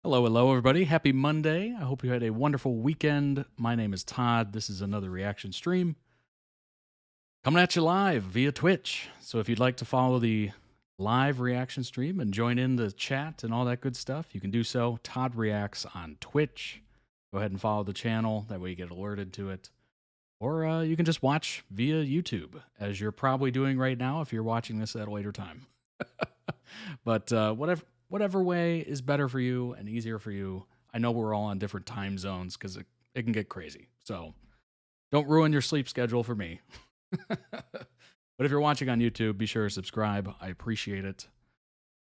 Hello, hello, everybody. Happy Monday. I hope you had a wonderful weekend. My name is Todd. This is another reaction stream coming at you live via Twitch. So if you'd like to follow the live reaction stream and join in the chat and all that good stuff, you can do so. Todd Reacts on Twitch. Go ahead and follow the channel. That way you get alerted to it. Or you can just watch via YouTube, as you're probably doing right now if you're watching this at a later time. But whatever way is better for you and easier for you. I know we're all on different time zones because it can get crazy. So don't ruin your sleep schedule for me. But if you're watching on YouTube, be sure to subscribe. I appreciate it.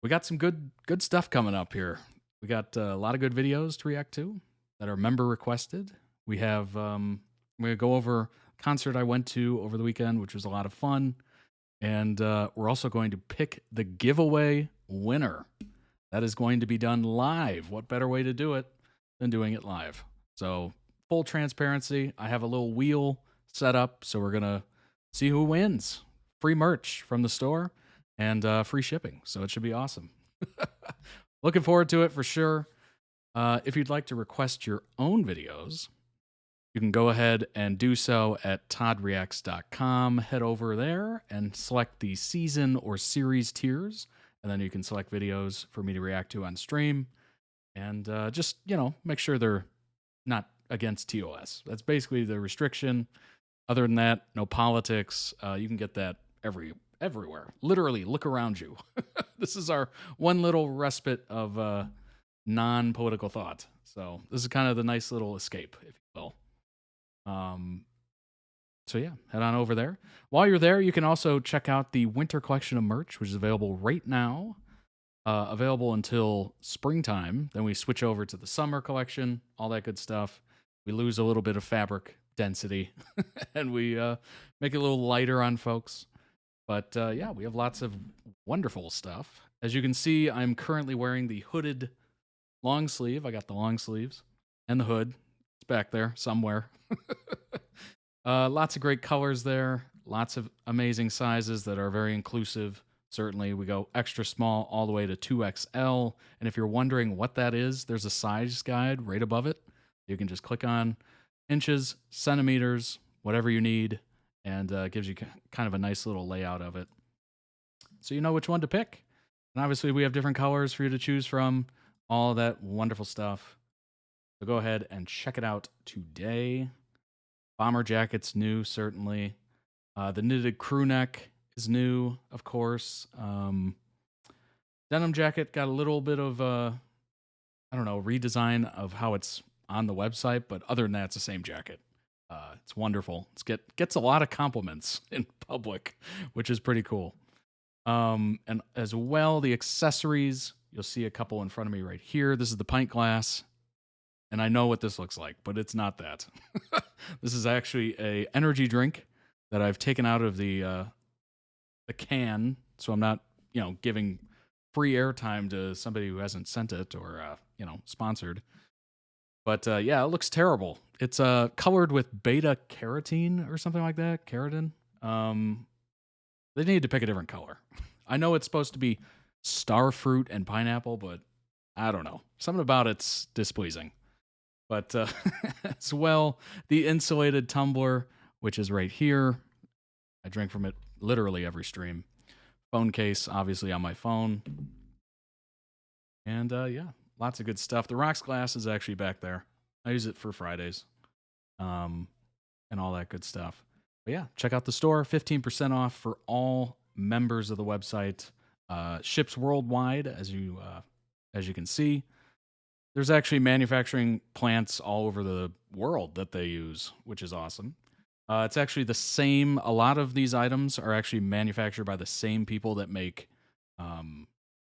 We got some good stuff coming up here. We got a lot of good videos to react to that are member requested. We have I'm going to go over a concert I went to over the weekend, which was a lot of fun. And we're also going to pick the giveaway winner. That is going to be done live. What better way to do it than doing it live? So full transparency. I have a little wheel set up, so we're going to see who wins. Free merch from the store and free shipping. So it should be awesome. Looking forward to it for sure. If you'd like to request your own videos, you can go ahead and do so at toddreacts.com. Head over there and select the season or series tiers. And then you can select videos for me to react to on stream. And just, make sure they're not against TOS. That's basically the restriction. Other than that, no politics. You can get that everywhere. Literally, look around you. This is our one little respite of non-political thought. So this is kind of the nice little escape, if you will. So yeah, head on over there. While you're there, you can also check out the winter collection of merch, which is available right now. Available until springtime. Then we switch over to the summer collection, all that good stuff. We lose a little bit of fabric density and we make it a little lighter on folks. But yeah, we have lots of wonderful stuff. As you can see, I'm currently wearing the hooded long sleeve. I got the long sleeves and the hood. It's back there somewhere. Lots of great colors there. Lots of amazing sizes that are very inclusive. Certainly, we go extra small all the way to 2XL. And if you're wondering what that is, there's a size guide right above it. You can just click on inches, centimeters, whatever you need, and gives you kind of a nice little layout of it. So you know which one to pick. And obviously, we have different colors for you to choose from. All that wonderful stuff. So go ahead and check it out today. Bomber jacket's new, certainly. The knitted crew neck is new, of course. Denim jacket got a little bit of, redesign of how it's on the website, but other than that, it's the same jacket. It's wonderful. Gets a lot of compliments in public, which is pretty cool. And as well, the accessories, you'll see a couple in front of me right here. This is the pint glass. And I know what this looks like, but it's not that. This is actually a energy drink that I've taken out of the can, so I'm not, giving free airtime to somebody who hasn't sent it or sponsored. But yeah, it looks terrible. It's colored with beta carotene or something like that. Keratin. They need to pick a different color. I know it's supposed to be star fruit and pineapple, but I don't know. Something about it's displeasing. But as well, the insulated tumbler, which is right here. I drink from it literally every stream. Phone case, obviously, on my phone. And yeah, lots of good stuff. The rocks glass is actually back there. I use it for Fridays and all that good stuff. But yeah, check out the store. 15% off for all members of the website. Ships worldwide, as you can see. There's actually manufacturing plants all over the world that they use, which is awesome. It's actually the same. A lot of these items are actually manufactured by the same people that make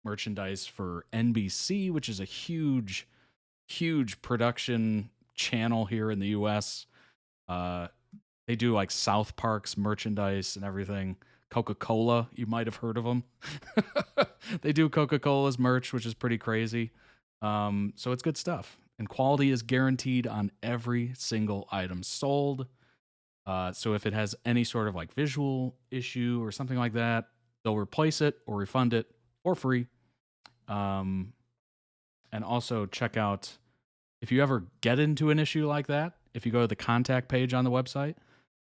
merchandise for NBC, which is a huge production channel here in the U.S. They do like South Park's merchandise and everything. Coca-Cola, you might have heard of them. They do Coca-Cola's merch, which is pretty crazy. So it's good stuff. And quality is guaranteed on every single item sold. So if it has any sort of like visual issue or something like that, they'll replace it or refund it for free. And also check out, if you ever get into an issue like that, if you go to the contact page on the website,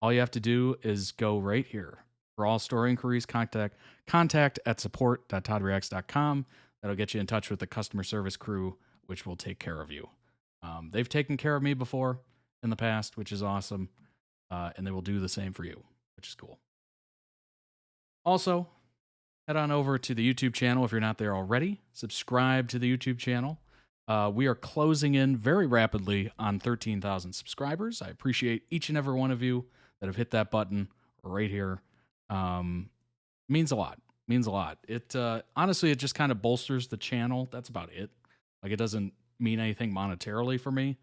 all you have to do is go right here. For all story inquiries, contact at support.toddreacts.com. That'll get you in touch with the customer service crew, which will take care of you. They've taken care of me before in the past, which is awesome. And they will do the same for you, which is cool. Also, head on over to the YouTube channel if you're not there already. Subscribe to the YouTube channel. We are closing in very rapidly on 13,000 subscribers. I appreciate each and every one of you that have hit that button right here. Means a lot. Means a lot. It honestly, it just kind of bolsters the channel. That's about it. Like, it doesn't mean anything monetarily for me.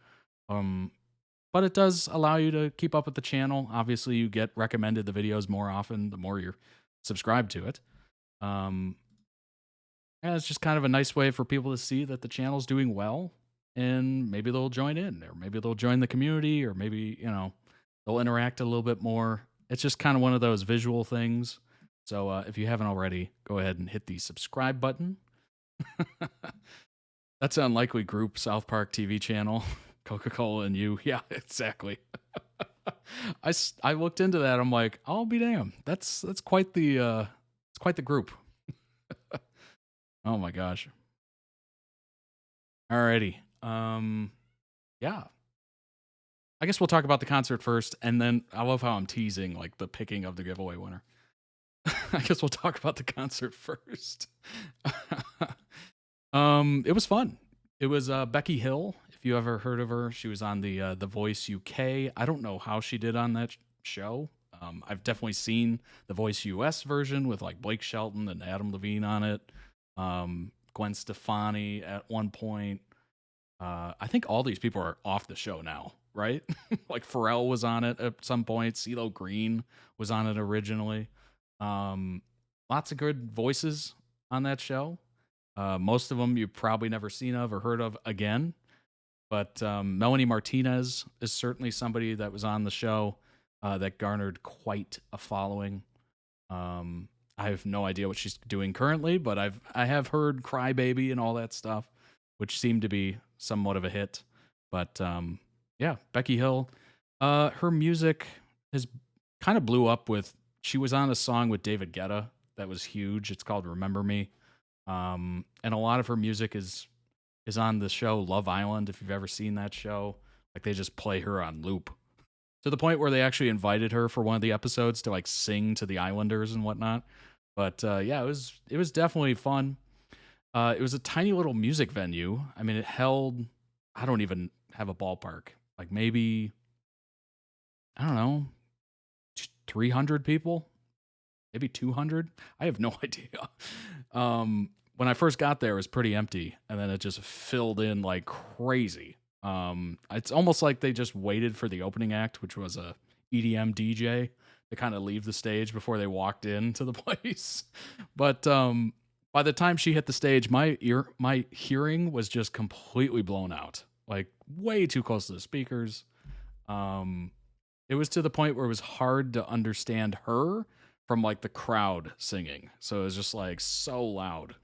But it does allow you to keep up with the channel. Obviously, you get recommended the videos more often the more you're subscribed to it. And it's just kind of a nice way for people to see that the channel's doing well, and maybe they'll join in, or maybe they'll join the community, or maybe, you know, they'll interact a little bit more. It's just kind of one of those visual things. So if you haven't already, go ahead and hit the subscribe button. That's an unlikely group, South Park TV channel, Coca-Cola and you. Yeah, exactly. I looked into that. I'm like, I'll be damned. That's quite the group. Oh my gosh. Alrighty. Yeah. I guess we'll talk about the concert first, and then I love how I'm teasing like the picking of the giveaway winner. I guess we'll talk about the concert first. It was fun. It was Becky Hill. If you ever heard of her, she was on the Voice UK. I don't know how she did on that show. I've definitely seen the Voice US version with like Blake Shelton and Adam Levine on it. Gwen Stefani at one point. I think all these people are off the show now, right? Like Pharrell was on it at some point. CeeLo Green was on it originally. Lots of good voices on that show. Most of them you've probably never seen of or heard of again. But Melanie Martinez is certainly somebody that was on the show that garnered quite a following. I have no idea what she's doing currently, but I have heard Crybaby and all that stuff, which seemed to be somewhat of a hit. But yeah, Becky Hill, her music has kind of blew up with, she was on a song with David Guetta that was huge. It's called Remember Me. And a lot of her music is on the show Love Island, if you've ever seen that show. Like, they just play her on loop to the point where they actually invited her for one of the episodes to like sing to the Islanders and whatnot. But yeah, it was definitely fun. It was a tiny little music venue. I mean, it held, I don't even have a ballpark, like maybe, I don't know, 300 people, maybe 200. I have no idea. When I first got there, it was pretty empty, and then it just filled in like crazy. It's almost like they just waited for the opening act, which was a EDM DJ, to kind of leave the stage before they walked into the place. But by the time she hit the stage, my hearing was just completely blown out, like way too close to the speakers. It was to the point where it was hard to understand her from like the crowd singing. So it was just like so loud.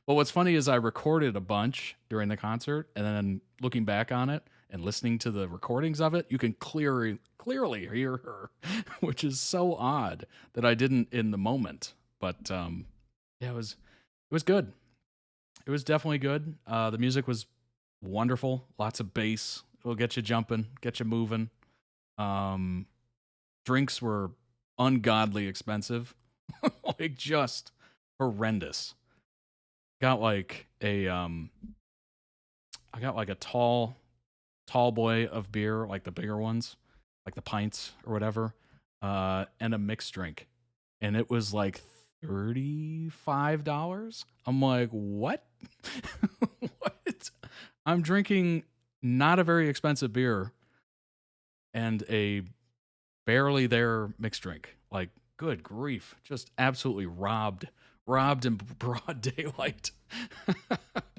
But what's funny is I recorded a bunch during the concert, and then looking back on it and listening to the recordings of it, you can clearly hear her, which is so odd that I didn't in the moment. But yeah, it was good. It was definitely good. The music was wonderful. Lots of bass. It'll get you jumping, get you moving. Drinks were ungodly expensive, like just horrendous. Got like a tall boy of beer, like the bigger ones, like the pints or whatever, and a mixed drink, and it was like $35. I'm like, what? What? I'm drinking not a very expensive beer and a barely there mixed drink. Like, good grief, just absolutely robbed in broad daylight.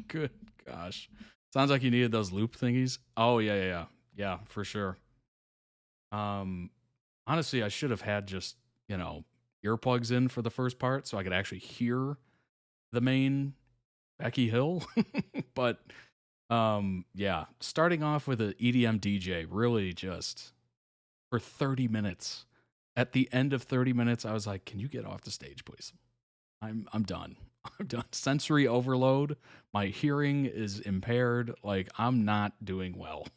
Good gosh. Sounds like you needed those loop thingies. Oh yeah, for sure. Honestly, I should have had just, you know, earplugs in for the first part so I could actually hear the main Becky Hill. But yeah, starting off with an EDM DJ, really just for 30 minutes. At the end of 30 minutes, I was like, can you get off the stage, please? I'm done. I'm done. Sensory overload. My hearing is impaired. Like, I'm not doing well.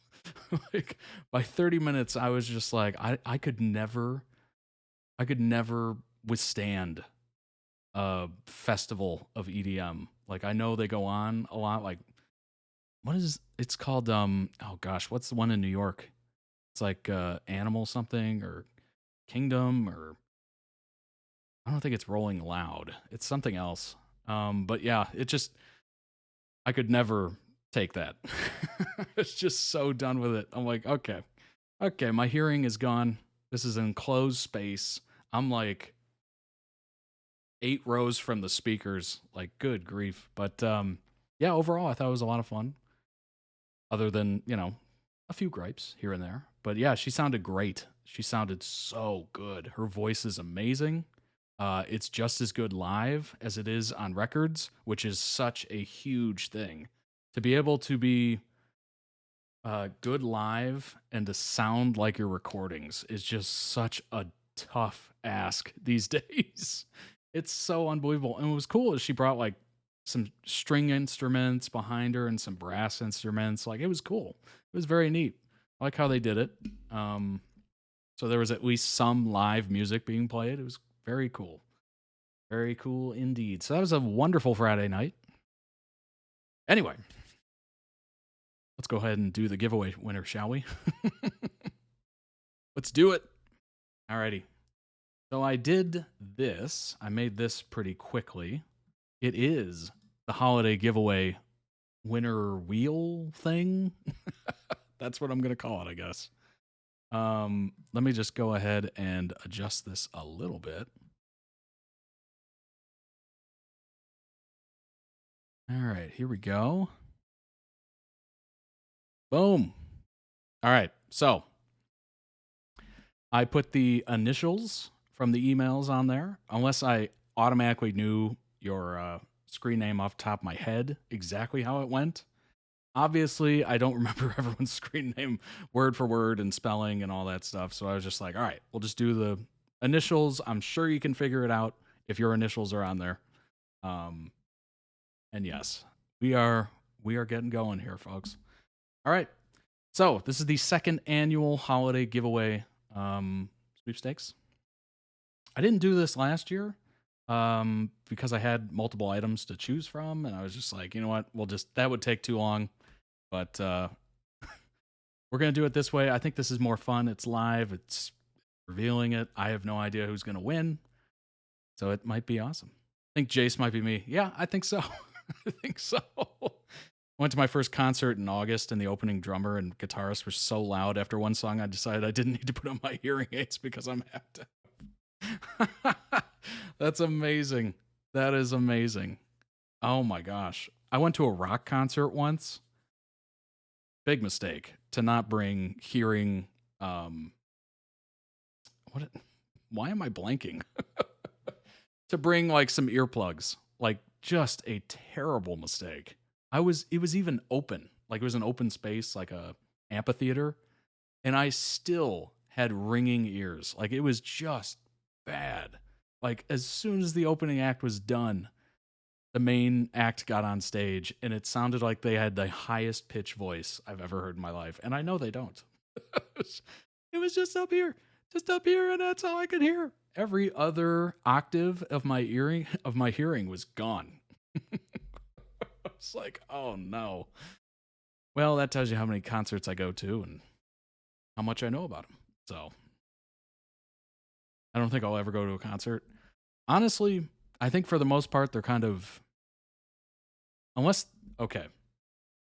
Like, by 30 minutes, I was just like, I could never withstand a festival of EDM. Like, I know they go on a lot. Like, it's called, oh gosh, what's the one in New York? It's like Animal something or Kingdom, or I don't think it's Rolling Loud. It's something else. But yeah, I could never take that. It's just so done with it. I'm like, okay, my hearing is gone. This is an enclosed space. I'm like 8 rows from the speakers. Like, good grief. But yeah, overall, I thought it was a lot of fun. Other than, a few gripes here and there. But yeah, she sounded great. She sounded so good. Her voice is amazing. It's just as good live as it is on records, which is such a huge thing. To be able to be good live and to sound like your recordings is just such a tough ask these days. It's so unbelievable. And what was cool is she brought like some string instruments behind her and some brass instruments. Like, it was cool. It was very neat. I like how they did it. So there was at least some live music being played. It was very cool. Very cool indeed. So that was a wonderful Friday night. Anyway, let's go ahead and do the giveaway winner, shall we? Let's do it. Alrighty. So I did this. I made this pretty quickly. It is the holiday giveaway winner wheel thing. That's what I'm going to call it, I guess. Let me just go ahead and adjust this a little bit. All right, here we go. Boom. All right, so I put the initials from the emails on there, unless I automatically knew your screen name off the top of my head exactly how it went. Obviously, I don't remember everyone's screen name word for word and spelling and all that stuff. So I was just like, all right, we'll just do the initials. I'm sure you can figure it out if your initials are on there. And yes, we are getting going here, folks. All right. So this is the second annual holiday giveaway sweepstakes. I didn't do this last year because I had multiple items to choose from. And I was just like, you know what? That would take too long. But we're going to do it this way. I think this is more fun. It's live. It's revealing it. I have no idea who's going to win. So it might be awesome. I think Jace might be me. Yeah, I think so. I think so. I went to my first concert in August, and the opening drummer and guitarist were so loud after one song, I decided I didn't need to put on my hearing aids because I'm half deaf. That's amazing. That is amazing. Oh my gosh. I went to a rock concert once. Big mistake to not bring hearing. Why am I blanking? To bring like some earplugs. Like, just a terrible mistake. It was even open. Like, it was an open space, like a amphitheater. And I still had ringing ears. Like, it was just bad. Like, as soon as the opening act was done, the main act got on stage, and it sounded like they had the highest pitch voice I've ever heard in my life. And I know they don't. It was just up here, and that's all I could hear. Every other octave of my hearing was gone. It's like, oh no. Well, that tells you how many concerts I go to and how much I know about them. So I don't think I'll ever go to a concert. Honestly, I think for the most part, they're kind of,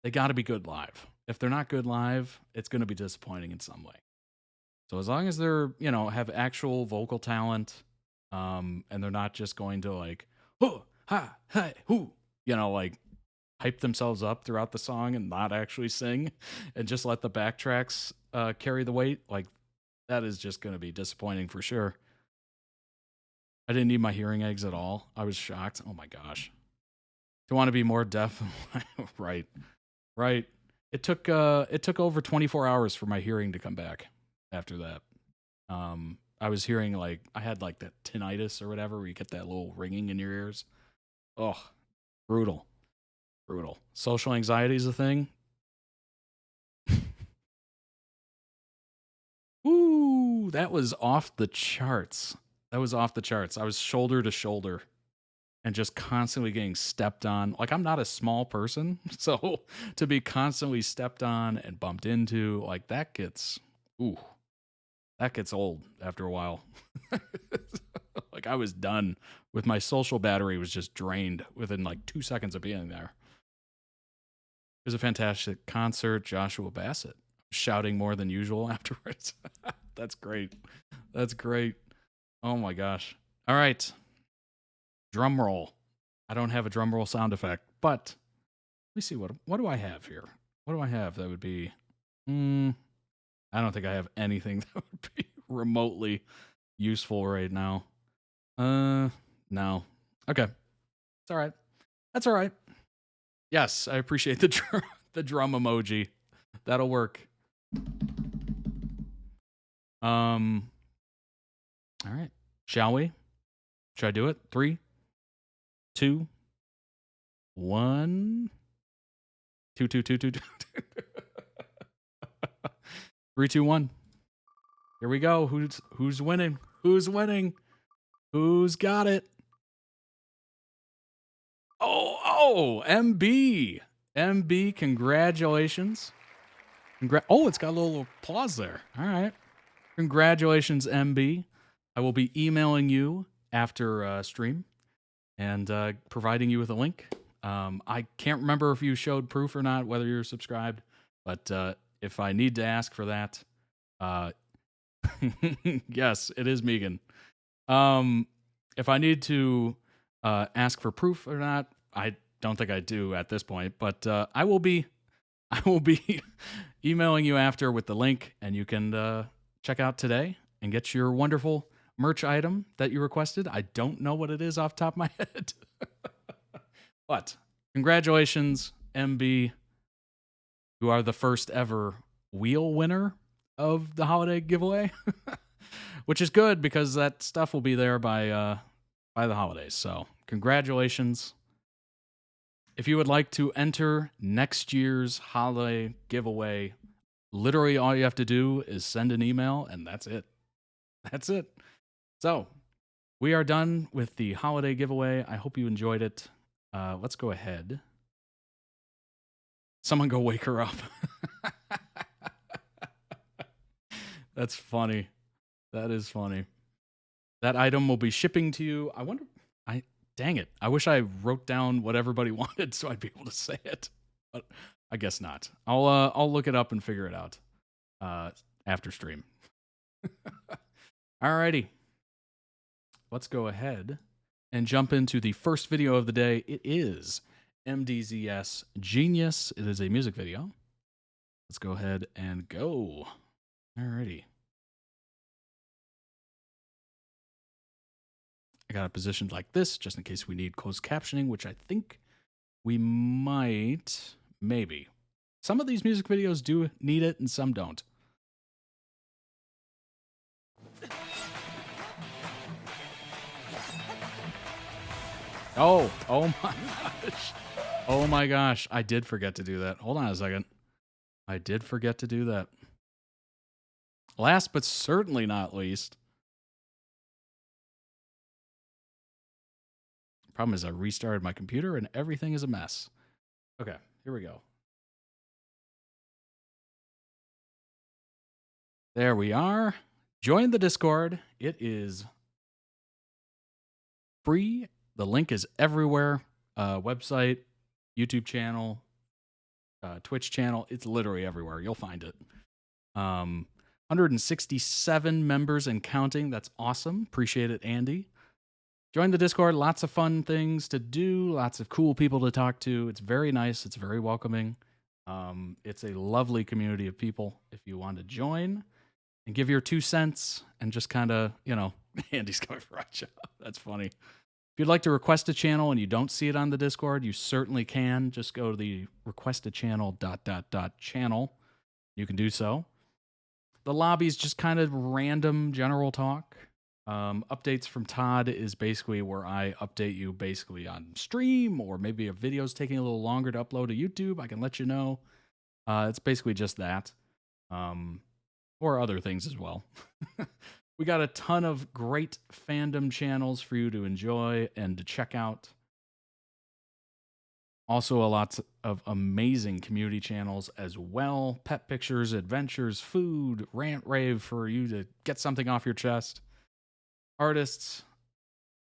they got to be good live. If they're not good live, it's going to be disappointing in some way. So as long as they're, have actual vocal talent, and they're not just going to like, oh, ha, hi, hoo, like hype themselves up throughout the song and not actually sing and just let the backtracks carry the weight, like that is just going to be disappointing for sure. I didn't need my hearing aids at all. I was shocked. Oh my gosh. to want to be more deaf. Right. It took over 24 hours for my hearing to come back after that. I was hearing like I had like that tinnitus or whatever where you get that little ringing in your ears. Oh, brutal. Social anxiety is a thing. Ooh, that was off the charts. I was shoulder to shoulder and just constantly getting stepped on. Like, I'm not a small person, so to be constantly stepped on and bumped into, like, that gets old after a while. Like, I was done with my social battery was just drained within like 2 seconds of being there. It was a fantastic concert. Joshua Bassett shouting more than usual afterwards. That's great. Oh my gosh. All right. Drum roll. I don't have a drum roll sound effect, but let me see what do I have here? What do I have that would be I don't think I have anything that would be remotely useful right now. No. Okay. It's all right. That's all right. Yes, I appreciate the drum emoji. That'll work. All right. Shall we? Should I do it? 3, 2, 1. 2, 2, 2, 2, 2. 3, 2, 1. Here we go. Who's winning? Who's got it? Oh, MB. MB, congratulations. It's got a little applause there. All right. Congratulations, MB. I will be emailing you after stream and providing you with a link. I can't remember if you showed proof or not, whether you're subscribed, but if I need to ask for that, yes, it is Megan. If I need to ask for proof or not, I don't think I do at this point, but I will be emailing you after with the link, and you can check out today and get your wonderful merch item that you requested. I don't know what it is off the top of my head. But congratulations, MB. You are the first ever wheel winner of the holiday giveaway, which is good because that stuff will be there by the holidays. So congratulations. If you would like to enter next year's holiday giveaway, literally all you have to do is send an email, and that's it. So we are done with the holiday giveaway. I hope you enjoyed it. Let's go ahead. Someone go wake her up. That's funny. That is funny. That item will be shipping to you. I wonder. Dang it. I wish I wrote down what everybody wanted so I'd be able to say it. But I guess not. I'll look it up and figure it out after stream. Alrighty. Let's go ahead and jump into the first video of the day. It is MDZS Genius. It is a music video. Let's go ahead and go. Alrighty. I got it positioned like this, just in case we need closed captioning, which I think we might, maybe. Some of these music videos do need it, and some don't. Oh my gosh. Oh my gosh. I did forget to do that. Hold on a second. I did forget to do that. Last but certainly not least. Problem is I restarted my computer and everything is a mess. Okay, here we go. There we are. Join the Discord. It is free. The link is everywhere. Website, YouTube channel, Twitch channel. It's literally everywhere. You'll find it. 167 members and counting. That's awesome. Appreciate it, Andy. Join the Discord. Lots of fun things to do. Lots of cool people to talk to. It's very nice. It's very welcoming. It's a lovely community of people. If you want to join and give your 2 cents and just kind of, Andy's coming for a job. That's funny. If you'd like to request a channel and you don't see it on the Discord, you certainly can. Just go to the request a channel ... channel. You can do so. The lobby's just kind of random general talk. Updates from Todd is basically where I update you basically on stream, or maybe a video's taking a little longer to upload to YouTube. I can let you know. It's basically just that. Or other things as well. We got a ton of great fandom channels for you to enjoy and to check out. Also, a lot of amazing community channels as well. Pet pictures, adventures, food, rant rave for you to get something off your chest. Artists,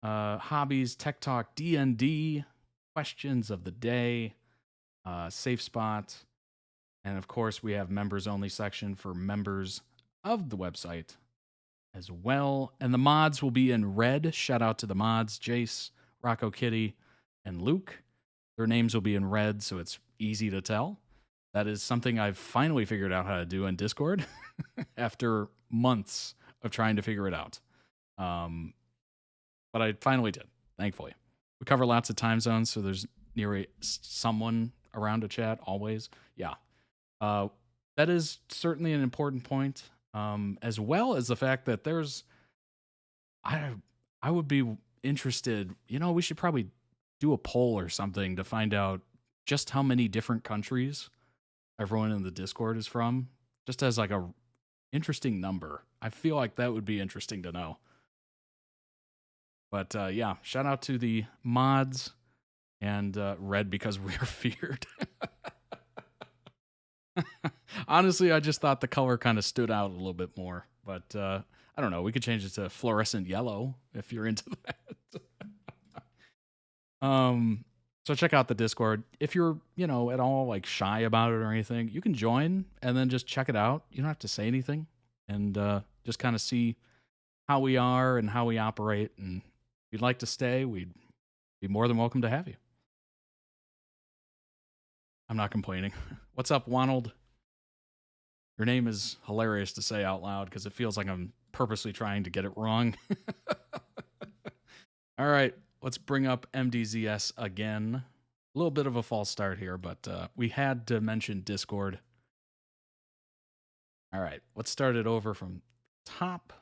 hobbies, tech talk, D&D, questions of the day, safe spot. And of course, we have members only section for members of the website as well. And the mods will be in red. Shout out to the mods, Jace, Rocco Kitty, and Luke. Their names will be in red, so it's easy to tell. That is something I've finally figured out how to do in Discord after months of trying to figure it out. But I finally did, thankfully. We cover lots of time zones, so there's someone around to chat always. Yeah. That is certainly an important point, as well as the fact that I would be interested, we should probably do a poll or something to find out just how many different countries everyone in the Discord is from, just as like a interesting number. I feel like that would be interesting to know. But yeah, shout out to the mods and red because we are feared. Honestly, I just thought the color kind of stood out a little bit more. But I don't know. We could change it to fluorescent yellow if you're into that. So check out the Discord. If you're, at all like shy about it or anything, you can join and then just check it out. You don't have to say anything and just kind of see how we are and how we operate. And if you'd like to stay, we'd be more than welcome to have you. I'm not complaining. What's up, Wanold? Your name is hilarious to say out loud because it feels like I'm purposely trying to get it wrong. All right, let's bring up MDZS again. A little bit of a false start here, but we had to mention Discord. All right, let's start it over from top.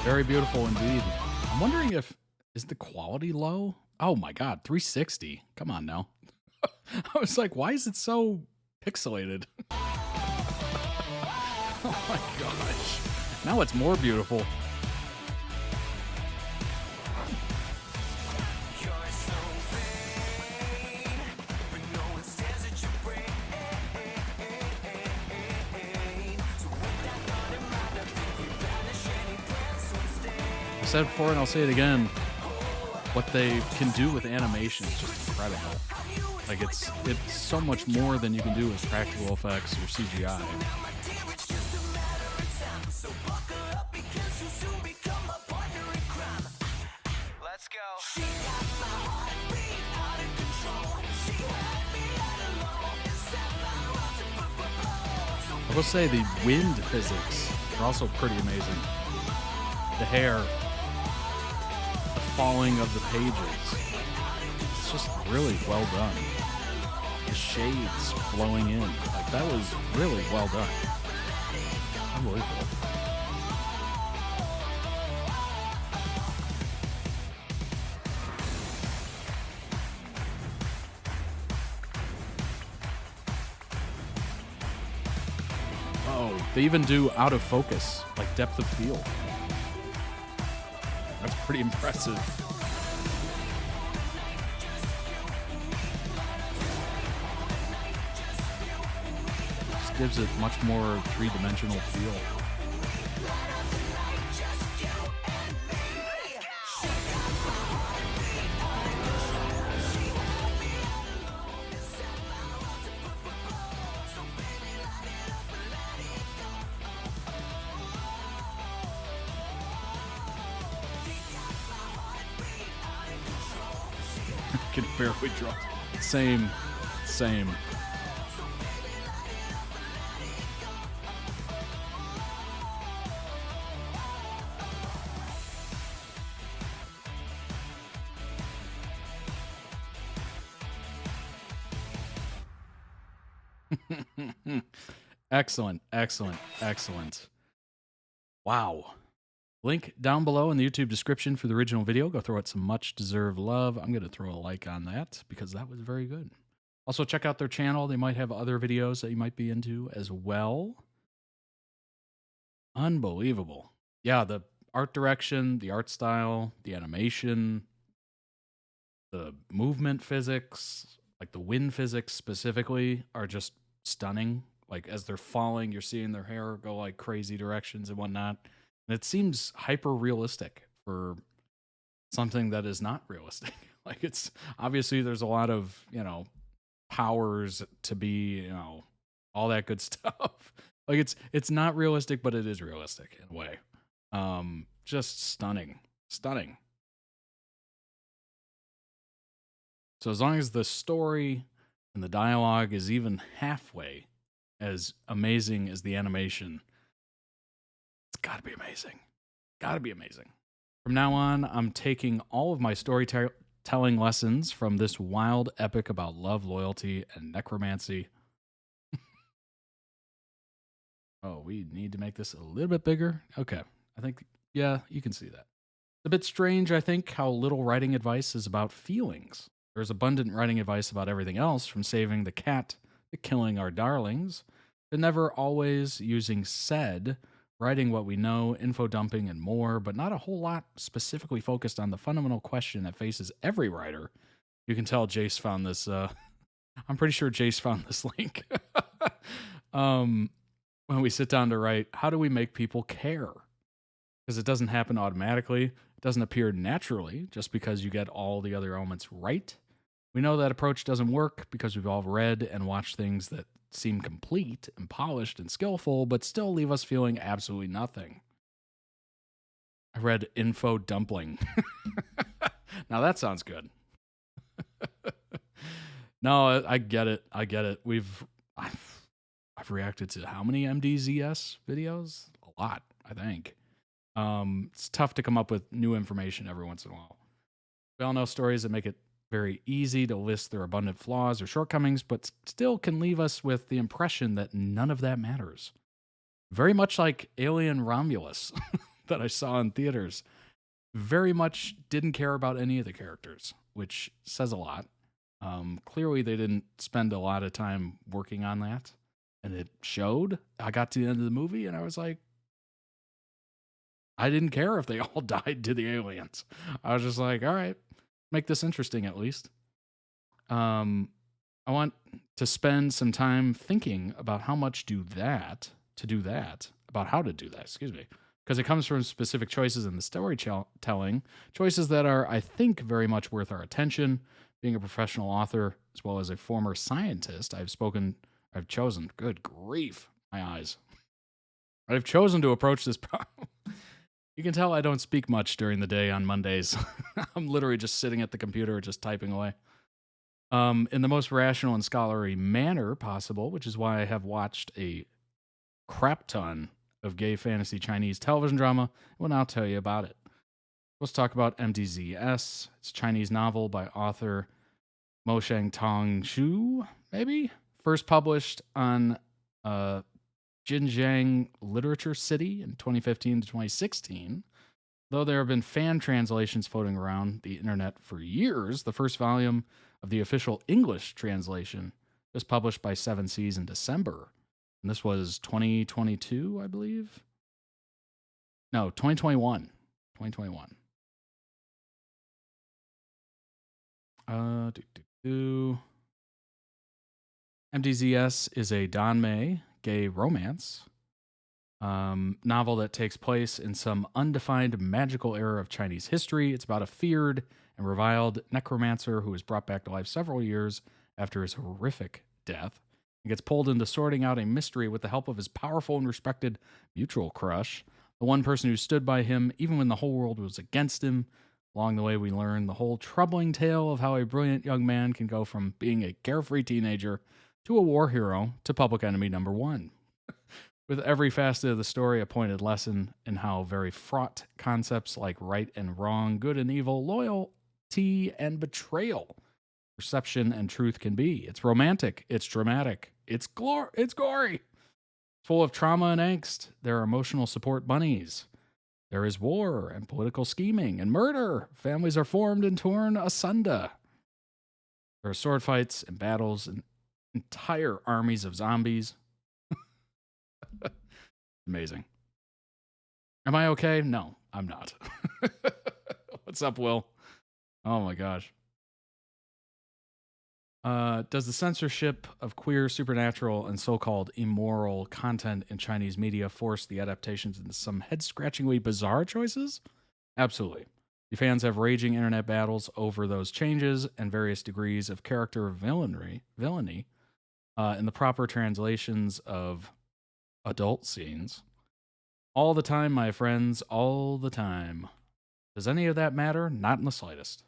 Very beautiful indeed. I'm wondering is the quality low? Oh my God, 360. Come on now. I was like, why is it so pixelated? Oh my gosh. Now it's more beautiful. I said before and I'll say it again, what they can do with animation is just incredible. Like it's so much more than you can do with practical effects or CGI. I will say the wind physics are also pretty amazing. The hair, the falling of the pages. It's just really well done. The shades flowing in. Like, that was really well done. Unbelievable. Oh, they even do out of focus, like depth of field. That's pretty impressive. Just gives it much more three-dimensional feel. Can barely draw. Same. Excellent. Wow. Link down below in the YouTube description for the original video. Go throw it some much-deserved love. I'm going to throw a like on that because that was very good. Also, check out their channel. They might have other videos that you might be into as well. Unbelievable. Yeah, the art direction, the art style, the animation, the movement physics, like the wind physics specifically, are just stunning. Like, as they're falling, you're seeing their hair go like crazy directions and whatnot. And it seems hyper realistic for something that is not realistic. Like, it's obviously there's a lot of, powers to be, all that good stuff. Like, it's not realistic, but it is realistic in a way. Just stunning. So as long as the story and the dialogue is even halfway as amazing as the animation, it's gotta be amazing. From now on, I'm taking all of my storytelling lessons from this wild epic about love, loyalty, and necromancy. Oh, we need to make this a little bit bigger. Okay, I think, yeah, you can see that. It's a bit strange, I think, how little writing advice is about feelings. There's abundant writing advice about everything else, from saving the cat to killing our darlings, to never always using said, writing what we know, info dumping, and more, but not a whole lot specifically focused on the fundamental question that faces every writer. You can tell Jace found this, I'm pretty sure Jace found this link. When we sit down to write, how do we make people care? Because it doesn't happen automatically. It doesn't appear naturally just because you get all the other elements right. We know that approach doesn't work because we've all read and watched things that seem complete and polished and skillful, but still leave us feeling absolutely nothing. I read info dumpling. Now that sounds good. No, I get it. I've reacted to how many MDZS videos? A lot, I think. It's tough to come up with new information every once in a while. We all know stories that make it very easy to list their abundant flaws or shortcomings, but still can leave us with the impression that none of that matters. Very much like Alien Romulus that I saw in theaters. Very much didn't care about any of the characters, which says a lot. Clearly, they didn't spend a lot of time working on that, and it showed. I got to the end of the movie, and I was like, I didn't care if they all died to the aliens. I was just like, all right, make this interesting at least. I want to spend some time thinking about how much about how to do that, excuse me. Because it comes from specific choices in the storytelling, choices that are, I think, very much worth our attention. Being a professional author, as well as a former scientist, I've chosen, good grief, my eyes. I've chosen to approach this problem. You can tell I don't speak much during the day on Mondays. I'm literally just sitting at the computer, just typing away. In the most rational and scholarly manner possible, which is why I have watched a crap ton of gay fantasy Chinese television drama. We'll now tell you about it. Let's talk about MDZS. It's a Chinese novel by author Mo Shang-Tong Xu, maybe? First published on Jinjiang Literature City in 2015 to 2016. Though there have been fan translations floating around the internet for years, the first volume of the official English translation was published by Seven Seas in December. And this was 2022, I believe. No, 2021. 2021. MDZS is a Danmei gay romance novel that takes place in some undefined magical era of Chinese history. It's about a feared and reviled necromancer who is brought back to life several years after his horrific death. He gets pulled into sorting out a mystery with the help of his powerful and respected mutual crush, the one person who stood by him even when the whole world was against him. Along the way, we learn the whole troubling tale of how a brilliant young man can go from being a carefree teenager to a war hero to public enemy number one. With every facet of the story a pointed lesson in how very fraught concepts like right and wrong, good and evil, loyalty and betrayal, perception and truth can be. It's romantic, it's dramatic, it's gory, full of trauma and angst. There are emotional support bunnies. There is war and political scheming and murder. Families are formed and torn asunder. There are sword fights and battles and entire armies of zombies. Amazing. Am I okay? No, I'm not. What's up, Will? Oh my gosh. Does the censorship of queer, supernatural, and so-called immoral content in Chinese media force the adaptations into some head-scratchingly bizarre choices? Absolutely. The fans have raging internet battles over those changes and various degrees of character villainy in the proper translations of adult scenes. All the time, my friends, all the time. Does any of that matter? Not in the slightest.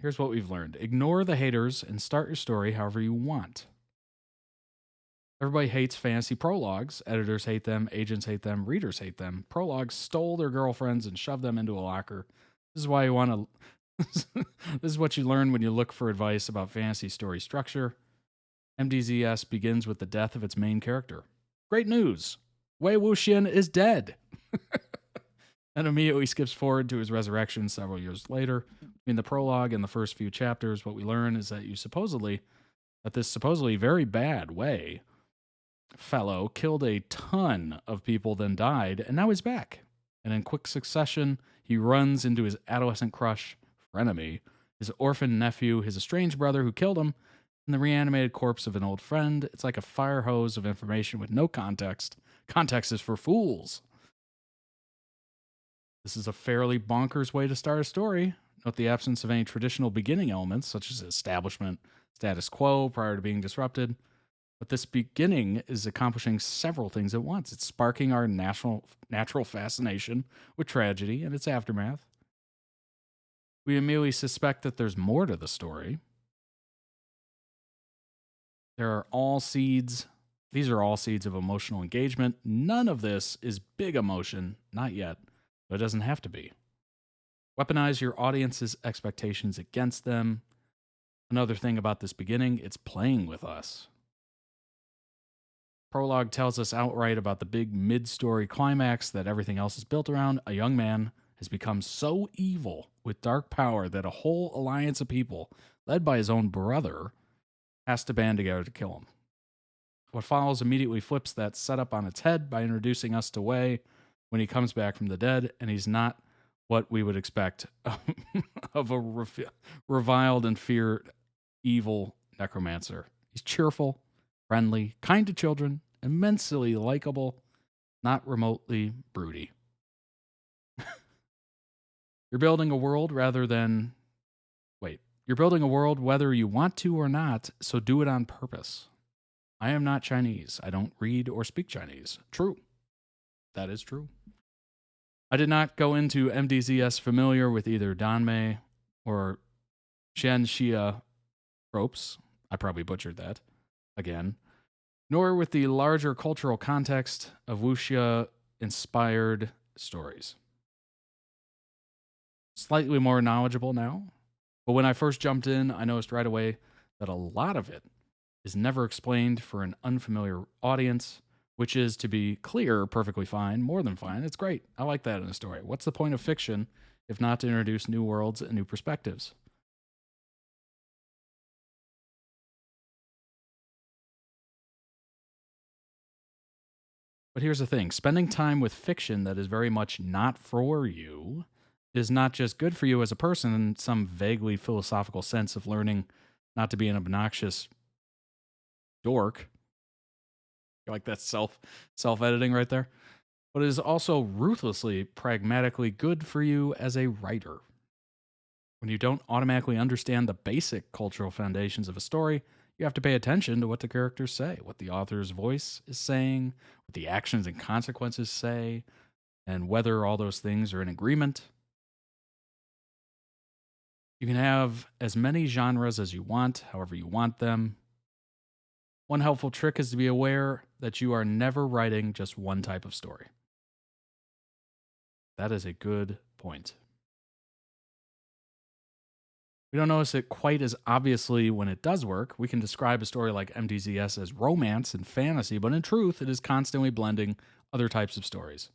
Here's what we've learned. Ignore the haters and start your story however you want. Everybody hates fantasy prologues. Editors hate them, agents hate them, readers hate them. Prologues stole their girlfriends and shoved them into a locker. This is why you want to... This is what you learn when you look for advice about fantasy story structure. MDZS begins with the death of its main character. Great news! Wei Wuxian is dead! And immediately skips forward to his resurrection several years later. In the prologue and the first few chapters, what we learn is that this supposedly very bad Wei fellow killed a ton of people, then died, and now he's back. And in quick succession, he runs into his adolescent crush, frenemy, his orphan nephew, his estranged brother who killed him, and the reanimated corpse of an old friend. It's like a fire hose of information with no context. Context is for fools. This is a fairly bonkers way to start a story. Note the absence of any traditional beginning elements, such as establishment, status quo prior to being disrupted. But this beginning is accomplishing several things at once. It's sparking our natural fascination with tragedy and its aftermath. We immediately suspect that there's more to the story. These are all seeds of emotional engagement. None of this is big emotion, not yet. But it doesn't have to be. Weaponize your audience's expectations against them. Another thing about this beginning, it's playing with us. Prologue tells us outright about the big mid-story climax that everything else is built around. A young man has become so evil with dark power that a whole alliance of people, led by his own brother, has to band together to kill him. What follows immediately flips that setup on its head by introducing us to Wei when he comes back from the dead, and he's not what we would expect of a reviled and feared evil necromancer. He's cheerful, friendly, kind to children, immensely likable, not remotely broody. You're building a world whether you want to or not, so do it on purpose. I am not Chinese. I don't read or speak Chinese. True. That is true. I did not go into MDZS familiar with either Danmei or Shenxia tropes. I probably butchered that again. nor with the larger cultural context of wuxia-inspired stories. Slightly more knowledgeable now, but when I first jumped in, I noticed right away that a lot of it is never explained for an unfamiliar audience, which is, to be clear, perfectly fine, more than fine. It's great. I like that in a story. What's the point of fiction if not to introduce new worlds and new perspectives? But here's the thing. Spending time with fiction that is very much not for you is not just good for you as a person in some vaguely philosophical sense of learning not to be an obnoxious dork. You like that self-editing right there? But it is also ruthlessly, pragmatically good for you as a writer. When you don't automatically understand the basic cultural foundations of a story, you have to pay attention to what the characters say, what the author's voice is saying, what the actions and consequences say, and whether all those things are in agreement. You can have as many genres as you want, however you want them. One helpful trick is to be aware that you are never writing just one type of story. That is a good point. We don't notice it quite as obviously when it does work. We can describe a story like MDZS as romance and fantasy, but in truth, it is constantly blending other types of stories.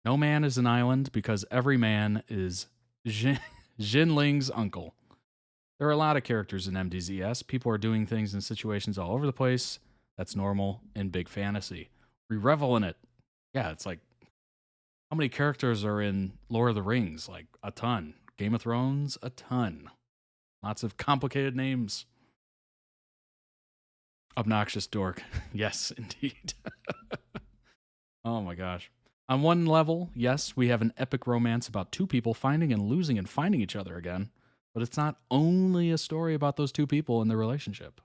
No man is an island because every man is Jinling's uncle. There are a lot of characters in MDZS. People are doing things in situations all over the place. That's normal in big fantasy. We revel in it. Yeah, it's like, how many characters are in Lord of the Rings? Like, a ton. Game of Thrones, a ton. Lots of complicated names. Obnoxious dork. Yes, indeed. Oh my gosh. On one level, yes, we have an epic romance about two people finding and losing and finding each other again. But it's not only a story about those two people and their relationship.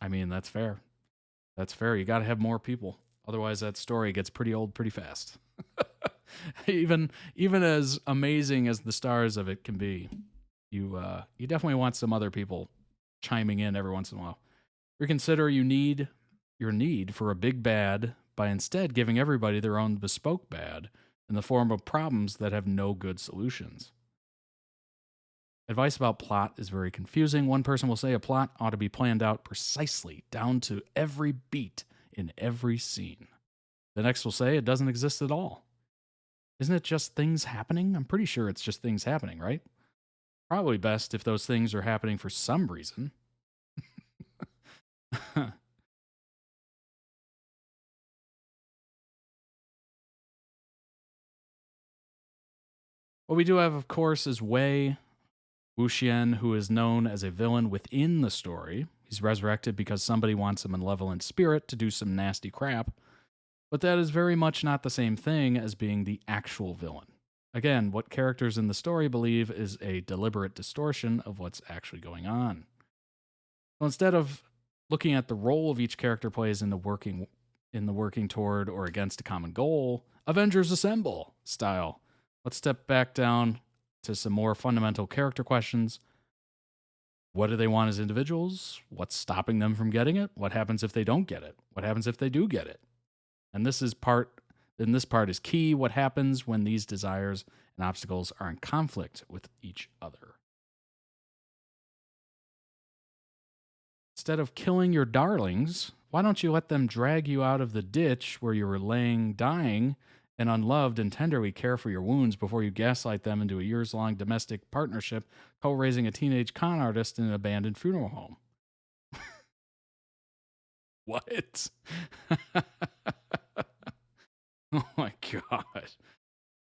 I mean, that's fair. That's fair. You got to have more people. Otherwise, that story gets pretty old pretty fast. even as amazing as the stars of it can be, you definitely want some other people chiming in every once in a while. Reconsider your need for a big bad by instead giving everybody their own bespoke bad in the form of problems that have no good solutions. Advice about plot is very confusing. One person will say a plot ought to be planned out precisely down to every beat in every scene. The next will say it doesn't exist at all. Isn't it just things happening? I'm pretty sure it's just things happening, right? Probably best if those things are happening for some reason. What we do have, of course, is Wei Wuxian, who is known as a villain within the story. He's resurrected because somebody wants a malevolent spirit to do some nasty crap. But that is very much not the same thing as being the actual villain. Again, what characters in the story believe is a deliberate distortion of what's actually going on. So instead of looking at the role of each character plays in the working toward or against a common goal, Avengers Assemble style, let's step back down to some more fundamental character questions. What do they want as individuals? What's stopping them from getting it? What happens if they don't get it? What happens if they do get it? And this part is key. What happens when these desires and obstacles are in conflict with each other? Instead of killing your darlings, why don't you let them drag you out of the ditch where you were laying dying and unloved and tenderly care for your wounds before you gaslight them into a years-long domestic partnership co-raising a teenage con artist in an abandoned funeral home? What? Oh my god.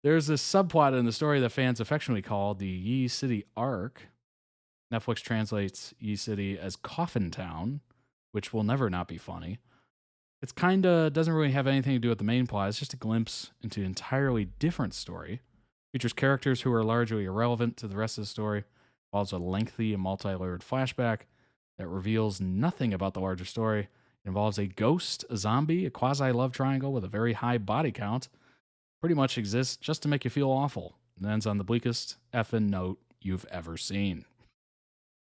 There's this subplot in the story that fans affectionately call the Yi City arc. Netflix translates Yi City as Coffin Town, which will never not be funny. It's kinda doesn't really have anything to do with the main plot. It's just a glimpse into an entirely different story. Features characters who are largely irrelevant to the rest of the story. Follows a lengthy and multi-layered flashback that reveals nothing about the larger story. It involves a ghost, a zombie, a quasi-love triangle with a very high body count. Pretty much exists just to make you feel awful. and ends on the bleakest effing note you've ever seen.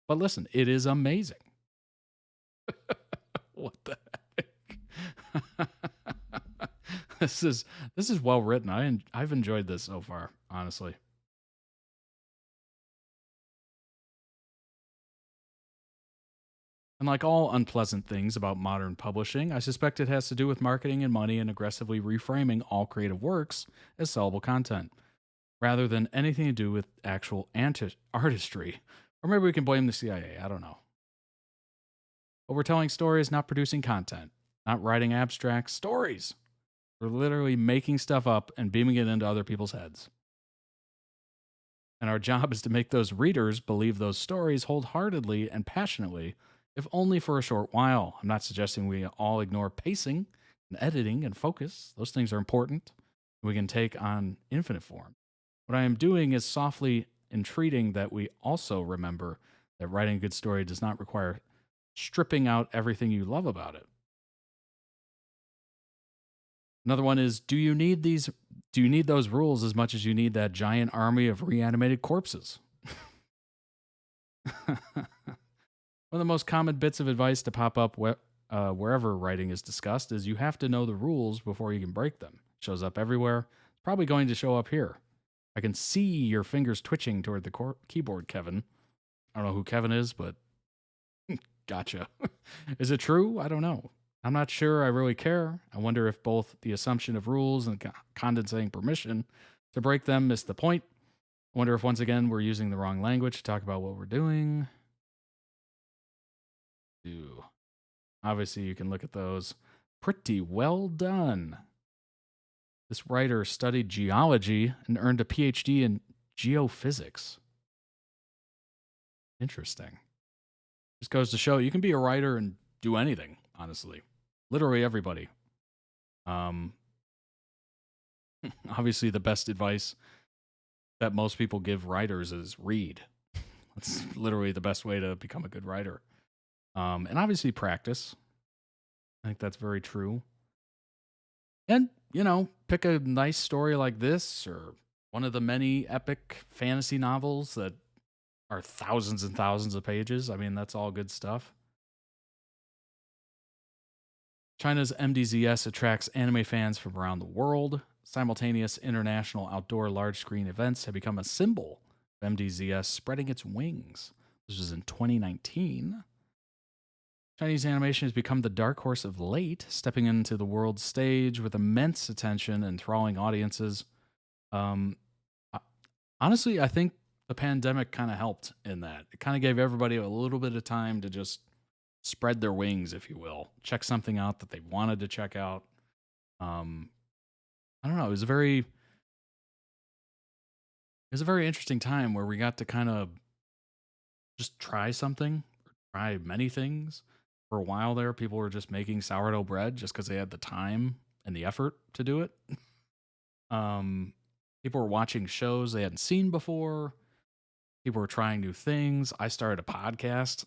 But listen, it is amazing. What the heck? This is well written. I've enjoyed this so far, honestly. And like all unpleasant things about modern publishing, I suspect it has to do with marketing and money and aggressively reframing all creative works as sellable content, rather than anything to do with actual artistry. Or maybe we can blame the CIA, I don't know. But we're telling stories, not producing content, not writing abstract stories. We're literally making stuff up and beaming it into other people's heads. And our job is to make those readers believe those stories wholeheartedly and passionately, if only for a short while. I'm not suggesting we all ignore pacing and editing and focus. Those things are important. We can take on infinite form. What I am doing is softly entreating that we also remember that writing a good story does not require stripping out everything you love about it. Another one is, do you need those rules as much as you need that giant army of reanimated corpses? One of the most common bits of advice to pop up wherever writing is discussed is you have to know the rules before you can break them. It shows up everywhere. It's probably going to show up here. I can see your fingers twitching toward the keyboard, Kevin. I don't know who Kevin is, but gotcha. Is it true? I don't know. I'm not sure I really care. I wonder if both the assumption of rules and condescending permission to break them miss the point. I wonder if once again we're using the wrong language to talk about what we're doing. Obviously, you can look at those. Pretty well done. This writer studied geology and earned a PhD in geophysics. Interesting. Just goes to show you can be a writer and do anything, honestly. Literally everybody. Obviously, the best advice that most people give writers is read. That's literally the best way to become a good writer. And obviously practice. I think that's very true. And, pick a nice story like this or one of the many epic fantasy novels that are thousands and thousands of pages. I mean, that's all good stuff. China's MDZS attracts anime fans from around the world. Simultaneous international outdoor large screen events have become a symbol of MDZS spreading its wings. This was in 2019. Chinese animation has become the dark horse of late, stepping into the world stage with immense attention and enthralling audiences. Honestly, I think the pandemic kind of helped in that. It kind of gave everybody a little bit of time to just spread their wings, if you will. Check something out that they wanted to check out. I don't know. It was a very interesting time where we got to kind of just try something, try many things. For a while there, people were just making sourdough bread just because they had the time and the effort to do it. People were watching shows they hadn't seen before. People were trying new things. I started a podcast.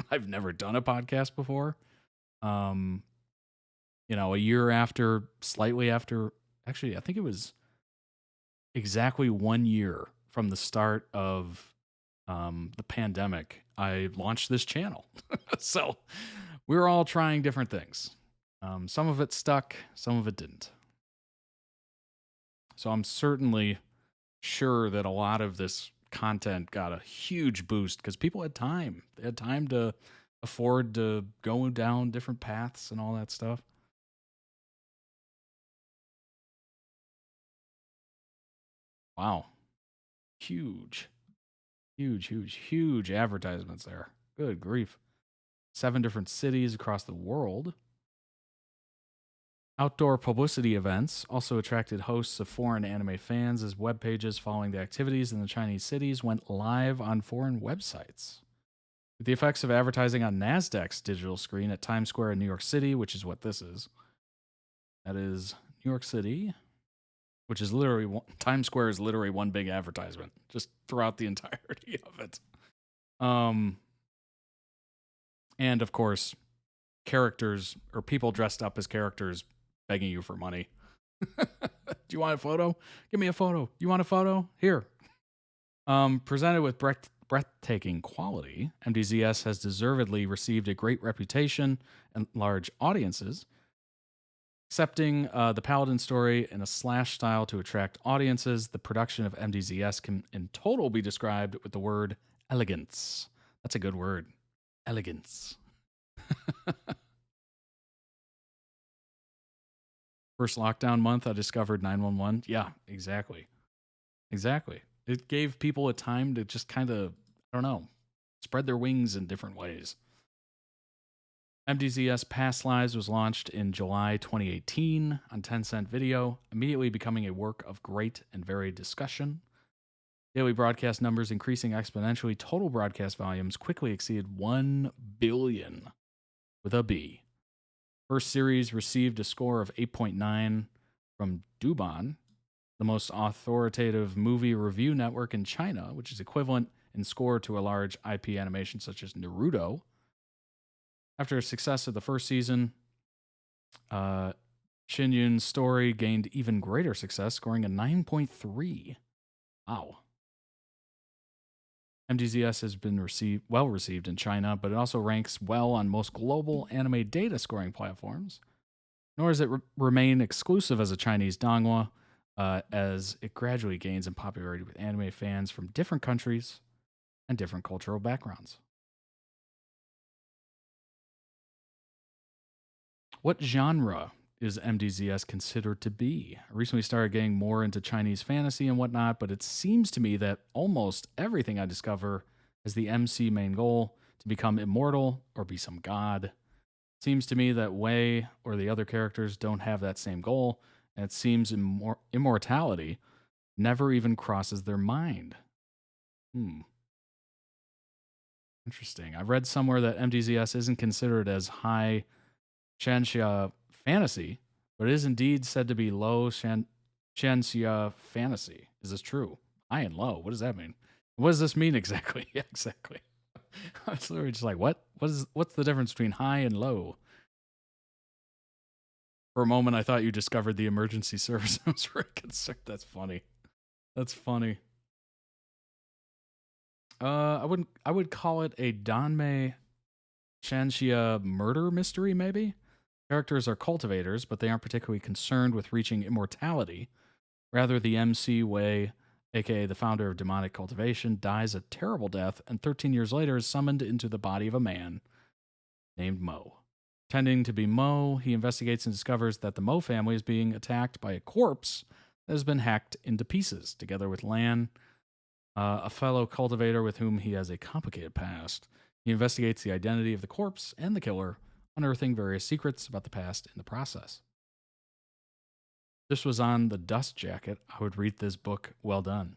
I've never done a podcast before. A year after, slightly after, actually, I think it was exactly 1 year from the start of the pandemic, I launched this channel. So we were all trying different things. Some of it stuck, some of it didn't. So I'm certainly sure that a lot of this content got a huge boost because people had time. They had time to afford to go down different paths and all that stuff. Wow. Huge advertisements there. Good grief. 7 different cities across the world. Outdoor publicity events also attracted hosts of foreign anime fans as web pages following the activities in the Chinese cities went live on foreign websites. With the effects of advertising on NASDAQ's digital screen at Times Square in New York City, which is what this is. That is New York City, which is literally, Times Square is literally one big advertisement, just throughout the entirety of it. And of course, characters or people dressed up as characters begging you for money. you want a photo? Give me a photo. You want a photo? Here. Presented with breathtaking quality, MDZS has deservedly received a great reputation and large audiences. Accepting the Paladin story in a slash style to attract audiences, the production of MDZS can in total be described with the word elegance. That's a good word. Elegance. First lockdown month, I discovered 911. Yeah, exactly. Exactly. It gave people a time to just kind of, I don't know, spread their wings in different ways. MDZS Past Lives was launched in July 2018 on Tencent Video, immediately becoming a work of great and varied discussion. Daily broadcast numbers increasing exponentially. Total broadcast volumes quickly exceeded 1 billion with a B. First series received a score of 8.9 from Douban, the most authoritative movie review network in China, which is equivalent in score to a large IP animation such as Naruto. After a success of the first season, Xinyun's story gained even greater success, scoring a 9.3. Wow. MDZS has been well received in China, but it also ranks well on most global anime data scoring platforms. Nor does it remain exclusive as a Chinese donghua, as it gradually gains in popularity with anime fans from different countries and different cultural backgrounds. What genre is MDZS considered to be? I recently started getting more into Chinese fantasy and whatnot, but it seems to me that almost everything I discover has the MC main goal to become immortal or be some god. It seems to me that Wei or the other characters don't have that same goal, and it seems immortality never even crosses their mind. Interesting. I read somewhere that MDZS isn't considered as high Shanxia fantasy, but it is indeed said to be low Shanxia fantasy. Is this true? High and low. What does that mean? What does this mean exactly? Yeah, exactly. I was literally just like, what? What's the difference between high and low? For a moment, I thought you discovered the emergency service. I was very concerned. That's funny. That's funny. I would call it a Danmei Shanxia murder mystery, maybe? Characters are cultivators, but they aren't particularly concerned with reaching immortality. Rather, the MC Wei, aka the founder of demonic cultivation, dies a terrible death and 13 years later is summoned into the body of a man named Mo. Pretending to be Mo, he investigates and discovers that the Mo family is being attacked by a corpse that has been hacked into pieces, together with Lan, a fellow cultivator with whom he has a complicated past. He investigates the identity of the corpse and the killer, unearthing various secrets about the past in the process. This was on the dust jacket. I would read this book. Well done.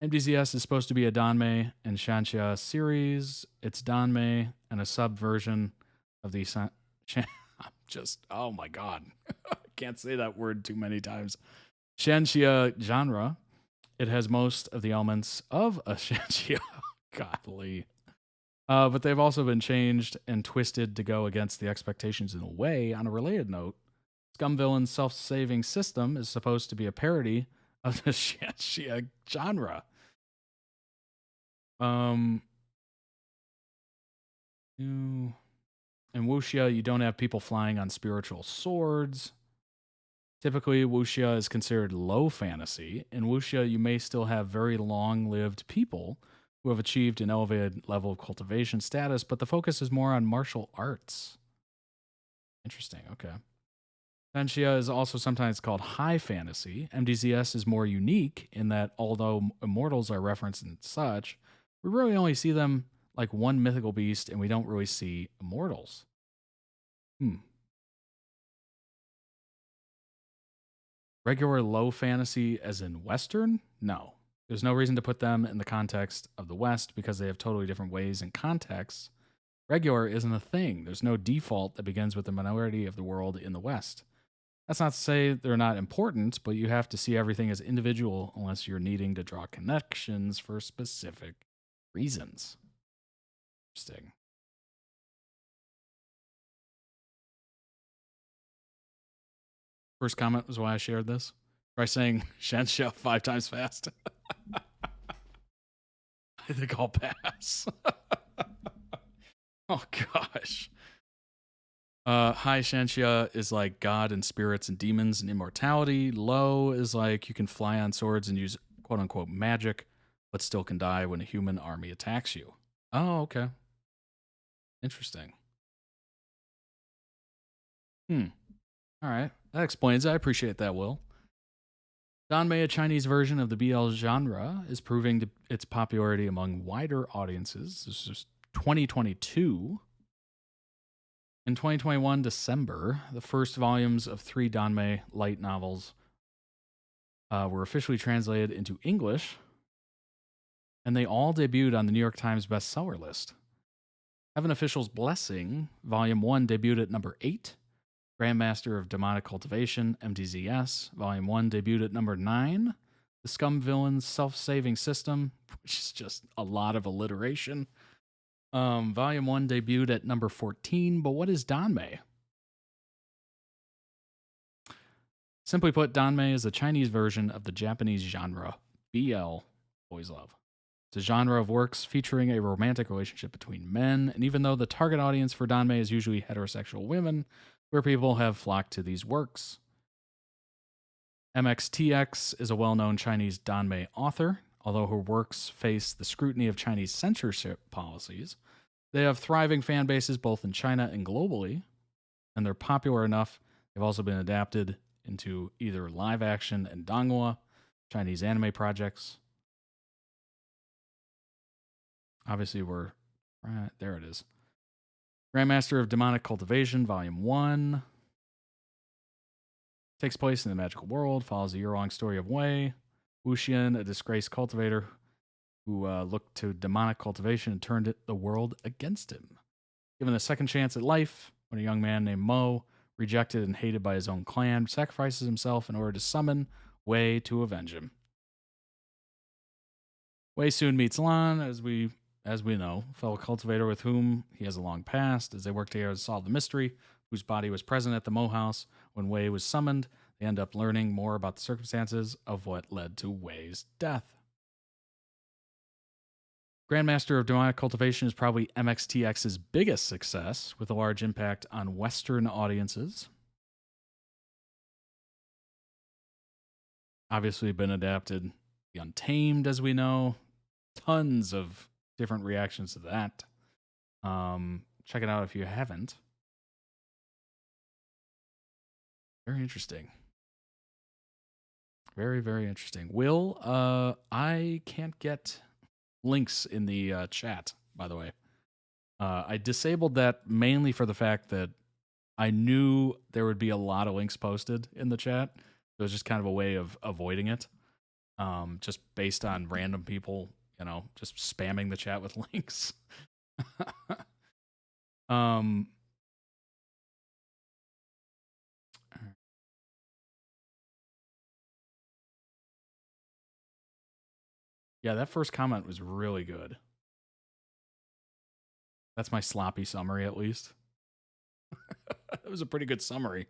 MDZS is supposed to be a Danmei and Shanxia series. It's Danmei and a subversion of the oh my god. I can't say that word too many times. Shanxia genre. It has most of the elements of a Shanxia. Godly. But they've also been changed and twisted to go against the expectations in a way. On a related note, Scumvillain's self-saving system is supposed to be a parody of the Shanxia genre. In Wuxia, you don't have people flying on spiritual swords. Typically, Wuxia is considered low fantasy. In Wuxia, you may still have very long-lived people who have achieved an elevated level of cultivation status, but the focus is more on martial arts. Interesting, okay. Shanxia is also sometimes called high fantasy. MDZS is more unique in that although immortals are referenced and such, we really only see them like one mythical beast and we don't really see immortals. Regular low fantasy as in Western? No. There's no reason to put them in the context of the West because they have totally different ways and contexts. Regular isn't a thing. There's no default that begins with the minority of the world in the West. That's not to say they're not important, but you have to see everything as individual unless you're needing to draw connections for specific reasons. Interesting. First comment was why I shared this. Try saying Shansha 5 times fast. I think I'll pass. Oh, gosh. High Shansha is like God and spirits and demons and immortality. Low is like you can fly on swords and use quote-unquote magic, but still can die when a human army attacks you. Oh, okay. Interesting. All right. That explains it. I appreciate that, Will. Danmei, a Chinese version of the BL genre, is proving its popularity among wider audiences. This is 2022. In 2021, December, the first volumes of 3 Danmei light novels were officially translated into English, and they all debuted on the New York Times bestseller list. Heaven Official's Blessing, Volume 1, debuted at number 8. Grandmaster of Demonic Cultivation, MDZS, Volume 1, debuted at number 9. The Scum Villain's Self-Saving System, which is just a lot of alliteration. Volume 1 debuted at number 14, but what is Danmei? Simply put, Danmei is a Chinese version of the Japanese genre, BL, boys love. It's a genre of works featuring a romantic relationship between men, and even though the target audience for Danmei is usually heterosexual women, where people have flocked to these works. MXTX is a well-known Chinese Danmei author. Although her works face the scrutiny of Chinese censorship policies, they have thriving fan bases both in China and globally, and they're popular enough they've also been adapted into either live action and donghua, Chinese anime projects. Obviously, we're right there. It is. Grandmaster of Demonic Cultivation, Volume 1. Takes place in the magical world, follows a year-long story of Wei, Wuxian, a disgraced cultivator who looked to demonic cultivation and turned the world against him. Given a second chance at life, when a young man named Mo, rejected and hated by his own clan, sacrifices himself in order to summon Wei to avenge him. Wei soon meets Lan, as we know, a fellow cultivator with whom he has a long past. As they work together to solve the mystery, whose body was present at the Mo house when Wei was summoned, they end up learning more about the circumstances of what led to Wei's death. Grandmaster of Demonic Cultivation is probably MXTX's biggest success, with a large impact on Western audiences. Obviously been adapted. The Untamed, as we know. Tons of different reactions to that. Check it out if you haven't. Very interesting. Very, very interesting. Will, I can't get links in the chat, by the way. I disabled that mainly for the fact that I knew there would be a lot of links posted in the chat. It was just kind of a way of avoiding it. Just based on random people, just spamming the chat with links. Yeah, that first comment was really good. That's my sloppy summary, at least. It was a pretty good summary. It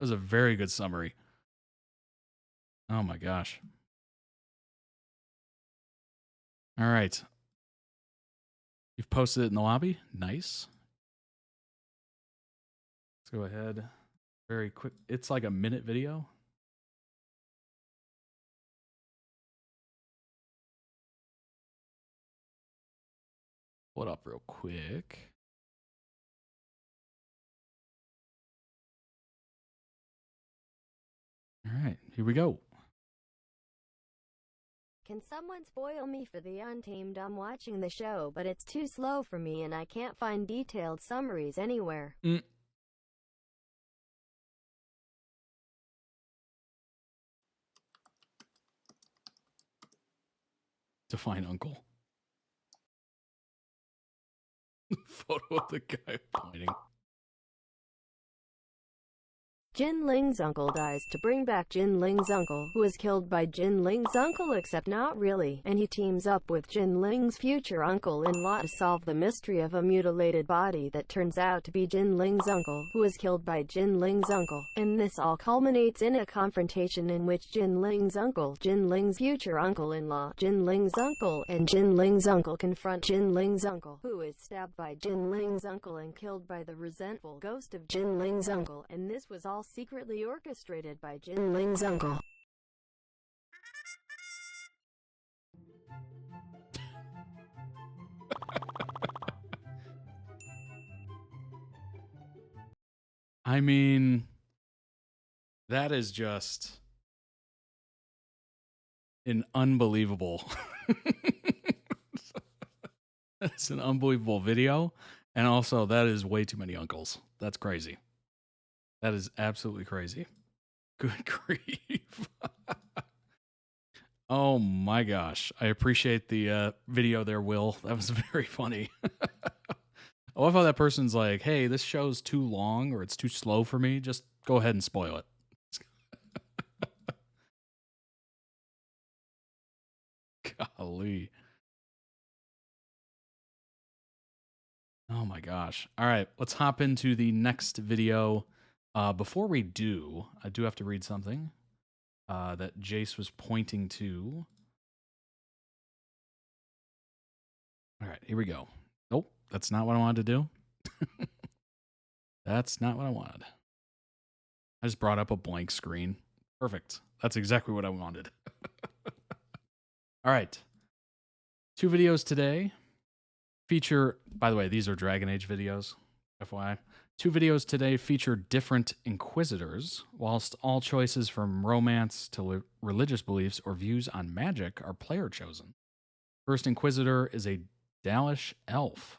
was a very good summary. Oh my gosh. All right. You've posted it in the lobby? Nice. Let's go ahead. Very quick. It's like a minute video. Pull it up real quick. All right, here we go. Can someone spoil me for the Untamed? I'm watching the show, but it's too slow for me and I can't find detailed summaries anywhere. Define uncle. Photo of the guy pointing. Jin Ling's uncle dies to bring back Jin Ling's uncle, who is killed by Jin Ling's uncle except not really, and he teams up with Jin Ling's future uncle-in-law to solve the mystery of a mutilated body that turns out to be Jin Ling's uncle, who is killed by Jin Ling's uncle. And this all culminates in a confrontation in which Jin Ling's uncle, Jin Ling's future uncle-in-law, Jin Ling's uncle, and Jin Ling's uncle confront Jin Ling's uncle, who is stabbed by Jin Ling's uncle and killed by the resentful ghost of Jin Ling's uncle, and this was all secretly orchestrated by Jin Ling's uncle. I mean, that is just an unbelievable. That's an unbelievable video. And also, that is way too many uncles. That's crazy. That is absolutely crazy. Good grief. Oh my gosh. I appreciate the video there, Will. That was very funny. I love how that person's like, hey, this show's too long or it's too slow for me. Just go ahead and spoil it. Golly. Oh my gosh. All right, let's hop into the next video. Before we do, I do have to read something that Jace was pointing to. All right, here we go. Nope, that's not what I wanted to do. That's not what I wanted. I just brought up a blank screen. Perfect. That's exactly what I wanted. All right. 2 videos today feature, by the way, these are Dragon Age videos, FYI. 2 videos today feature different Inquisitors, whilst all choices from romance to religious beliefs or views on magic are player chosen. First Inquisitor is a Dalish elf.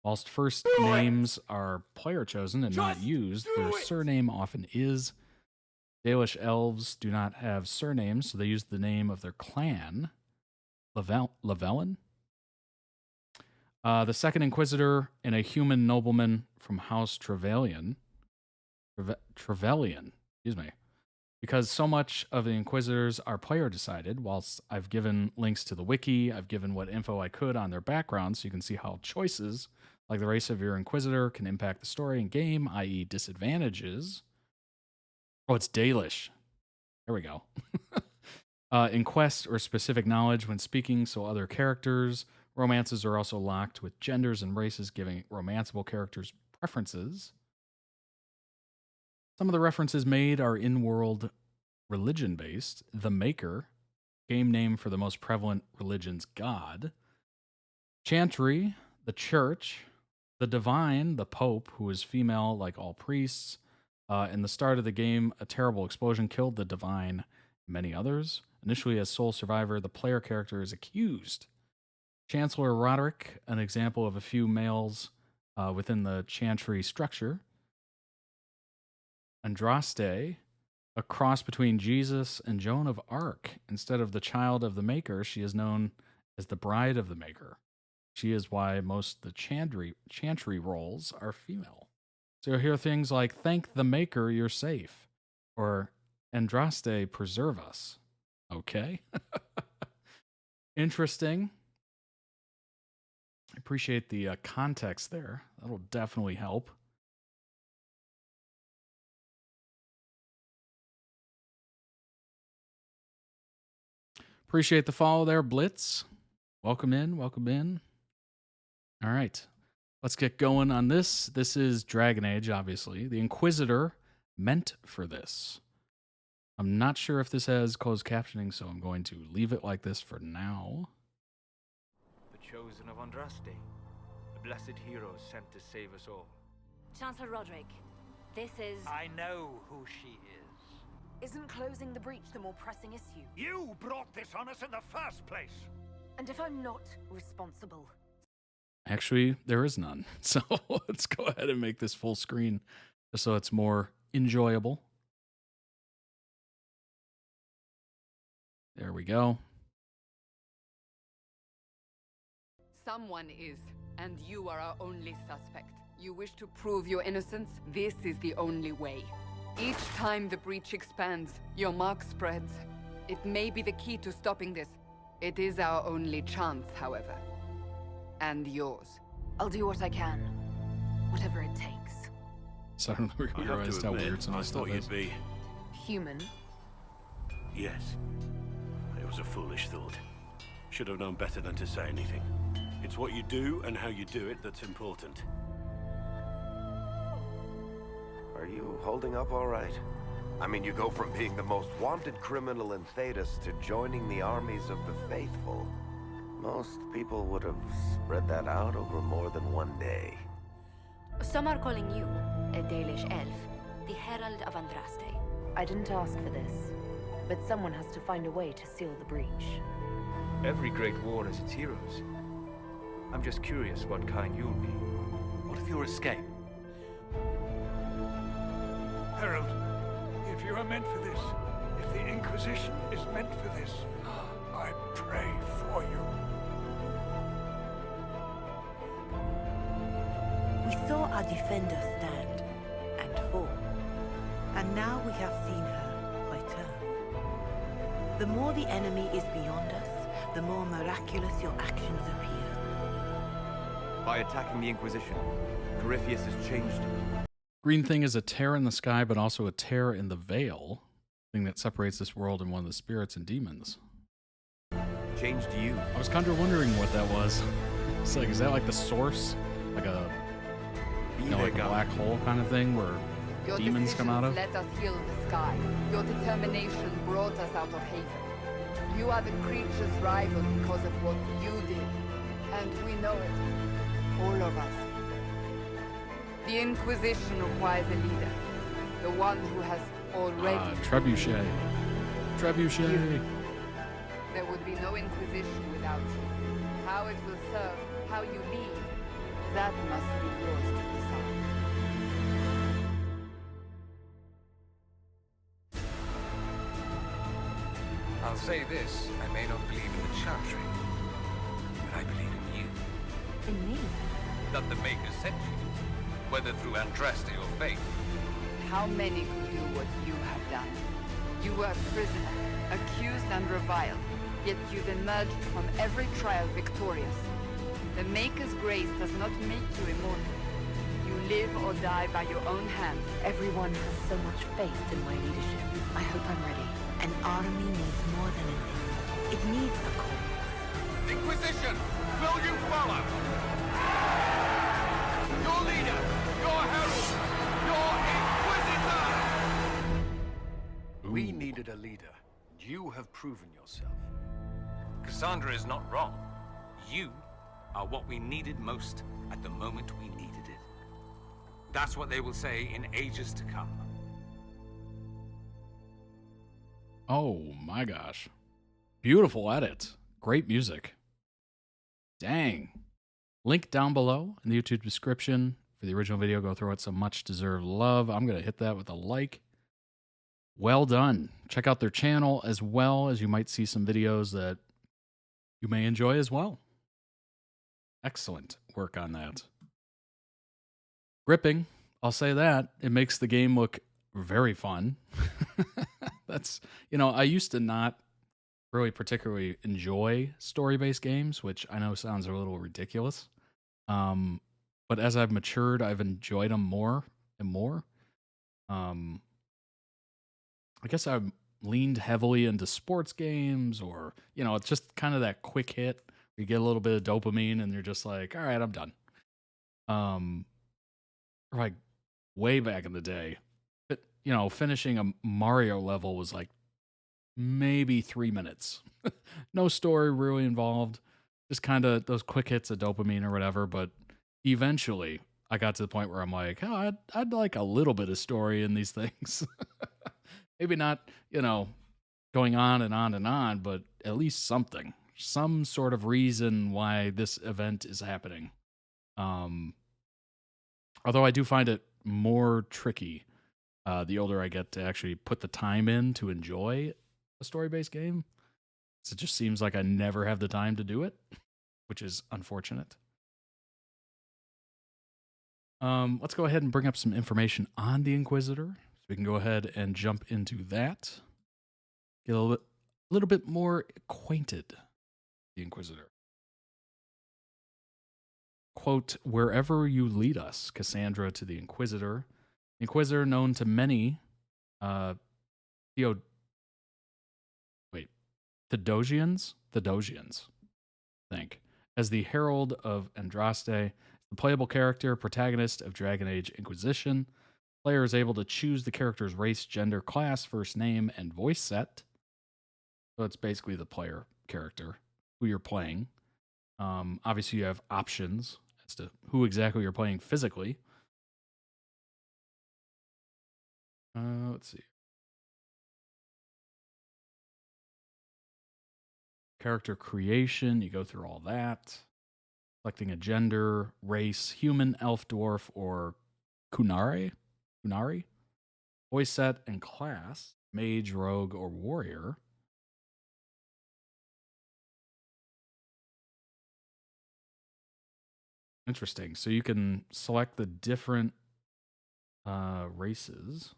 Whilst first names are player chosen and not used, their surname often is. Dalish elves do not have surnames, so they use the name of their clan. Lavellan? The second Inquisitor and a human nobleman from House Trevalyen. Trevalyen, excuse me. Because so much of the Inquisitors are player decided, whilst I've given links to the wiki, I've given what info I could on their background so you can see how choices, like the race of your Inquisitor, can impact the story and game, i.e. disadvantages. Oh, it's Dalish. There we go. In quest or specific knowledge when speaking, so other characters. Romances are also locked with genders and races, giving romanceable characters preferences. Some of the references made are in-world religion-based. The Maker, game name for the most prevalent religion's god. Chantry, the church. The Divine, the Pope, who is female like all priests. In the start of the game, a terrible explosion killed the Divine and many others. Initially as sole survivor, the player character is accused. Chancellor Roderick, an example of a few males within the Chantry structure. Andraste, a cross between Jesus and Joan of Arc. Instead of the child of the Maker, she is known as the bride of the Maker. She is why most of the Chantry roles are female. So you'll hear things like, thank the Maker, you're safe. Or, Andraste, preserve us. Okay. Interesting. I appreciate the context there. That'll definitely help. Appreciate the follow there, Blitz. Welcome in, welcome in. All right, let's get going on this. This is Dragon Age, obviously. The Inquisitor meant for this. I'm not sure if this has closed captioning, so I'm going to leave it like this for now. The chosen of Andraste, the blessed hero sent to save us all. Chancellor Roderick, this is... I know who she is. Isn't closing the breach the more pressing issue? You brought this on us in the first place. And if I'm not responsible? Actually, there is none. So let's go ahead and make this full screen just so it's more enjoyable. There we go. Someone is, and you are our only suspect. You wish to prove your innocence? This is the only way. Each time the breach expands, your mark spreads. It may be the key to stopping this. It is our only chance, however. And yours. I'll do what I can. Whatever it takes. Suddenly we I have realized to how admit, weird some I of this stuff thought is. you'd be... Human. Yes. It was a foolish thought. Should have known better than to say anything. It's what you do and how you do it that's important. Are you holding up all right? I mean, you go from being the most wanted criminal in Thedas to joining the armies of the faithful. Most people would have spread that out over more than one day. Some are calling you, a Dalish elf, the Herald of Andraste. I didn't ask for this, but someone has to find a way to seal the breach. Every great war has its heroes. I'm just curious what kind you'll be. What if you escape? Herald, if you are meant for this, if the Inquisition is meant for this, I pray for you. We saw our defender stand and fall, and now we have seen her return. The more the enemy is beyond us, the more miraculous your actions appear. By attacking the Inquisition, Corypheus has changed. Green thing is a tear in the sky, but also a tear in the veil, thing that separates this world and one of the spirits and demons. Changed you. I was kind of wondering what that was. It's like, is that like the source? Like a, you know, like a black hole kind of thing where Your demons come out of? Let us heal the sky. Your determination brought us out of haven. You are the creature's rival because of what you did. And we know it. All of us. The Inquisition requires a leader. The one who has already... Trebuchet. Trebuchet. There would be no Inquisition without you. How it will serve, how you lead, that must be yours to decide. I'll say this, I may not believe in the Chantry, but I believe in you. In me? That the Maker sent you, whether through Andraste or fate. How many could do what you have done? You were a prisoner, accused and reviled, yet you've emerged from every trial victorious. The Maker's grace does not make you immortal. You live or die by your own hand. Everyone has so much faith in my leadership. I hope I'm ready. An army needs more than a name. It needs a cause. Inquisition! Will you follow? Your leader! Your herald! Your Inquisitor! We needed a leader. You have proven yourself. Cassandra is not wrong. You are what we needed most at the moment we needed it. That's what they will say in ages to come. Oh my gosh. Beautiful edit. Great music. Dang. Link down below in the YouTube description for the original video. Go throw it some much deserved love. I'm going to hit that with a like. Well done. Check out their channel as well, as you might see some videos that you may enjoy as well. Excellent work on that. Gripping. I'll say that. It makes the game look very fun. That's, you know, I used to not really particularly enjoy story-based games, which I know sounds a little ridiculous. But as I've matured, I've enjoyed them more and more. I guess I've leaned heavily into sports games, or, you know, it's just kind of that quick hit. You get a little bit of dopamine and you're just like, all right, I'm done. Like way back in the day, but, you know, finishing a Mario level was like maybe 3 minutes. No story really involved. Just kind of those quick hits of dopamine or whatever. But eventually I got to the point where I'm like, oh, I'd like a little bit of story in these things. Maybe not, you know, going on and on and on, but at least something, some sort of reason why this event is happening. Although I do find it more tricky the older I get to actually put the time in to enjoy a story-based game. So it just seems like I never have the time to do it, which is unfortunate. Let's go ahead and bring up some information on the Inquisitor. we can go ahead and jump into that. Get a little bit more acquainted with the Inquisitor. Quote, wherever you lead us, Cassandra to the Inquisitor. Inquisitor known to many Theodosians, I think, as the Herald of Andraste, the playable character, protagonist of Dragon Age Inquisition. Player is able to choose the character's race, gender, class, first name, and voice set. So it's basically the player character who you're playing. Obviously, you have options as to who exactly you're playing physically. Let's see. Character creation, you go through all that. Selecting a gender, race, human, elf, dwarf, or Kunari. Voice set and class, mage, rogue, or warrior. Interesting. So you can select the different races,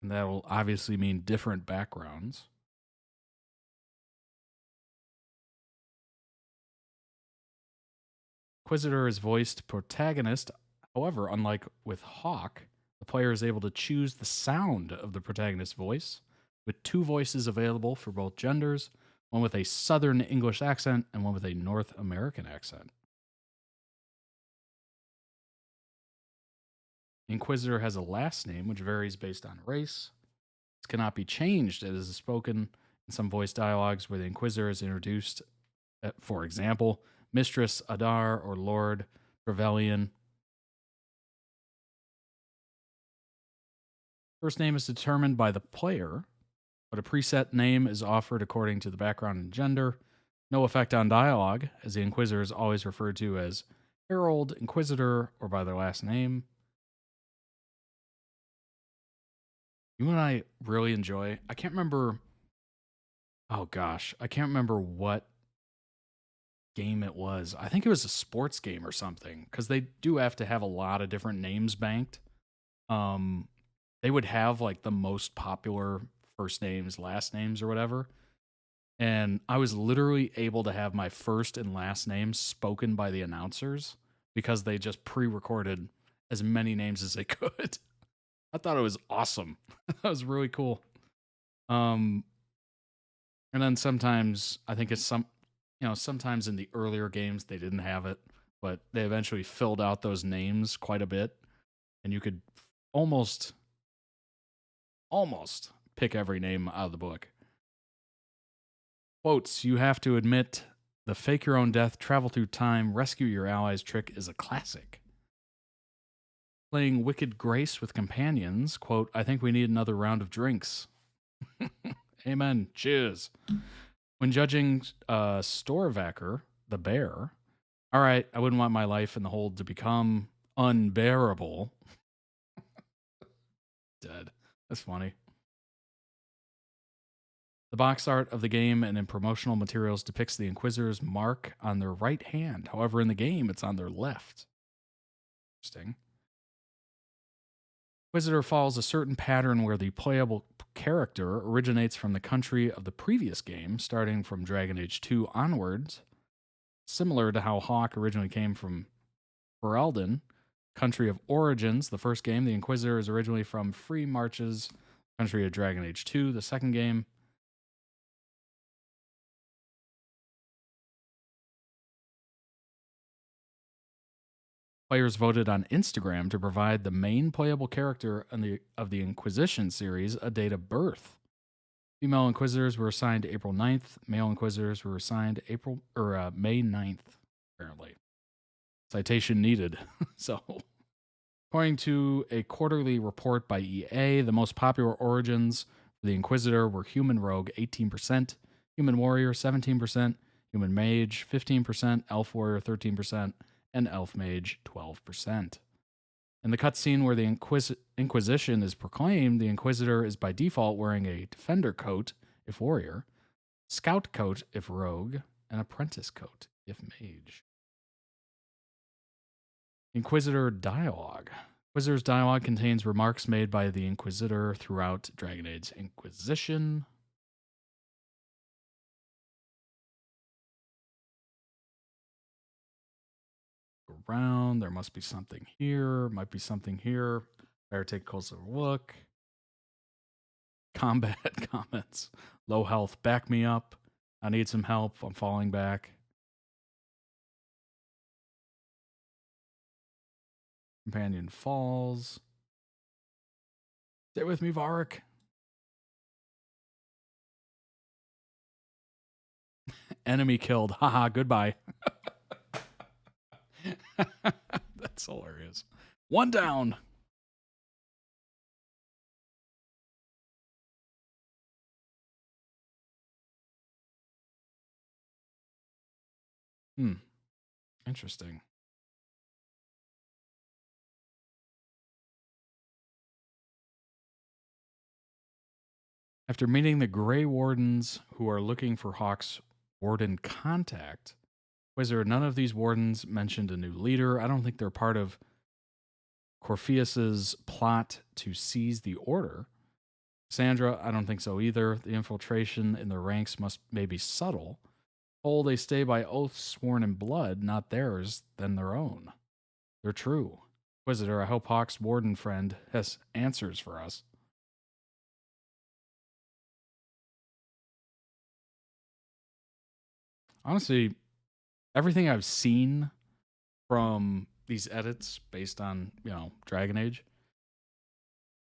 and that will obviously mean different backgrounds. Inquisitor is voiced protagonist. However, unlike with Hawk, the player is able to choose the sound of the protagonist's voice, with 2 voices available for both genders, one with a Southern English accent and one with a North American accent. Inquisitor has a last name, which varies based on race. This cannot be changed. It is spoken in some voice dialogues where the Inquisitor is introduced, for example, Mistress Adar or Lord Trevelyan. First name is determined by the player, but a preset name is offered according to the background and gender. No effect on dialogue, as the Inquisitor is always referred to as Herald, Inquisitor, or by their last name. You and I really enjoy, I can't remember what game it was. I think it was a sports game or something, because they do have to have a lot of different names banked. They would have like the most popular first names, last names, or whatever. And I was literally able to have my first and last names spoken by the announcers because they just pre-recorded as many names as they could. I thought it was awesome. That was really cool. And then sometimes, I think it's sometimes in the earlier games they didn't have it, but they eventually filled out those names quite a bit, and you could almost pick every name out of the book. Quotes, you have to admit, the fake your own death, travel through time, rescue your allies trick is a classic. Playing Wicked Grace with companions, quote, I think we need another round of drinks. Amen. Cheers. When judging Storvacker, the bear, all right, I wouldn't want my life in the hold to become unbearable. Dead. That's funny. The box art of the game and in promotional materials depicts the Inquisitor's mark on their right hand. However, in the game, it's on their left. Interesting. Inquisitor follows a certain pattern where the playable character originates from the country of the previous game, starting from Dragon Age 2 onwards. Similar to how Hawk originally came from Ferelden, country of origins, the first game, the Inquisitor is originally from Free Marches, country of Dragon Age 2, the second game. Players voted on Instagram to provide the main playable character of the Inquisition series a date of birth. Female Inquisitors were assigned April 9th. Male Inquisitors were assigned May 9th, apparently. Citation needed. So, according to a quarterly report by EA, the most popular origins for the Inquisitor were Human Rogue 18%, Human Warrior 17%, Human Mage 15%, Elf Warrior 13%, and Elf Mage 12%. In the cutscene where the Inquisition is proclaimed, the Inquisitor is by default wearing a Defender coat if Warrior, Scout coat if Rogue, and Apprentice coat if Mage. Inquisitor dialogue. Inquisitor's dialogue contains remarks made by the Inquisitor throughout Dragon Age Inquisition. Around, there must be something here, might be something here. Better take a closer look. Combat comments. Low health, back me up. I need some help. I'm falling back. Companion falls. Stay with me, Varric. Enemy killed. Haha, goodbye. That's hilarious. One down. Interesting. After meeting the Grey Wardens who are looking for Hawk's warden contact, was there none of these wardens mentioned a new leader? I don't think they're part of Corpheus's plot to seize the order. Sandra, I don't think so either. The infiltration in their ranks must maybe subtle. Oh, they stay by oaths sworn in blood, not theirs, than their own. They're true. Inquisitor, I hope Hawk's warden friend has answers for us. Honestly, everything I've seen from these edits based on, Dragon Age,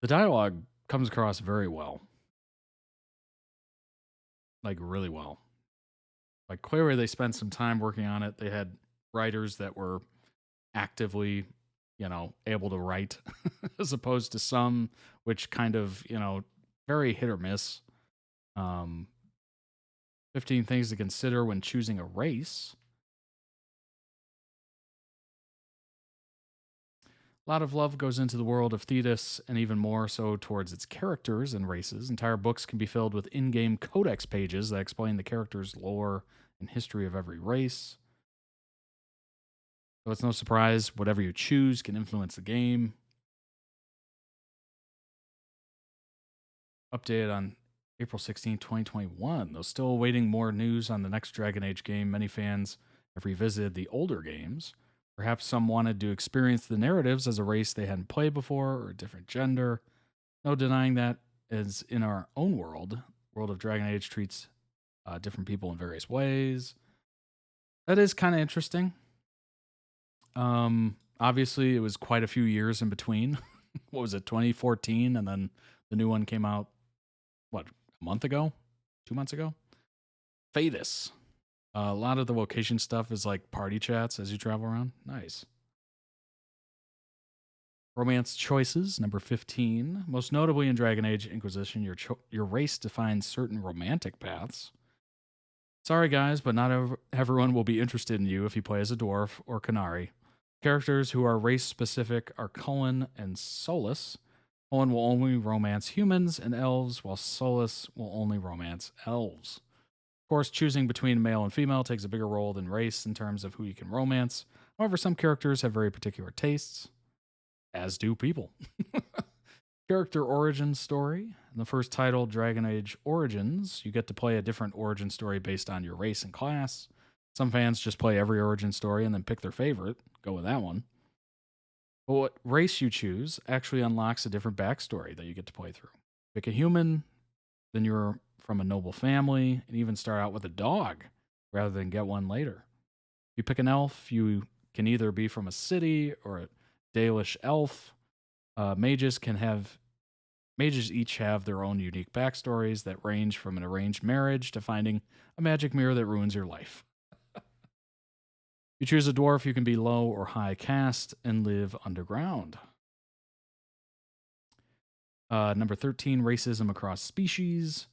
the dialogue comes across very well. Like, really well. Like, clearly they spent some time working on it. They had writers that were actively, able to write, as opposed to some which kind of, very hit or miss. 15 things to consider when choosing a race. A lot of love goes into the world of Thetis, and even more so towards its characters and races. Entire books can be filled with in-game codex pages that explain the characters' lore and history of every race. So it's no surprise, whatever you choose can influence the game. Updated on April 16, 2021. Though still awaiting more news on the next Dragon Age game, many fans have revisited the older games. Perhaps some wanted to experience the narratives as a race they hadn't played before or a different gender. No denying that, as in our own world of Dragon Age treats different people in various ways. That is kind of interesting. Obviously, it was quite a few years in between. What was it, 2014? And then the new one came out, what, a month ago? 2 months ago? Thetis. A lot of the location stuff is like party chats as you travel around. Nice. Romance choices, number 15. Most notably in Dragon Age Inquisition, your race defines certain romantic paths. Sorry guys, but not everyone will be interested in you if you play as a dwarf or Qunari. Characters who are race specific are Cullen and Solis. Cullen will only romance humans and elves, while Solis will only romance elves. Of course, choosing between male and female takes a bigger role than race in terms of who you can romance. However, some characters have very particular tastes, as do people. Character origin story. In the first title, Dragon Age Origins, you get to play a different origin story based on your race and class. Some fans just play every origin story and then pick their favorite, go with that one. But what race you choose actually unlocks a different backstory that you get to play through. Pick a human, then you're from a noble family, and even start out with a dog rather than get one later. If you pick an elf, you can either be from a city or a Dalish elf. Mages each have their own unique backstories that range from an arranged marriage to finding a magic mirror that ruins your life. If you choose a dwarf, you can be low or high caste and live underground. Number 13, racism across species.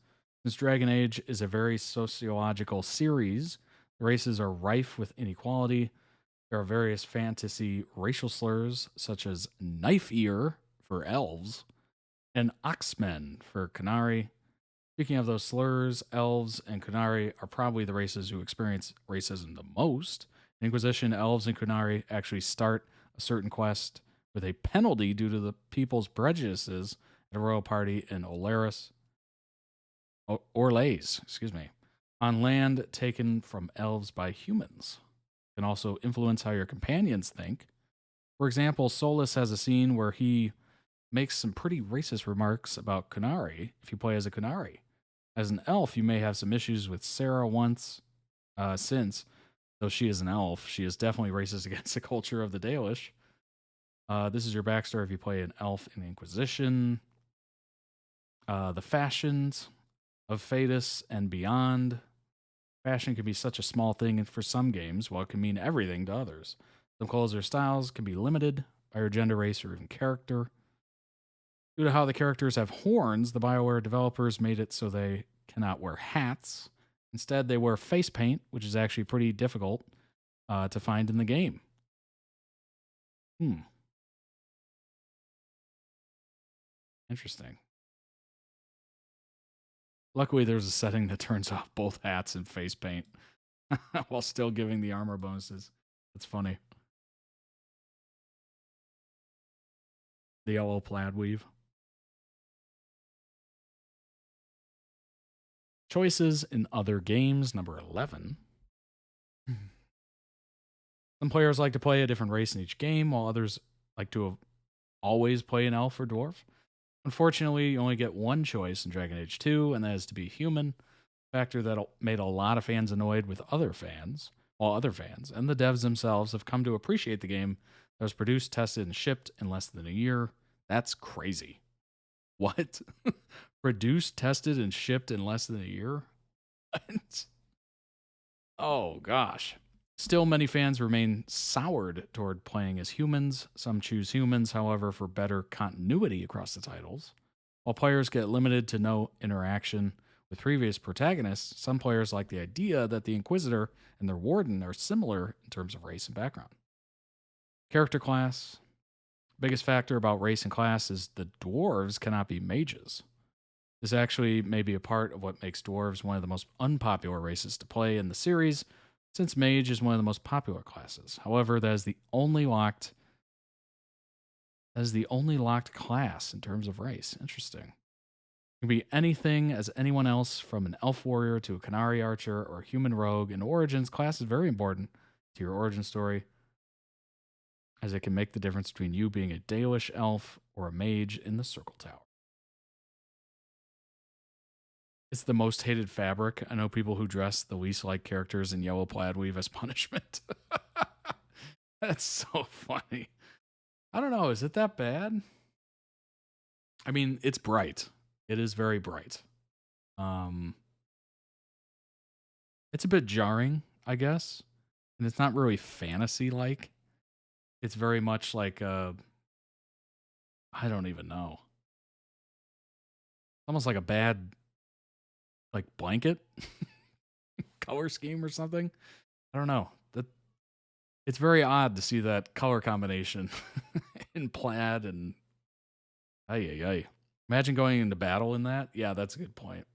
Since Dragon Age is a very sociological series, the races are rife with inequality. There are various fantasy racial slurs, such as knife ear for elves and oxmen for Qunari. Speaking of those slurs, elves and Qunari are probably the races who experience racism the most. In Inquisition, elves and Qunari actually start a certain quest with a penalty due to the people's prejudices at a royal party in Orlays, on land taken from elves by humans. It can also influence how your companions think. For example, Solis has a scene where he makes some pretty racist remarks about Qunari if you play as a Qunari. As an elf, you may have some issues with Sarah since, though she is an elf, she is definitely racist against the culture of the Dalish. This is your backstory if you play an elf in Inquisition. The fashions of Thedas and beyond. Fashion can be such a small thing for some games, while it can mean everything to others. Some clothes or styles can be limited by your gender, race, or even character. Due to how the characters have horns, the BioWare developers made it so they cannot wear hats. Instead, they wear face paint, which is actually pretty difficult to find in the game. Interesting. Luckily, there's a setting that turns off both hats and face paint while still giving the armor bonuses. That's funny. The yellow plaid weave. Choices in other games, number 11. Some players like to play a different race in each game, while others like to always play an elf or dwarf. Unfortunately, you only get one choice in Dragon Age 2, and that is to be human, a factor that made a lot of fans annoyed with other fans, and the devs themselves have come to appreciate the game that was produced, tested, and shipped in less than a year. That's crazy. What? Produced, tested, and shipped in less than a year? What? Oh, gosh. Still, many fans remain soured toward playing as humans. Some choose humans, however, for better continuity across the titles. While players get limited to no interaction with previous protagonists, some players like the idea that the Inquisitor and their Warden are similar in terms of race and background. Character class. Biggest factor about race and class is the dwarves cannot be mages. This actually may be a part of what makes dwarves one of the most unpopular races to play in the series, since mage is one of the most popular classes. However, that is the only locked class in terms of race. Interesting. It can be anything as anyone else, from an elf warrior to a Qunari archer or a human rogue. In Origins, class is very important to your origin story, as it can make the difference between you being a Dalish elf or a mage in the Circle Tower. It's the most hated fabric. I know people who dress the least like characters in yellow plaid weave as punishment. That's so funny. I don't know. Is it that bad? I mean, it's bright. It is very bright. It's a bit jarring, I guess. And it's not really fantasy-like. It's very much like I don't even know. Almost like a bad blanket color scheme or something. I don't know. It's very odd to see that color combination in plaid and imagine going into battle in that. Yeah, that's a good point.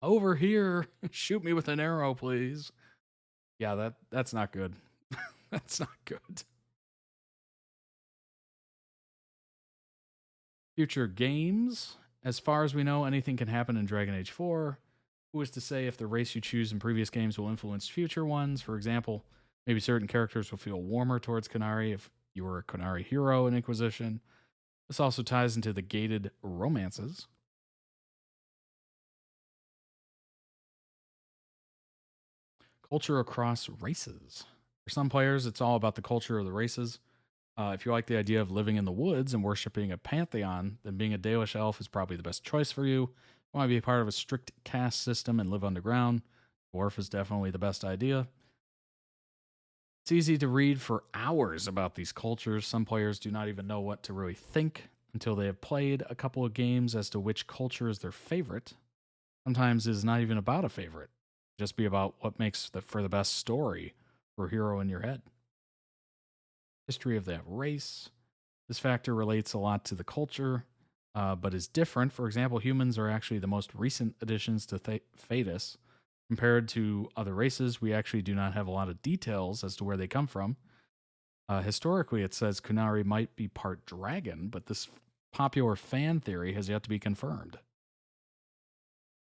Over here, shoot me with an arrow, please. Yeah, that's not good. That's not good. Future games. As far as we know, anything can happen in Dragon Age 4. Who is to say if the race you choose in previous games will influence future ones? For example, maybe certain characters will feel warmer towards Qunari if you were a Qunari hero in Inquisition. This also ties into the gated romances. Culture across races. For some players, it's all about the culture of the races. If you like the idea of living in the woods and worshiping a pantheon, then being a Dalish elf is probably the best choice for you. If you want to be a part of a strict caste system and live underground, dwarf is definitely the best idea. It's easy to read for hours about these cultures. Some players do not even know what to really think until they have played a couple of games as to which culture is their favorite. Sometimes it is not even about a favorite. Just be about what makes for the best story for a hero in your head. History of that race. This factor relates a lot to the culture, but is different. For example, humans are actually the most recent additions to Thedas. Compared to other races, we actually do not have a lot of details as to where they come from. Historically, it says Kunari might be part dragon, but this popular fan theory has yet to be confirmed.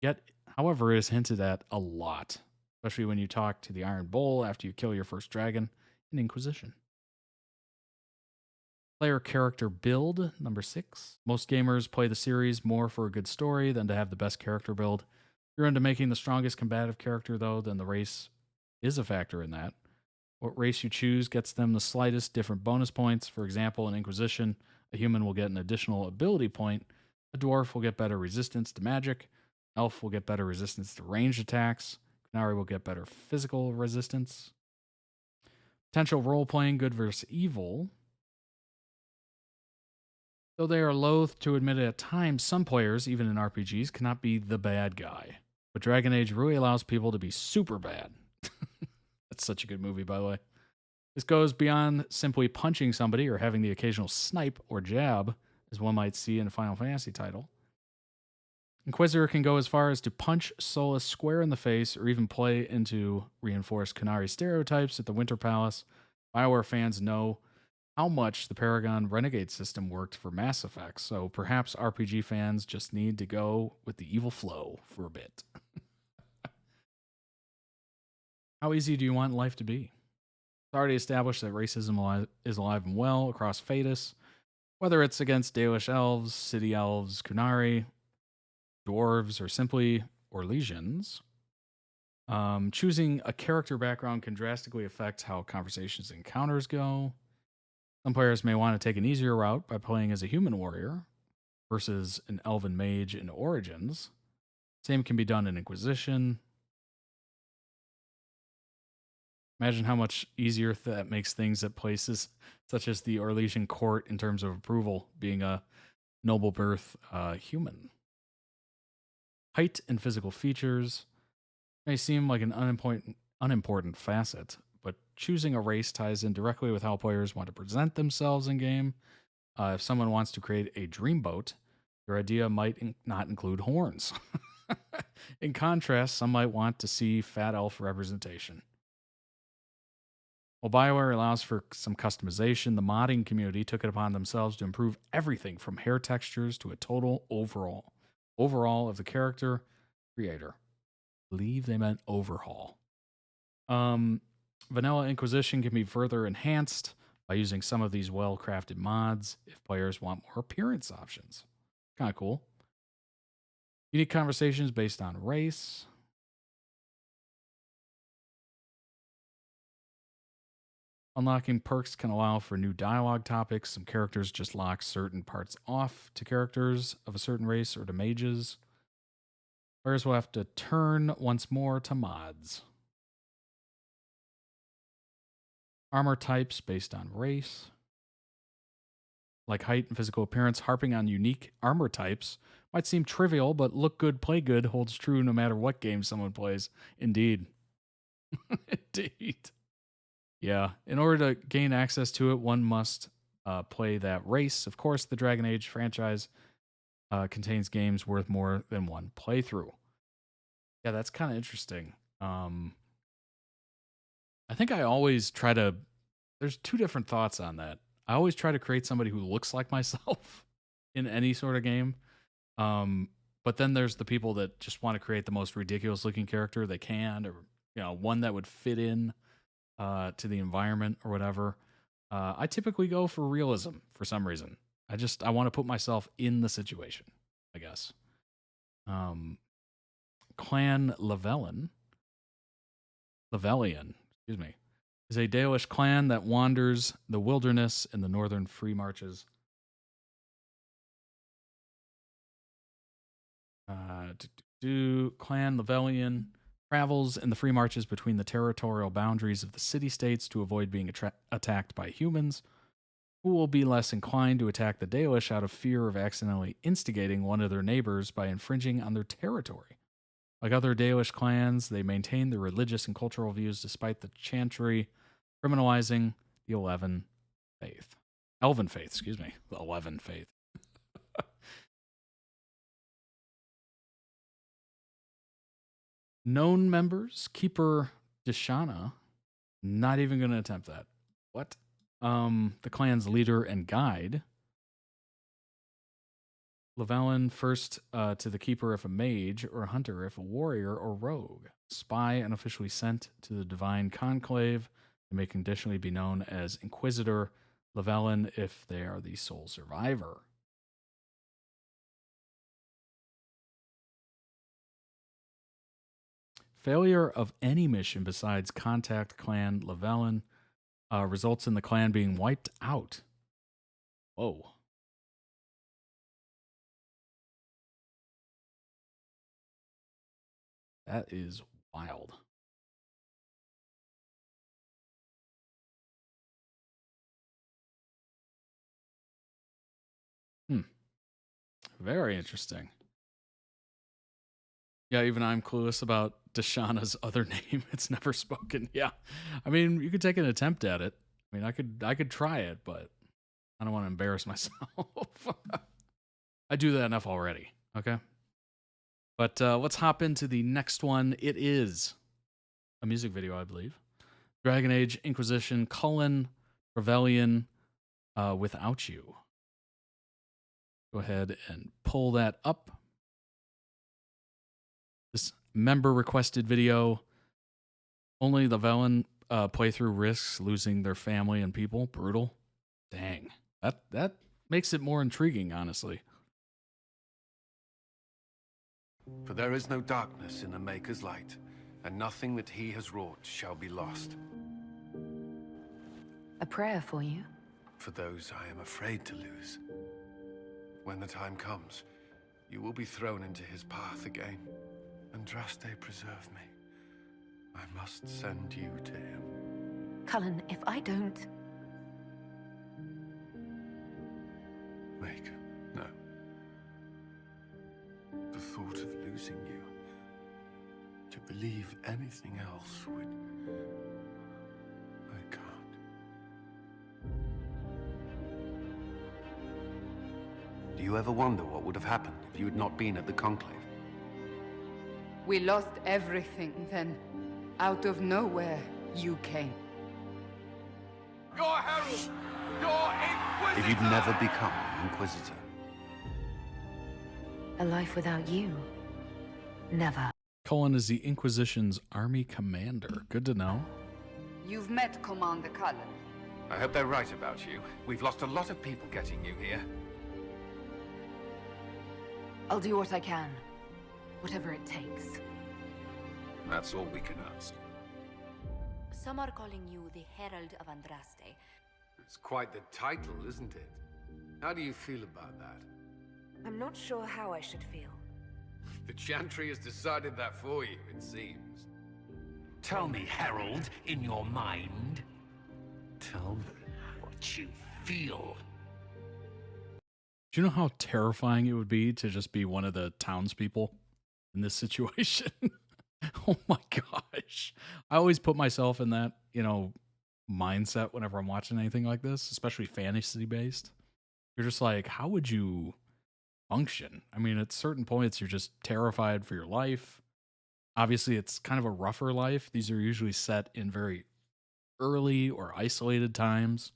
Yet, however, it is hinted at a lot, especially when you talk to the Iron Bull after you kill your first dragon in Inquisition. Player character build, number 6. Most gamers play the series more for a good story than to have the best character build. If you're into making the strongest combative character, though, then the race is a factor in that. What race you choose gets them the slightest different bonus points. For example, in Inquisition, a human will get an additional ability point. A dwarf will get better resistance to magic. Elf will get better resistance to ranged attacks. Kunari will get better physical resistance. Potential role-playing good versus evil. Though they are loath to admit it at times, some players, even in RPGs, cannot be the bad guy. But Dragon Age really allows people to be super bad. That's such a good movie, by the way. This goes beyond simply punching somebody or having the occasional snipe or jab, as one might see in a Final Fantasy title. Inquisitor can go as far as to punch Solus square in the face or even play into reinforced Kunari stereotypes at the Winter Palace. BioWare fans know how much the Paragon Renegade system worked for Mass Effect, so perhaps RPG fans just need to go with the evil flow for a bit. How easy do you want life to be? It's already established that racism is alive and well across Phaetus, whether it's against Dalish elves, city elves, Kunari, dwarves, or simply Orlesians. Choosing a character background can drastically affect how conversations and encounters go. Some players may want to take an easier route by playing as a human warrior versus an elven mage in Origins. Same can be done in Inquisition. Imagine how much easier that makes things at places such as the Orlesian court in terms of approval, being a noble birth human. Height and physical features may seem like an unimportant facet, but choosing a race ties in directly with how players want to present themselves in-game. If someone wants to create a dreamboat, your idea might not include horns. In contrast, some might want to see fat elf representation. While BioWare allows for some customization, the modding community took it upon themselves to improve everything from hair textures to a total overall of the character creator. I believe they meant overhaul. Vanilla Inquisition can be further enhanced by using some of these well-crafted mods if players want more appearance options. Kind of cool. Unique conversations based on race. Unlocking perks can allow for new dialogue topics. Some characters just lock certain parts off to characters of a certain race or to mages. Players will have to turn once more to mods. Armor types based on race. Like height and physical appearance, harping on unique armor types might seem trivial, but look good, play good holds true no matter what game someone plays. Indeed. Indeed. Yeah, in order to gain access to it, one must play that race. Of course, the Dragon Age franchise contains games worth more than one playthrough. Yeah, that's kind of interesting. I think I always try to... There's two different thoughts on that. I always try to create somebody who looks like myself in any sort of game. But then there's the people that just want to create the most ridiculous-looking character they can, or one that would fit in to the environment or whatever. I typically go for realism for some reason. I want to put myself in the situation, I guess. Clan Lavelian, is a Dalish clan that wanders the wilderness in the northern free marches. Clan Lavelian travels in the free marches between the territorial boundaries of the city-states to avoid being attacked by humans, who will be less inclined to attack the Dalish out of fear of accidentally instigating one of their neighbors by infringing on their territory. Like other Dalish clans, they maintain their religious and cultural views despite the chantry criminalizing the Elven faith. The Eleven faith. Known members, Keeper Dishana, not even going to attempt that. What? the clan's leader and guide. Llewellyn first to the keeper if a mage, or a hunter if a warrior or rogue. Spy and officially sent to the divine conclave. They may conditionally be known as Inquisitor Llewellyn if they are the sole survivor. Failure of any mission besides contact clan Llewellyn results in the clan being wiped out. Whoa. That is wild. Very interesting. Yeah, even I'm clueless about Deshana's other name. It's never spoken. Yeah. I mean, you could take an attempt at it. I mean, I could try it, but I don't want to embarrass myself. I do that enough already. Okay. But let's hop into the next one. It is a music video, I believe. Dragon Age Inquisition CullenxTravalyen Without You. Go ahead and pull that up. This member-requested video. Only the Velen playthrough risks losing their family and people. Brutal. Dang. That makes it more intriguing, honestly. For there is no darkness in the Maker's light, and nothing that he has wrought shall be lost. A prayer for you? For those I am afraid to lose. When the time comes, you will be thrown into his path again. Andraste, preserve me. I must send you to him. Cullen, if I don't... Maker, no. The thought of losing you, to believe anything else would... I can't. Do you ever wonder what would have happened if you had not been at the Conclave? We lost everything then. Out of nowhere, you came. Your herald! Your Inquisitor! If you'd never become an Inquisitor. A life without you? Never. Cullen is the Inquisition's army commander. Good to know. You've met Commander Cullen. I hope they're right about you. We've lost a lot of people getting you here. I'll do what I can. Whatever it takes. That's all we can ask. Some are calling you the Herald of Andraste. It's quite the title, isn't it? How do you feel about that? I'm not sure how I should feel. The Chantry has decided that for you, it seems. Tell me, Herald, in your mind. Tell me what you feel. Do you know how terrifying it would be to just be one of the townspeople in this situation? Oh my gosh. I always put myself in that, mindset whenever I'm watching anything like this, especially fantasy based. You're just like, how would you function? I mean, at certain points, you're just terrified for your life. Obviously, it's kind of a rougher life. These are usually set in very early or isolated times.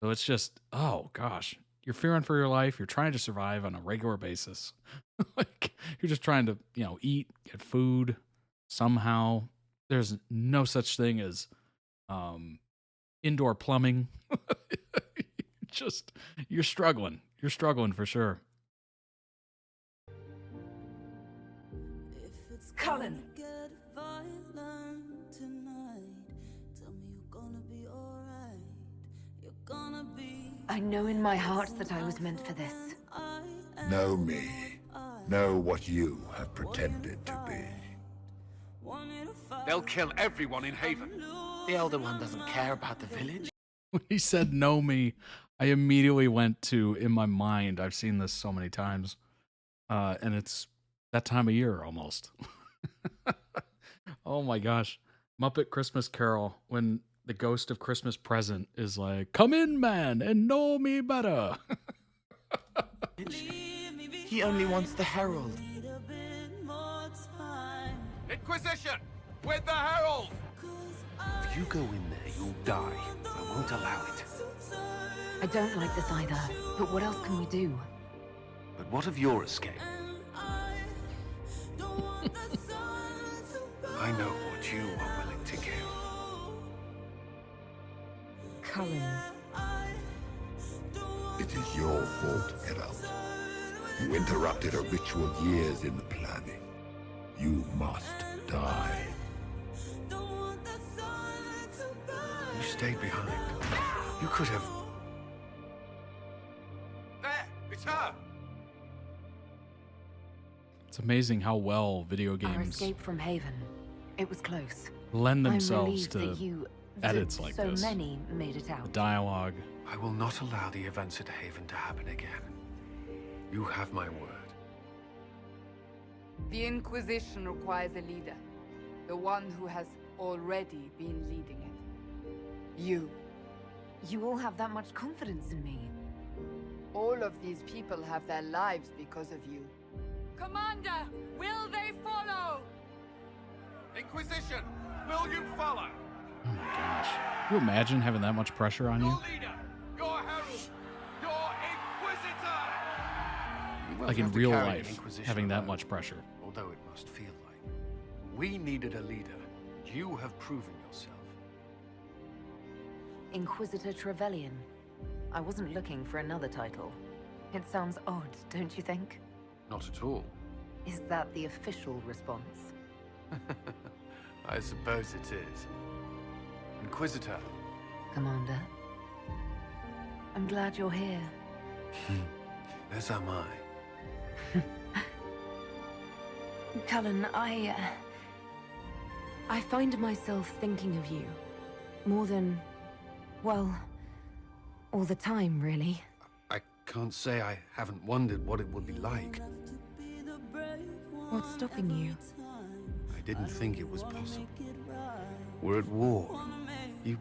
So it's just, oh gosh, you're fearing for your life. You're trying to survive on a regular basis. Like, you're just trying to, eat, get food somehow. There's no such thing as indoor plumbing. You're struggling. You're struggling for sure. Cullen! I know in my heart that I was meant for this. Know me. Know what you have pretended to be. They'll kill everyone in Haven. The Elder One doesn't care about the village. When he said know me, I immediately went to, in my mind, I've seen this so many times, and it's that time of year almost. Oh my gosh. Muppet Christmas Carol, when the ghost of Christmas Present is like, come in, man, and know me better. He only wants the Herald. Inquisition! With the Herald! If you go in there, you'll die. I won't allow it. I don't like this either, but what else can we do? But what of your escape? I know what you are willing to give. Cullen. It is your fault, Herald. You interrupted a ritual years in the planning. You must die. You stayed behind. You could have... There! It's her! It's amazing how well video Our games escape from Haven. It was close. lend I'm themselves relieved to that you, edits that like so this. many made it out. The dialogue. I will not allow the events at Haven to happen again. You have my word. The Inquisition requires a leader. The one who has already been leading it. You. You all have that much confidence in me. All of these people have their lives because of you. Commander, will they follow? Inquisition, will you follow? Oh my gosh. Can you imagine having that much pressure on you? Your leader, your herald, your Inquisitor! You won't Like in have to real carry an life, Inquisition having that alone, much pressure. Although it must feel like. We needed a leader. You have proven yourself. Inquisitor Trevalyen. I wasn't looking for another title. It sounds odd, don't you think? Not at all. Is that the official response? I suppose it is. Inquisitor. Commander. I'm glad you're here. As am I. Cullen, I find myself thinking of you. More than, well, all the time, really. I can't say I haven't wondered what it would be like. What's stopping you? I didn't think it was possible. We're at war. You...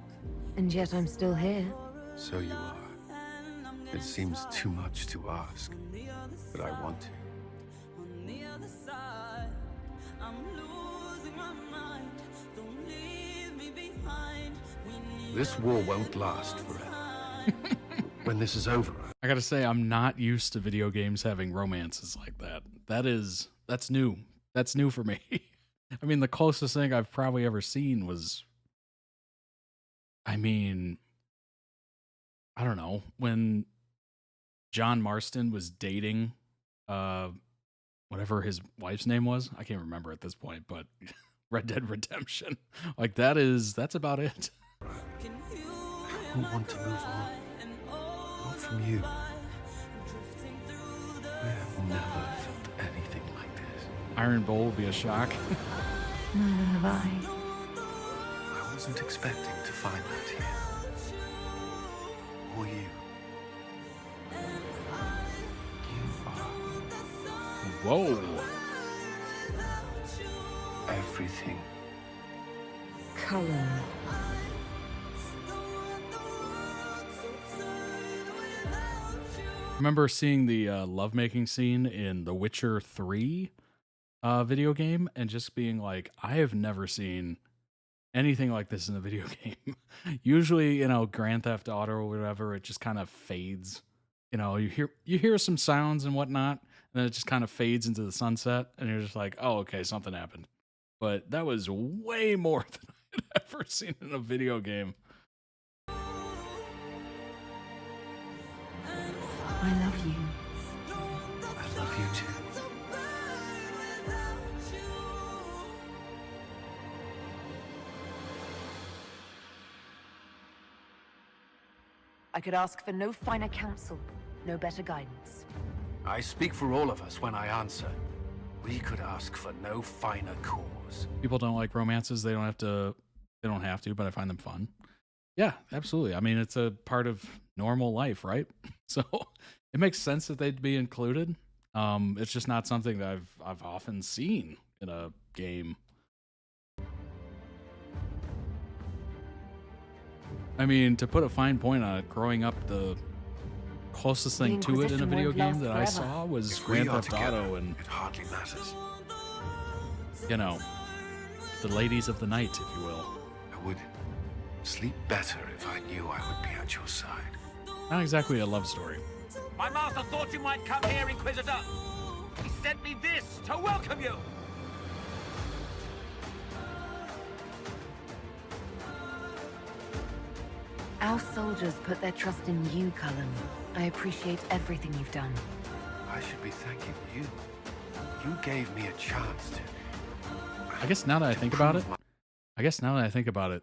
And yet I'm still here. So you are. It seems too much to ask, but I want to. This war won't last forever. When this is over... I gotta say, I'm not used to video games having romances like that. That's new. That's new for me. I mean, the closest thing I've probably ever seen was... I mean... I don't know. When John Marston was dating... whatever his wife's name was. I can't remember at this point, but... Red Dead Redemption. Like, that's about it. I don't want to move on. Not from you. I have never felt anything like this. Iron Bowl would be a shock. Neither have I. I wasn't expecting to find that here. Or you. You are... Whoa. Everything. Cullen. Remember seeing the lovemaking scene in The Witcher 3 video game and just being like, I have never seen anything like this in a video game. Usually, Grand Theft Auto or whatever, it just kind of fades. You hear some sounds and whatnot, and then it just kind of fades into the sunset, and you're just like, oh, okay, something happened. But that was way more than I'd ever seen in a video game. I love you. I love you too. I could ask for no finer counsel, no better guidance. I speak for all of us when I answer. We could ask for no finer cause. People don't like romances. They don't have to, but I find them fun. Yeah, absolutely. I mean, it's a part of normal life, right? So it makes sense that they'd be included. It's just not something that I've often seen in a game. I mean, to put a fine point on it, growing up, the closest thing to it in a video game that I saw was Grand Theft Auto, and it hardly matters. The ladies of the night, if you will. I would sleep better if I knew I would be at your side. Not exactly a love story. My master thought you might come here, Inquisitor. He sent me this to welcome you. Our soldiers put their trust in you, Cullen. I appreciate everything you've done. I should be thanking you. You gave me a chance to... I guess now that I think about it,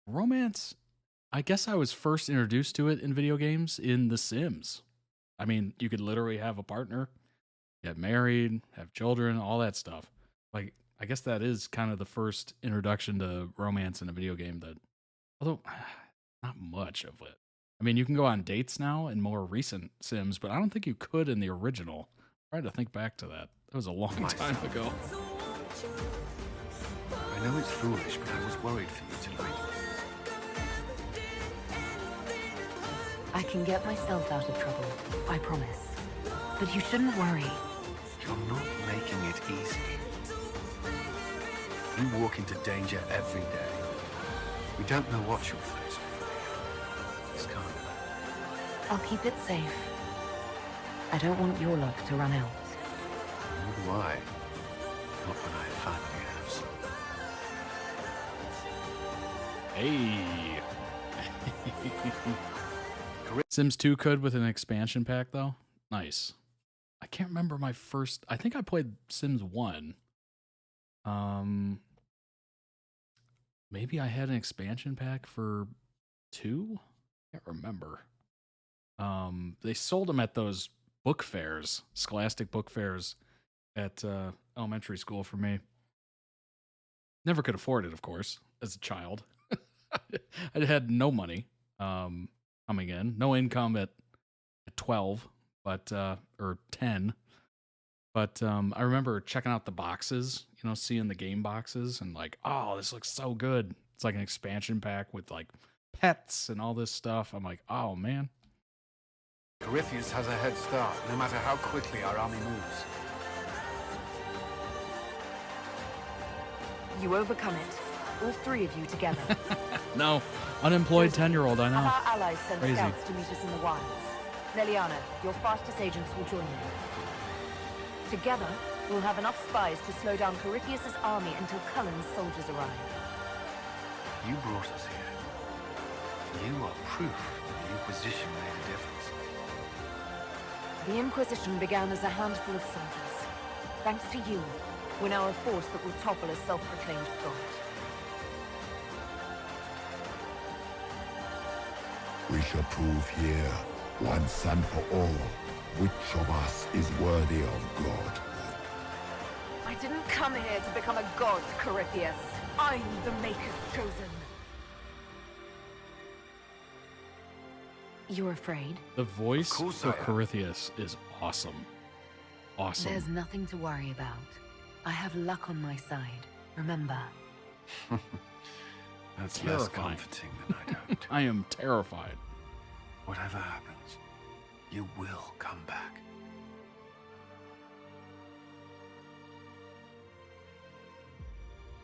romance, I guess I was first introduced to it in video games in The Sims. I mean, you could literally have a partner, get married, have children, all that stuff. Like, I guess that is kind of the first introduction to romance in a video game that, although not much of it. I mean, you can go on dates now in more recent Sims, but I don't think you could in the original. I tried to think back to that. That was a long time ago. I know it's foolish, but I was worried for you tonight. I can get myself out of trouble, I promise. But you shouldn't worry. You're not making it easy. You walk into danger every day. We don't know what you'll face before you. This can't. I'll keep it safe. I don't want your luck to run out. Nor do I. Not when I finally have some. Hey. Sims 2 could with an expansion pack, though. Nice. I can't remember my first... I think I played Sims 1. Maybe I had an expansion pack for 2? I can't remember. They sold them at those book fairs, Scholastic book fairs at elementary school for me. Never could afford it, of course, as a child. I had no money coming in, no income at 12, but or 10. But I remember checking out the boxes, you know, seeing the game boxes and like, oh, this looks so good. It's like an expansion pack with like pets and all this stuff. I'm like, oh man. Corypheus has a head start, no matter how quickly our army moves. You overcome it. All three of you together. No, unemployed 10-year-old, I know. Have our allies send Crazy. scouts to meet us in the wilds. Leliana, your fastest agents will join you. Together, we'll have enough spies to slow down Corypheus' army until Cullen's soldiers arrive. You brought us here. You are proof that the Inquisition made a difference. The Inquisition began as a handful of soldiers. Thanks to you, we're now a force that will topple a self-proclaimed god. We shall prove here, once and for all, which of us is worthy of God. I didn't come here to become a god, Corypheus. I'm the Maker's chosen. You're afraid? The voice for Corypheus is awesome. Awesome. There's nothing to worry about. I have luck on my side, remember. That's Terrifying. less comforting than I'd hoped. I am terrified. Whatever happens, you will come back.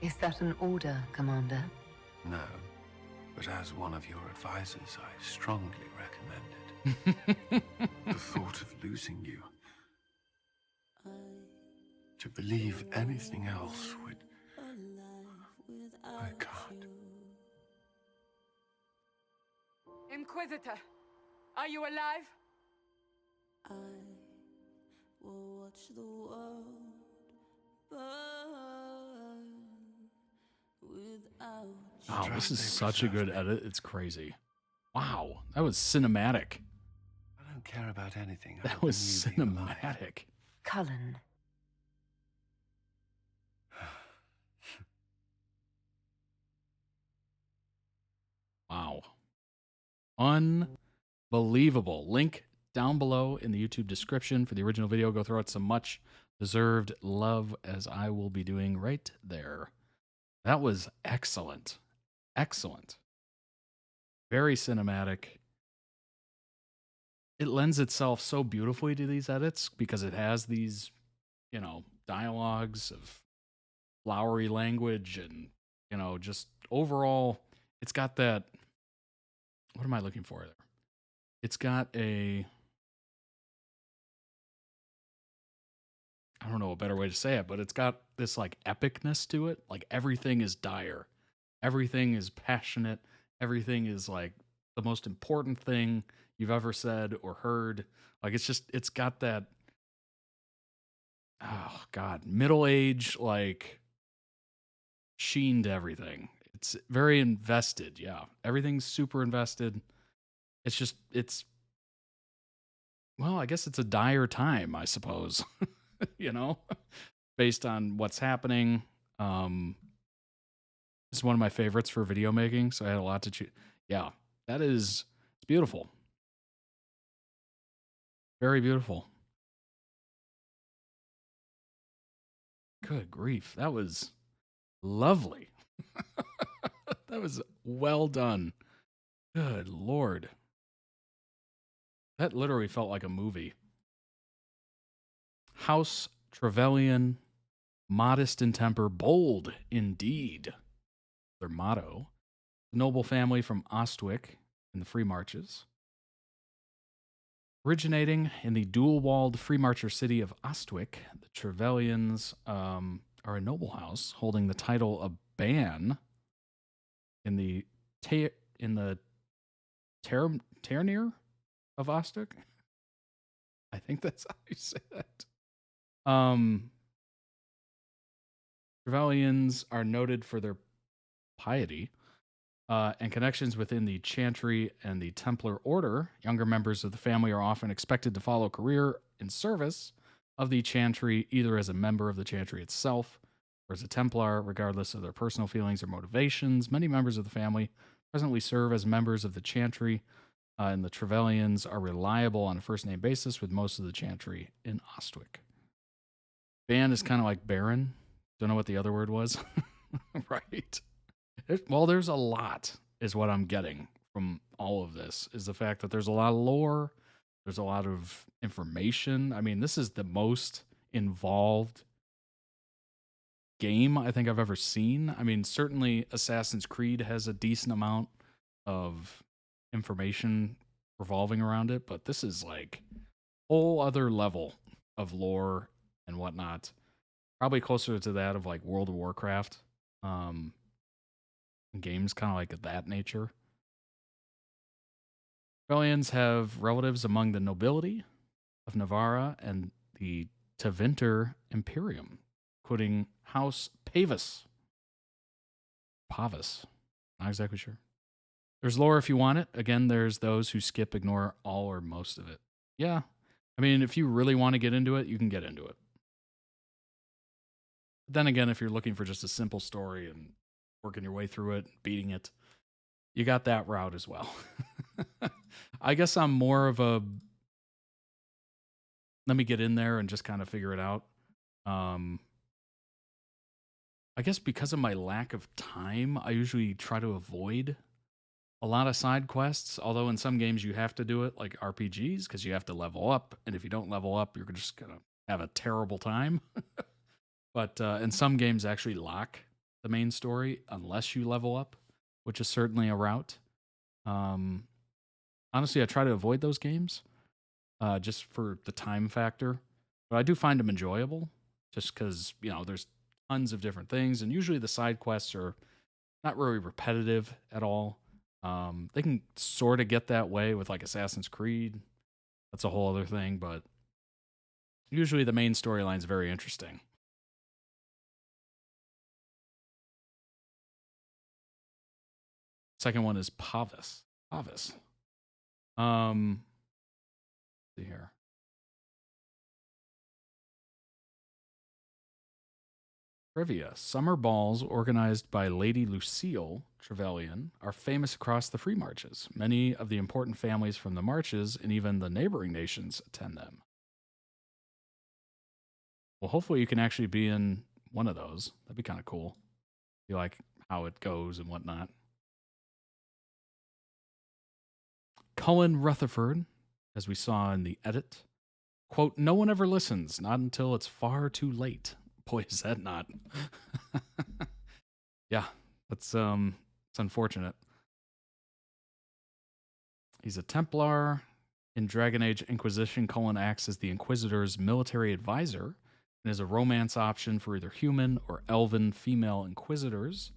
Is that an order, Commander? No, but as one of your advisors, I strongly recommend it. The thought of losing you. To believe anything else would... I can't. Inquisitor, are you alive? I will watch the world burn without you. Wow, this is such a good edit. It's crazy. Wow, that was cinematic. I don't care about anything. That was cinematic. Cullen. Wow. Unbelievable. Link down below in the YouTube description for the original video. Go throw it some much deserved love, as I will be doing right there. That was excellent. Excellent. Very cinematic. It lends itself so beautifully to these edits because it has these, you know, dialogues of flowery language and, you know, just overall, it's got that, what am I looking for there? it's got a, I don't know a better way to say it, but it's got this like epicness to it. Like everything is dire. Everything is passionate. Everything is like the most important thing you've ever said or heard. Like it's got that, oh God, middle age, like sheen to everything. It's very invested. Yeah. Everything's super invested. Well, I guess it's a dire time, I suppose, you know, based on what's happening. It's one of my favorites for video making. So I had a lot to choose. Yeah, it's beautiful. Very beautiful. Good grief. That was lovely. That was well done. Good Lord. That literally felt like a movie. House Trevelyan, modest in temper, bold indeed. Their motto. The noble family from Ostwick in the Free Marches. Originating in the dual-walled Free Marcher city of Ostwick, the Trevelyans are a noble house holding the title of Ban in the Terneer of Ostwick. I think that's how you say that. Trevelyans are noted for their piety and connections within the Chantry and the Templar Order. Younger members of the family are often expected to follow a career in service of the Chantry, either as a member of the Chantry itself or as a Templar, regardless of their personal feelings or motivations. Many members of the family presently serve as members of the Chantry, and the Trevelyans are reliable on a first-name basis with most of the Chantry in Ostwick. Ban is kind of like Baron. Don't know what the other word was. Right. Well, there's a lot, is what I'm getting from all of this, is the fact that there's a lot of lore. There's a lot of information. I mean, this is the most involved game I think I've ever seen. I mean, certainly Assassin's Creed has a decent amount of information revolving around it, but this is like a whole other level of lore and whatnot. Probably closer to that of like World of Warcraft. Games kind of like that nature. Trevelyans have relatives among the nobility of Navarra and the Tevinter Imperium, including House Pavis. Not exactly sure. There's lore if you want it. Again, there's those who skip, ignore all or most of it. Yeah. I mean, if you really want to get into it, you can get into it. But then again, if you're looking for just a simple story and working your way through it, beating it, you got that route as well. I guess I'm more of a, let me get in there and just kind of figure it out. I guess because of my lack of time, I usually try to avoid a lot of side quests, although in some games you have to do it, like RPGs, because you have to level up, and if you don't level up, you're just going to have a terrible time. But in some games actually lock the main story unless you level up, which is certainly a route. Honestly, I try to avoid those games just for the time factor, but I do find them enjoyable just because, you know, there's tons of different things, and usually the side quests are not really repetitive at all. They can sort of get that way with like Assassin's Creed. That's a whole other thing, but usually the main storyline is very interesting. Second one is Pavis. See here. Trivia. Summer balls organized by Lady Lucille Trevelyan are famous across the Free Marches. Many of the important families from the Marches and even the neighboring nations attend them. Well, hopefully you can actually be in one of those. That'd be kind of cool. You like how it goes and whatnot. Cullen Rutherford, as we saw in the edit, quote, "No one ever listens, not until it's far too late." Boy, is that not. Yeah, that's it's unfortunate. He's a Templar. In Dragon Age Inquisition, Cullen acts as the Inquisitor's military advisor and is a romance option for either human or elven female Inquisitors.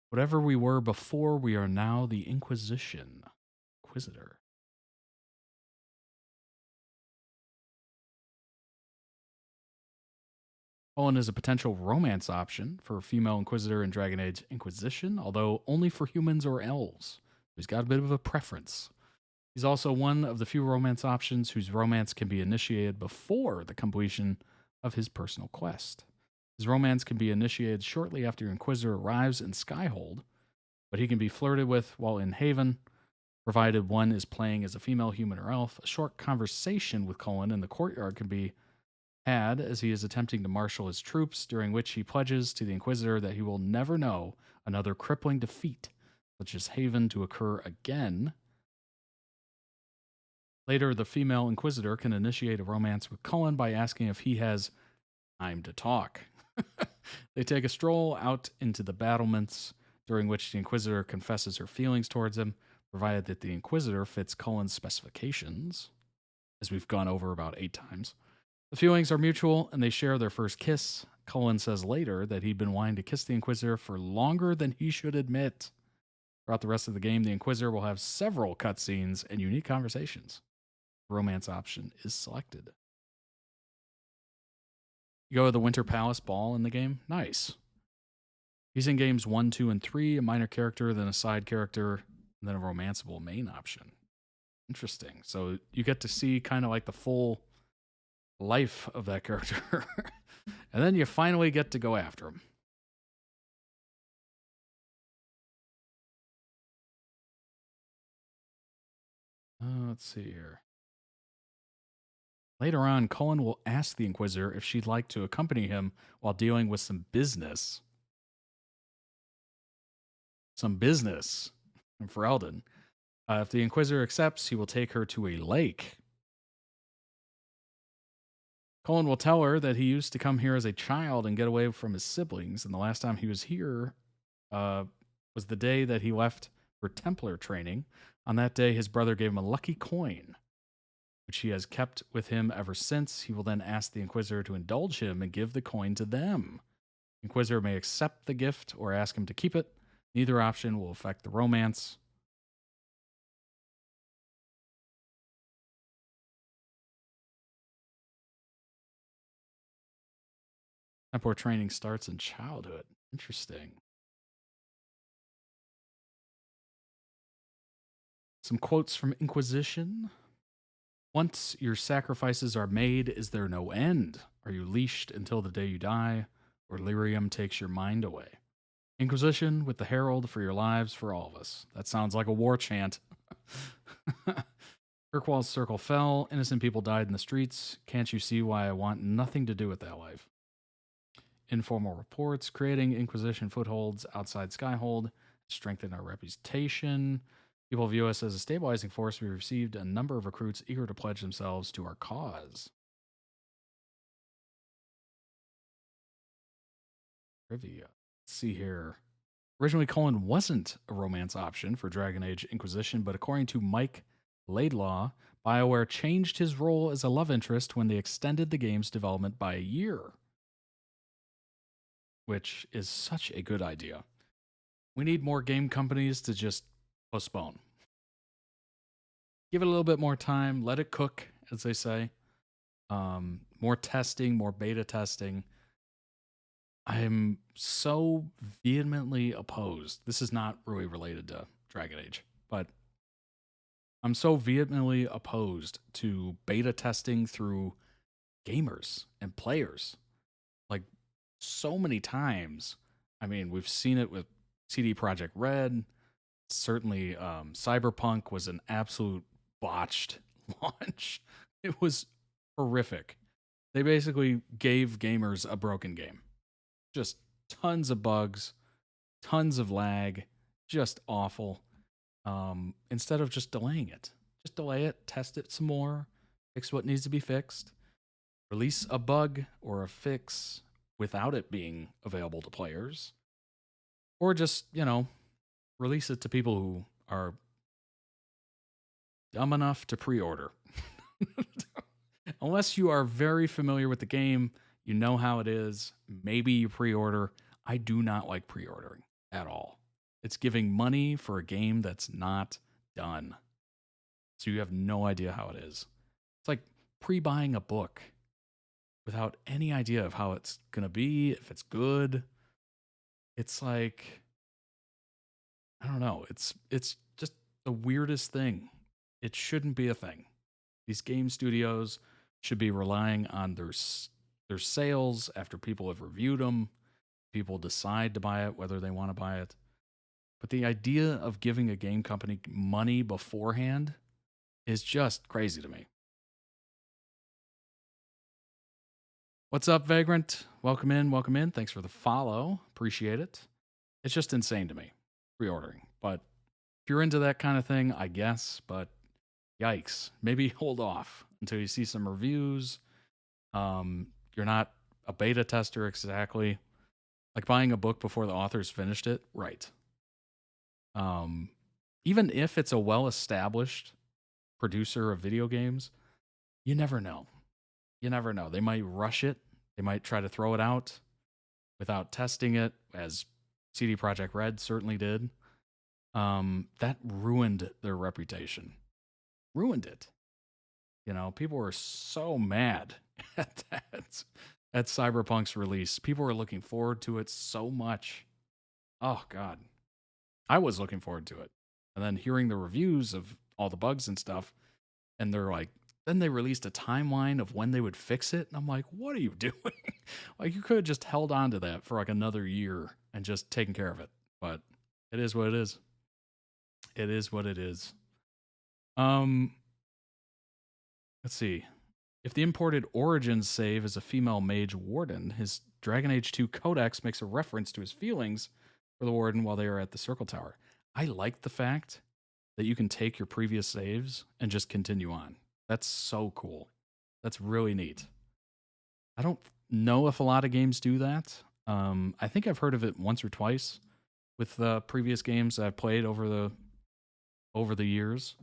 Whatever we were before, we are now the Inquisition. Inquisitor. Cullen is a potential romance option for a female Inquisitor in Dragon Age Inquisition, although only for humans or elves. He's got a bit of a preference. He's also one of the few romance options whose romance can be initiated before the completion of his personal quest. His romance can be initiated shortly after your Inquisitor arrives in Skyhold, but he can be flirted with while in Haven, provided one is playing as a female human or elf. A short conversation with Cullen in the courtyard can be had as he is attempting to marshal his troops, during which he pledges to the Inquisitor that he will never know another crippling defeat, such as Haven, to occur again. Later, the female Inquisitor can initiate a romance with Cullen by asking if he has time to talk. They take a stroll out into the battlements, during which the Inquisitor confesses her feelings towards him, provided that the Inquisitor fits Cullen's specifications, as we've gone over about 8 times. The feelings are mutual, and they share their first kiss. Cullen says later that he'd been wanting to kiss the Inquisitor for longer than he should admit. Throughout the rest of the game, the Inquisitor will have several cutscenes and unique conversations. The romance option is selected. You go to the Winter Palace Ball in the game. Nice. He's in games 1, 2, and 3, a minor character, then a side character, and then a romanceable main option. Interesting. So you get to see kind of like the full life of that character. And then you finally get to go after him. Let's see here. Later on, Cullen will ask the Inquisitor if she'd like to accompany him while dealing with some business. Some business for Eldon. If the Inquisitor accepts, he will take her to a lake. Cullen will tell her that he used to come here as a child and get away from his siblings, and the last time he was here was the day that he left for Templar training. On that day, his brother gave him a lucky coin, which he has kept with him ever since. He will then ask the Inquisitor to indulge him and give the coin to them. The Inquisitor may accept the gift or ask him to keep it. Neither option will affect the romance. Templar training starts in childhood. Interesting. Some quotes from Inquisition. Once your sacrifices are made, is there no end? Are you leashed until the day you die, or lyrium takes your mind away? Inquisition with the herald for your lives, for all of us. That sounds like a war chant. Kirkwall's circle fell. Innocent people died in the streets. Can't you see why I want nothing to do with that life? Informal reports. Creating Inquisition footholds outside Skyhold. Strengthen our reputation. People view us as a stabilizing force. We received a number of recruits eager to pledge themselves to our cause. Trivia. Let's see here. Originally, Cullen wasn't a romance option for Dragon Age Inquisition, but according to Mike Laidlaw, BioWare changed his role as a love interest when they extended the game's development by a year, which is such a good idea. We need more game companies to just postpone. Give it a little bit more time. Let it cook, as they say. More testing, more beta testing. I'm so vehemently opposed. This is not really related to Dragon Age, but I'm so vehemently opposed to beta testing through gamers and players. Like, so many times. I mean, we've seen it with CD Projekt Red. Certainly, Cyberpunk was an absolute botched launch. It was horrific. They basically gave gamers a broken game. Just tons of bugs, tons of lag, just awful. Instead of just delaying it. Just delay it, test it some more, fix what needs to be fixed, release a bug or a fix without it being available to players, or just, release it to people who are dumb enough to pre-order. Unless you are very familiar with the game, you know how it is, maybe you pre-order. I do not like pre-ordering at all. It's giving money for a game that's not done. So you have no idea how it is. It's like pre-buying a book without any idea of how it's going to be, if it's good. It's like, I don't know. It's just the weirdest thing. It shouldn't be a thing. These game studios should be relying on their sales after people have reviewed them. People decide to buy it, whether they want to buy it. But the idea of giving a game company money beforehand is just crazy to me. What's up, Vagrant? Welcome in, welcome in. Thanks for the follow. Appreciate it. It's just insane to me, pre-ordering. But if you're into that kind of thing, I guess. But yikes. Maybe hold off until you see some reviews. You're not a beta tester exactly. Like buying a book before the author's finished it, right. Even if it's a well-established producer of video games, you never know. You never know. They might rush it. They might try to throw it out without testing it, as CD Projekt Red certainly did. That ruined their reputation. Ruined it. People were so mad at that, at Cyberpunk's release. People were looking forward to it so much. Oh, God. I was looking forward to it. And then hearing the reviews of all the bugs and stuff, and they're like, then they released a timeline of when they would fix it. And I'm like, what are you doing? Like, you could have just held on to that for like another year and just taken care of it. But it is what it is. It is what it is. Let's see. If the imported Origins save is a female mage warden, his Dragon Age 2 codex makes a reference to his feelings for the warden while they are at the Circle Tower. I like the fact that you can take your previous saves and just continue on. That's so cool. That's really neat. I don't know if a lot of games do that. I think I've heard of it once or twice with the previous games that I've played over the years.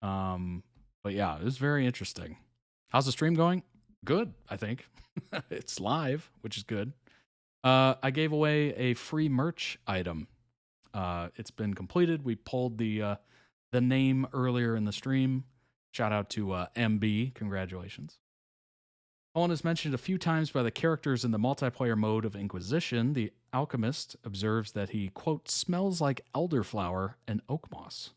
But yeah, it was very interesting. How's the stream going? Good, I think. It's live, which is good. I gave away a free merch item. It's been completed. We pulled the name earlier in the stream. Shout out to MB. Congratulations. Cullen is mentioned a few times by the characters in the multiplayer mode of Inquisition. The alchemist observes that he, quote, smells like elderflower and oak moss.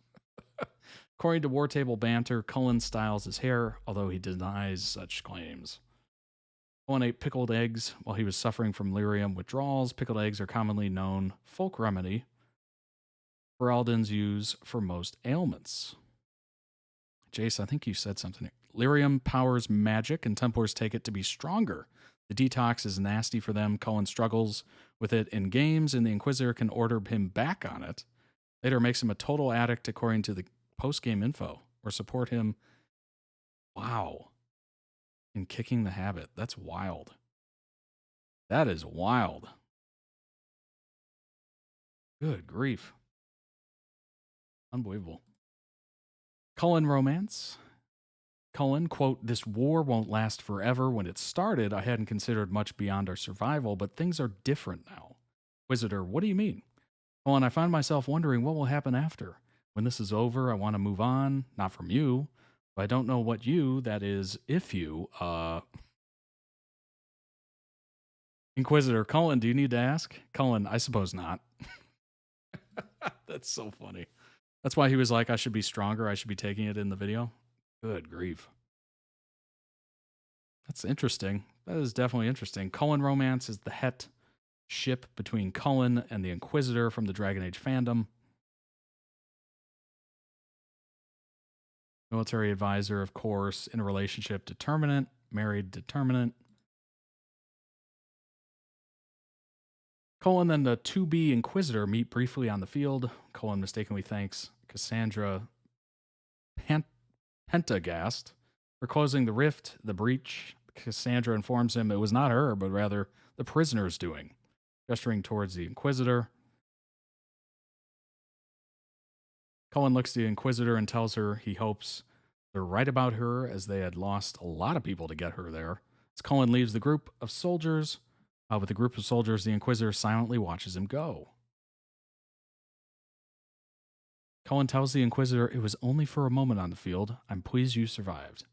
According to War Table Banter, Cullen styles his hair, although he denies such claims. Cullen ate pickled eggs while he was suffering from lyrium withdrawals. Pickled eggs are commonly known folk remedy Feraldans use for most ailments. Jace, I think you said something. Lyrium powers magic, and Templars take it to be stronger. The detox is nasty for them. Cullen struggles with it in games, and the Inquisitor can order him back on it. Later makes him a total addict according to the post-game info, or support him. Wow. In kicking the habit. That's wild. That is wild. Good grief. Unbelievable. Cullen romance. Cullen, quote, this war won't last forever. When it started, I hadn't considered much beyond our survival, but things are different now. Inquisitor, what do you mean? Cullen, I find myself wondering what will happen after. When this is over, I want to move on, not from you, but I don't know what you, that is, if you, Inquisitor, Cullen, do you need to ask? Cullen, I suppose not. That's so funny. That's why he was like, I should be stronger. I should be taking it in the video. Good grief. That's interesting. That is definitely interesting. Cullen romance is the het ship between Cullen and the Inquisitor from the Dragon Age fandom. Military advisor, of course, in a relationship, determinant, married, determinant. Cullen and the 2B Inquisitor meet briefly on the field. Cullen mistakenly thanks Cassandra Pentagast for closing the rift, the breach. Cassandra informs him it was not her, but rather the prisoners doing? Gesturing towards the Inquisitor. Cullen looks at the Inquisitor and tells her he hopes they're right about her, as they had lost a lot of people to get her there. As Cullen leaves the group of soldiers, with the group of soldiers, the Inquisitor silently watches him go. Cullen tells the Inquisitor it was only for a moment on the field. I'm pleased you survived.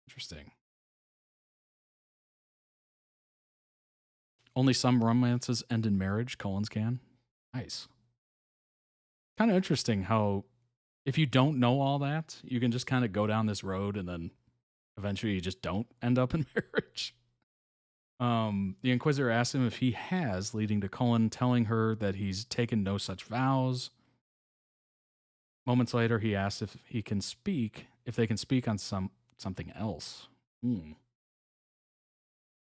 Interesting. Only some romances end in marriage, Cullennskan. Nice. Kind of interesting how, if you don't know all that, you can just kind of go down this road and then eventually you just don't end up in marriage. The Inquisitor asks him if he has, leading to Cullen telling her that he's taken no such vows. Moments later, he asks if they can speak on something else.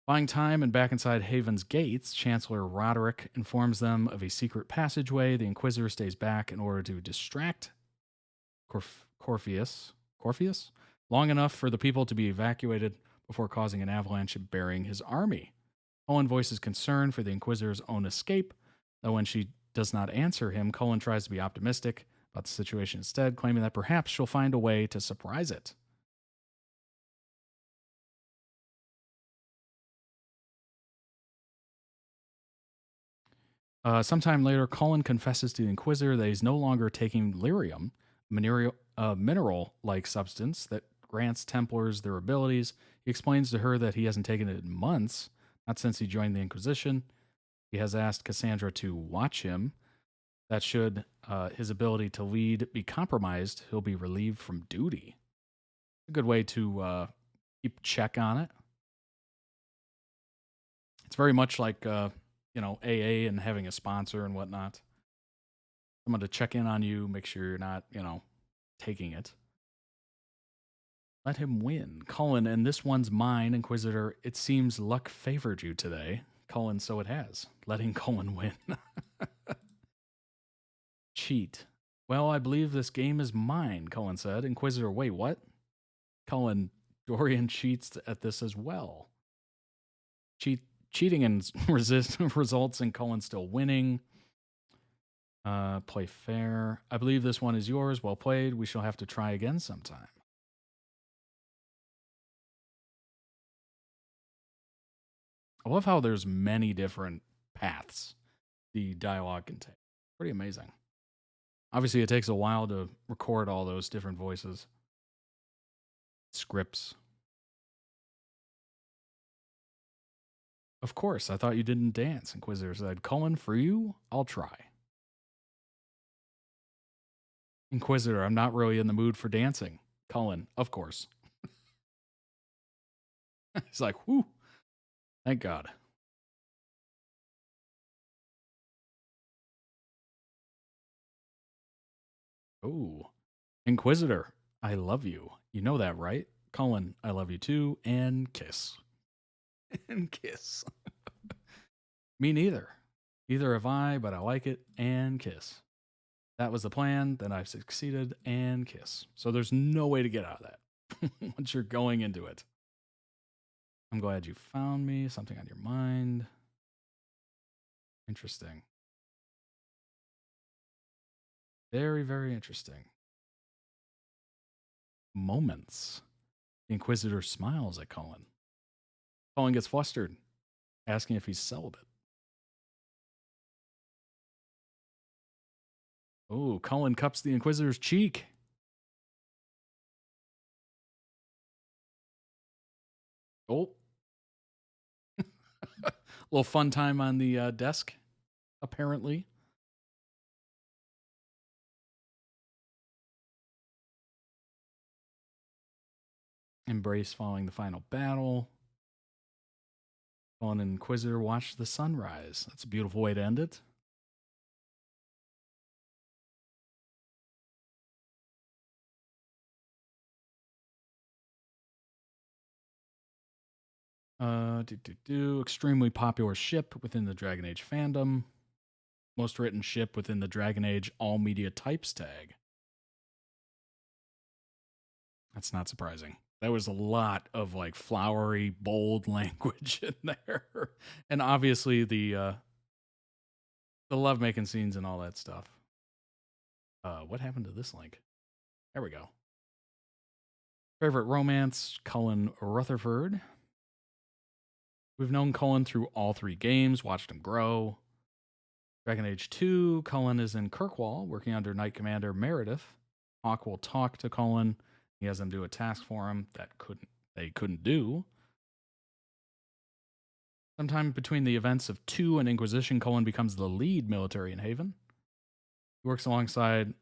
Buying time and back inside Haven's gates, Chancellor Roderick informs them of a secret passageway. The Inquisitor stays back in order to distract Corpheus long enough for the people to be evacuated before causing an avalanche and burying his army. Cullen voices concern for the Inquisitor's own escape, though when she does not answer him, Cullen tries to be optimistic about the situation instead, claiming that perhaps she'll find a way to surprise it. Sometime later, Cullen confesses to the Inquisitor that he's no longer taking lyrium, a mineral-like substance that grants Templars their abilities. He explains to her that he hasn't taken it in months, not since he joined the Inquisition. He has asked Cassandra to watch him, that should his ability to lead be compromised, he'll be relieved from duty. A good way to keep check on it. It's very much like AA and having a sponsor and whatnot. Someone to check in on you, make sure you're not, taking it. Let him win. Cullen, and this one's mine, Inquisitor. It seems luck favored you today. Cullen, so it has. Letting Cullen win. Cheat. Well, I believe this game is mine, Cullen said. Inquisitor, wait, what? Cullen, Dorian cheats at this as well. Cheating and results in Cullen still winning. Play fair. I believe this one is yours. Well played. We shall have to try again sometime. I love how there's many different paths the dialogue can take. Pretty amazing. Obviously, it takes a while to record all those different voices. Scripts. Of course, I thought you didn't dance, Inquisitor said. Cullen, for you, I'll try. Inquisitor, I'm not really in the mood for dancing. Cullen, of course. He's like, whew, thank God. Oh, Inquisitor, I love you. You know that, right? Cullen, I love you too, and kiss. And kiss. Me neither. Neither have I, but I like it, and kiss. That was the plan, then I've succeeded, and kiss. So there's no way to get out of that once you're going into it. I'm glad you found me. Something on your mind. Interesting. Very, very interesting. Moments. The Inquisitor smiles at Cullen. Cullen gets flustered, asking if he's celibate. Oh, Cullen cups the Inquisitor's cheek. Oh. A little fun time on the desk, apparently. Embrace following the final battle. Cullen and Inquisitor watch the sunrise. That's a beautiful way to end it. Extremely popular ship within the Dragon Age fandom. Most written ship within the Dragon Age all media types tag. That's not surprising. There was a lot of like flowery, bold language in there, and obviously the lovemaking scenes and all that stuff. What happened to this link? There we go. Favorite romance, Cullen Rutherford. We've known Cullen through all 3 games, watched him grow. Dragon Age 2, Cullen is in Kirkwall, working under Knight Commander Meredith. Hawk will talk to Cullen. He has them do a task for him that they couldn't do. Sometime between the events of 2 and Inquisition, Cullen becomes the lead military in Haven. He works alongside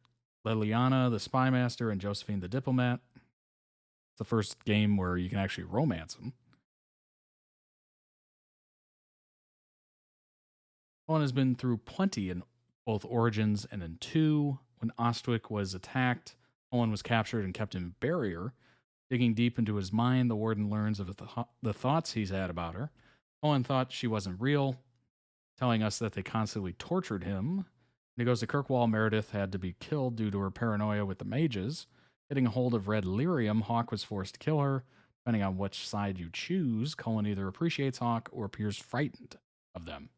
Liliana, the spy master, and Josephine, the diplomat. It's the first game where you can actually romance him. Cullen has been through plenty in both Origins and in 2. When Ostwick was attacked, Cullen was captured and kept in barrier. Digging deep into his mind, the warden learns of the thoughts he's had about her. Cullen thought she wasn't real, telling us that they constantly tortured him. When he goes to Kirkwall, Meredith had to be killed due to her paranoia with the mages. Getting a hold of Red Lyrium, Hawk was forced to kill her. Depending on which side you choose, Cullen either appreciates Hawk or appears frightened of them.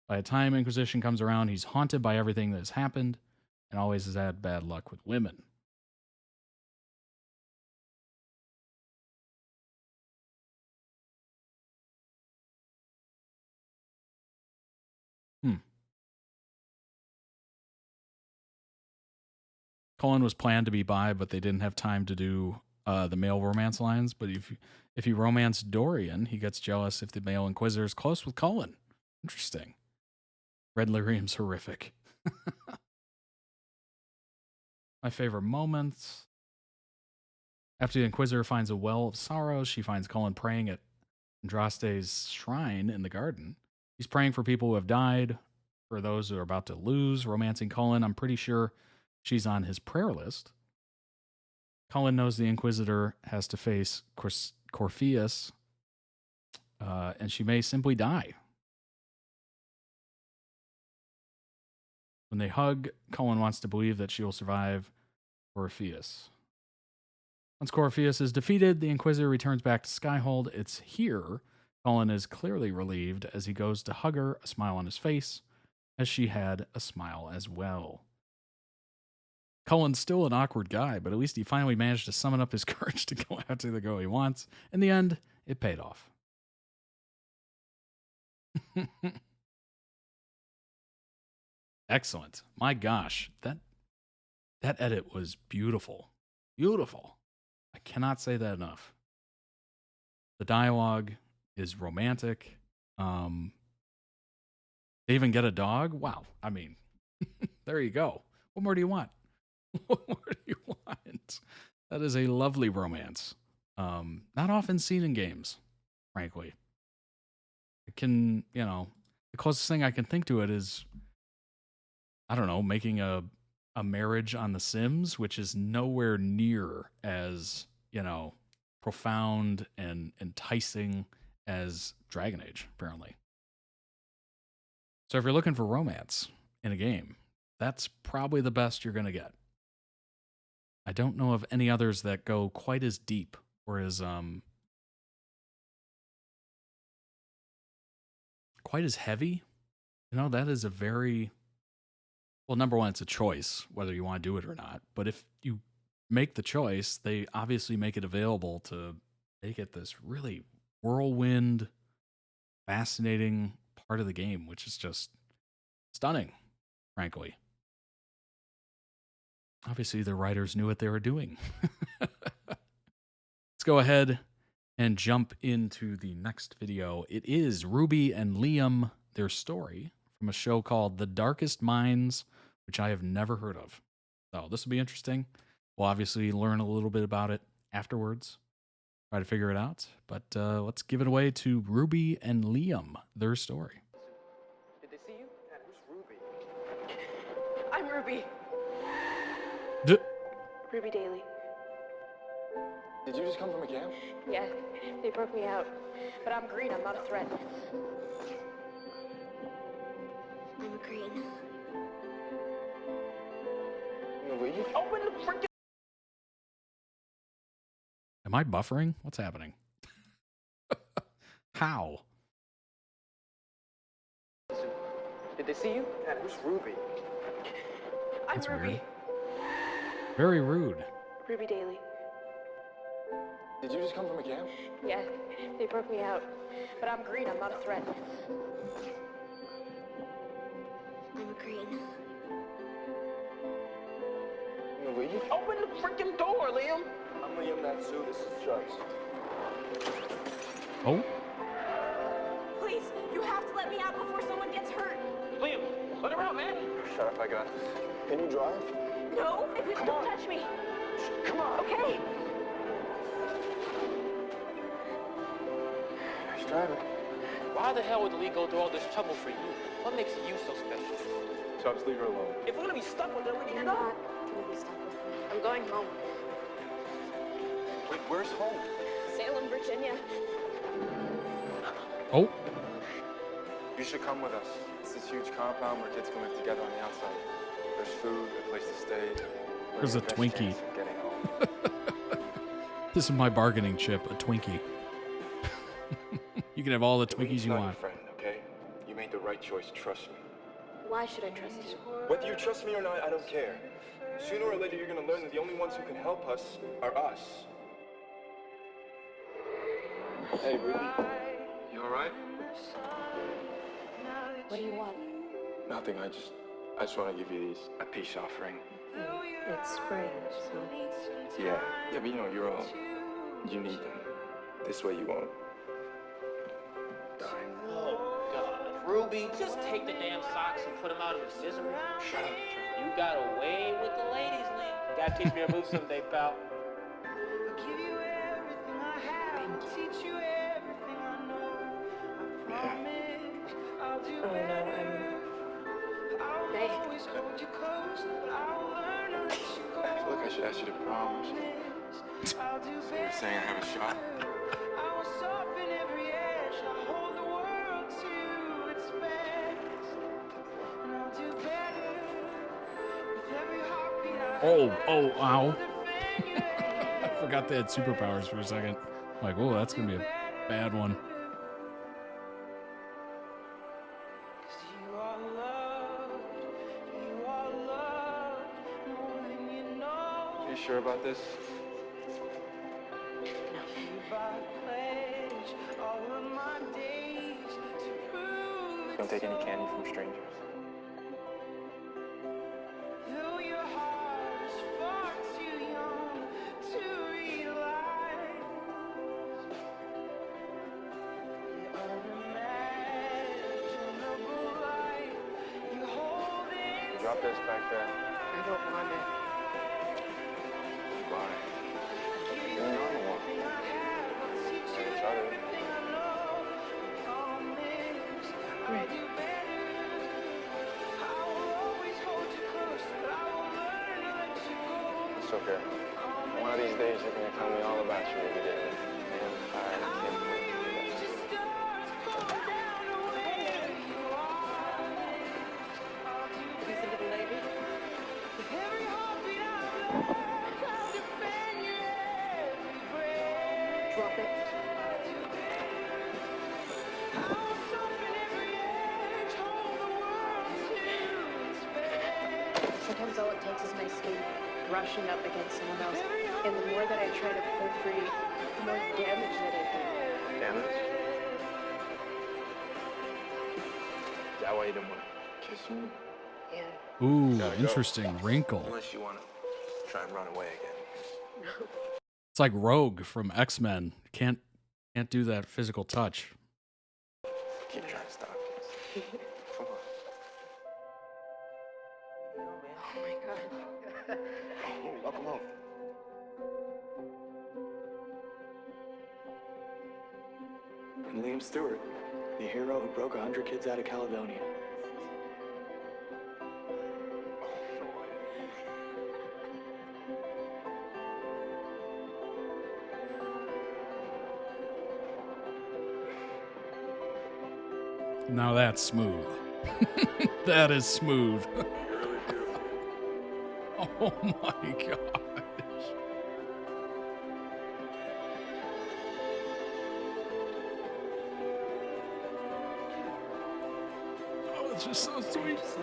By the time Inquisition comes around, he's haunted by everything that has happened and always has had bad luck with women. Cullen was planned to be bi, but they didn't have time to do the male romance lines. But if you romance Dorian, he gets jealous if the male Inquisitor is close with Cullen. Interesting. Red Lyrium's horrific. My favorite moments. After the Inquisitor finds a well of sorrows, she finds Cullen praying at Andraste's shrine in the garden. He's praying for people who have died, for those who are about to lose, romancing Cullen. I'm pretty sure she's on his prayer list. Cullen knows the Inquisitor has to face Corpheus, and she may simply die. When they hug, Cullen wants to believe that she will survive Corpheus. Once Corpheus is defeated, the Inquisitor returns back to Skyhold. It's here Cullen is clearly relieved as he goes to hug her, a smile on his face, as she had a smile as well. Cullen's still an awkward guy, but at least he finally managed to summon up his courage to go after the girl he wants. In the end, it paid off. Excellent. My gosh, that edit was beautiful. Beautiful. I cannot say that enough. The dialogue is romantic. They even get a dog. Wow. I mean, there you go. What more do you want? What more do you want? That is a lovely romance. Not often seen in games, frankly. It can, the closest thing I can think to it is, I don't know, making a marriage on The Sims, which is nowhere near as, profound and enticing as Dragon Age, apparently. So if you're looking for romance in a game, that's probably the best you're going to get. I don't know of any others that go quite as deep or as quite as heavy. That is a very, well, number one, it's a choice whether you want to do it or not. But if you make the choice, they obviously make it available to make it this really whirlwind, fascinating part of the game, which is just stunning, frankly. Obviously, the writers knew what they were doing. Let's go ahead and jump into the next video. It is Ruby and Liam, their story, from a show called The Darkest Minds, which I have never heard of. So this will be interesting. We'll obviously learn a little bit about it afterwards, try to figure it out. But let's give it away to Ruby and Liam, their story. Did they see you? Who's Ruby? I'm Ruby. Ruby Daly. Did you just come from a camp? Yeah, they broke me out. But I'm green, I'm not a threat. I'm green. Marie? Open the freaking... Am I buffering? What's happening? How? Did they see you? And who's Ruby? That's weird. Very rude. Ruby Daly. Did you just come from a camp? Yeah, they broke me out. But I'm green, I'm not a threat. I'm a green. Leave? Open the freaking door, Liam! I'm Liam Natsu, this is Chubbs. Oh? Please, you have to let me out before someone gets hurt. Liam, let her out, man! Shut up, I got this. Can you drive? No, don't touch me. Come on. Okay. Nice driving. Why the hell would the league go through all this trouble for you? What makes you so special? Chubbs, leave her alone. If we're gonna be stuck with her, we need to You're go. not gonna be stuck with me. I'm going home. Wait, where's home? Salem, Virginia. Oh. You should come with us. It's this huge compound where kids can live together on the outside. There's food, a place to stay. There's a Twinkie. Getting home. This is my bargaining chip, a Twinkie. You can have all the Twinkies you want. Friend, okay? You made the right choice, trust me. Why should I trust you? Whether you trust me or not, I don't care. Sooner or later, you're gonna learn that the only ones who can help us are us. Hey, Ruby. You alright? What do you want? Nothing, I just want to give you these. A peace offering. It's spring, so... Yeah, but you know, you're all... You need them. This way you won't die. Oh, God. Ruby, just take the damn socks and put them out of his misery. Shut up. You got away with the ladies, Lee. You gotta teach me a move someday, pal. Oh, no, Hey. I feel like I should ask you to promise. So you're saying I have a shot? Oh, ow. I forgot they had superpowers for a second. Like, oh, that's going to be a bad one. You sure about this? Don't take any candy from strangers. Drop this back there. I don't want it. Why? You're a normal one. Each other. It's okay. One of these days you're gonna tell me all about you every day. I can't wait to do that. Listen to the lady. Drop it. Sometimes all it takes is my skin brushing up against someone else. And the more that I try to pull free, the more damage that I do. Damage? Is that why you didn't want to kiss me? Yeah. Ooh, Gotta go. interesting wrinkle. Unless you want to try and run away again. It's like Rogue from X-Men. Can't do that physical touch. Keep trying to stop this. Come on. Oh my God. Oh, welcome home. I'm Liam Stewart, the hero who broke 100 kids out of Caledonia. Now that's smooth. That is smooth. Oh my gosh. It's just so sweet. It's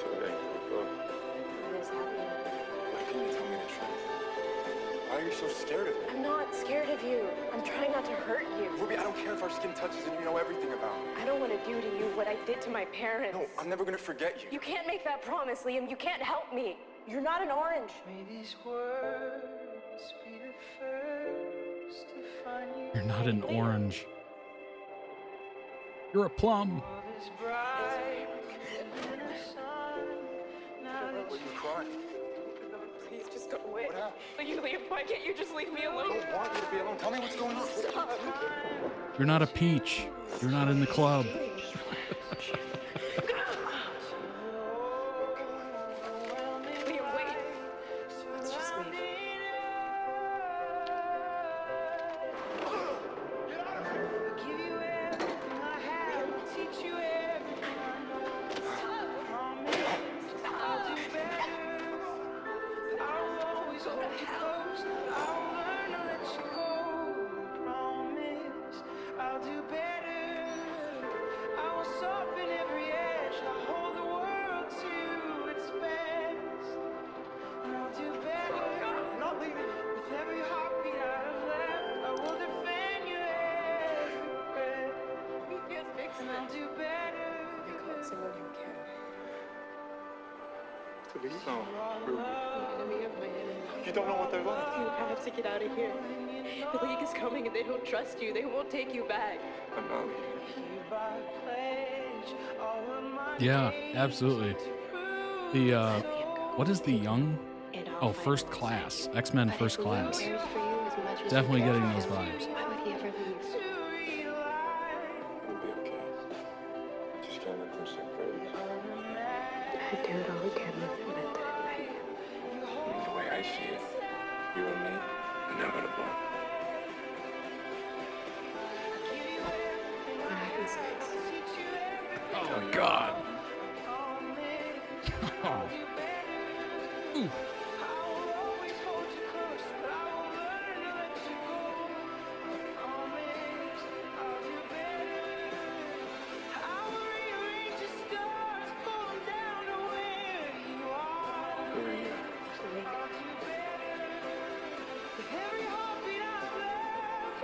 okay. Go. What is happening? Why can't you tell me the truth? Why are you so scared of me? I'm not scared of you. I'm trying not to hurt you. Ruby, I don't care if our skin touches and you know everything about me. I don't want to do to you what I did to my parents. No, I'm never gonna forget you. You can't make that promise, Liam. You can't help me. You're not an orange. You're not an orange. You're a plum. Why are you crying? Please just go away. Will you leave? Why can't you just leave me alone? I don't want you to be alone. Tell me what's going on. Stop. You're not a peach. You're not in the club. Liam, wait. It's just me. No, Ruby. Enemy of my enemy. You don't know what they're like. You have to get out of here. The League is coming and they don't trust you. They won't take you back. I'm not leaving. Yeah, absolutely. The, what is the young? Oh, First Class. X-Men First Class. Definitely getting those vibes. Why would he ever leave? You'll be okay. Just can't let them separate us. I'd do it all again if it meant that. The way I see it, you and me, inevitable. What happens next? Oh, God. Oh. Ooh.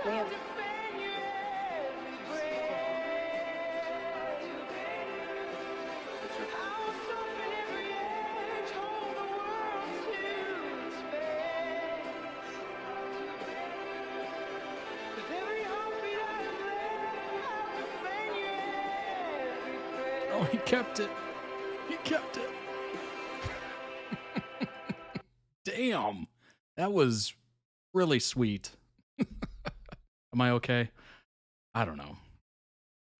Liam. Oh, he kept it. He kept it. Damn. That was really sweet. Am I okay? I don't know.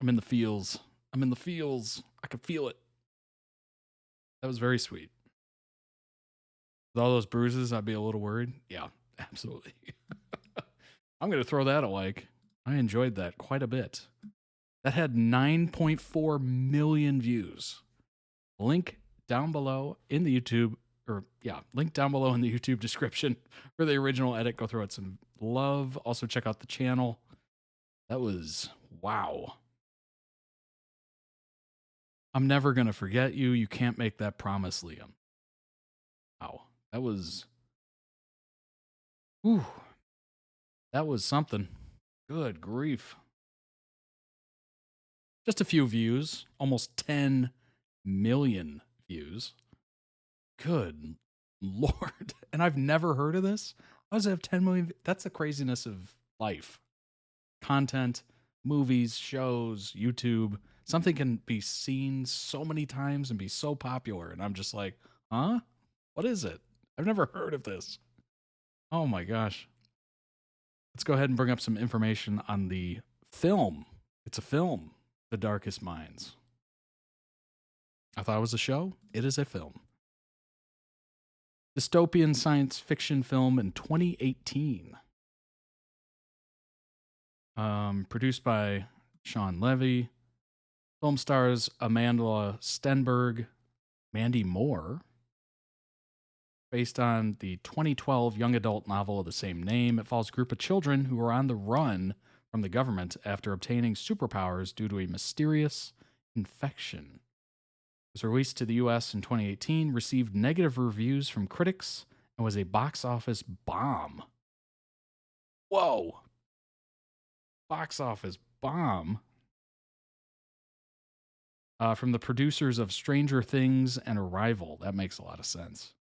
I'm in the feels. I'm in the feels. I can feel it. That was very sweet. With all those bruises, I'd be a little worried. Yeah, absolutely. I'm going to throw that a like. I enjoyed that quite a bit. That had 9.4 million views. Link down below in the YouTube, link down below in the YouTube description for the original edit. Go throw it some love. Also check out the channel. That was, wow. I'm never going to forget you. You can't make that promise, Liam. Wow. That was, whew. That was something. Good grief. Just a few views, almost 10 million views. Good Lord. And I've never heard of this. How does it have 10 million? That's the craziness of life. Content, movies, shows, YouTube. Something can be seen so many times and be so popular. And I'm just like, huh? What is it? I've never heard of this. Oh my gosh. Let's go ahead and bring up some information on the film. It's a film. The Darkest Minds. I thought it was a show. It is a film. Dystopian science fiction film in 2018. Produced by Sean Levy. Film stars Amanda Stenberg, Mandy Moore, Based on the 2012 young adult novel of the same name, it follows a group of children who are on the run from the government after obtaining superpowers due to a mysterious infection. It was released to the US in 2018, received negative reviews from critics, and was a box office bomb. Whoa! Box office bomb. From the producers of Stranger Things and Arrival. That makes a lot of sense.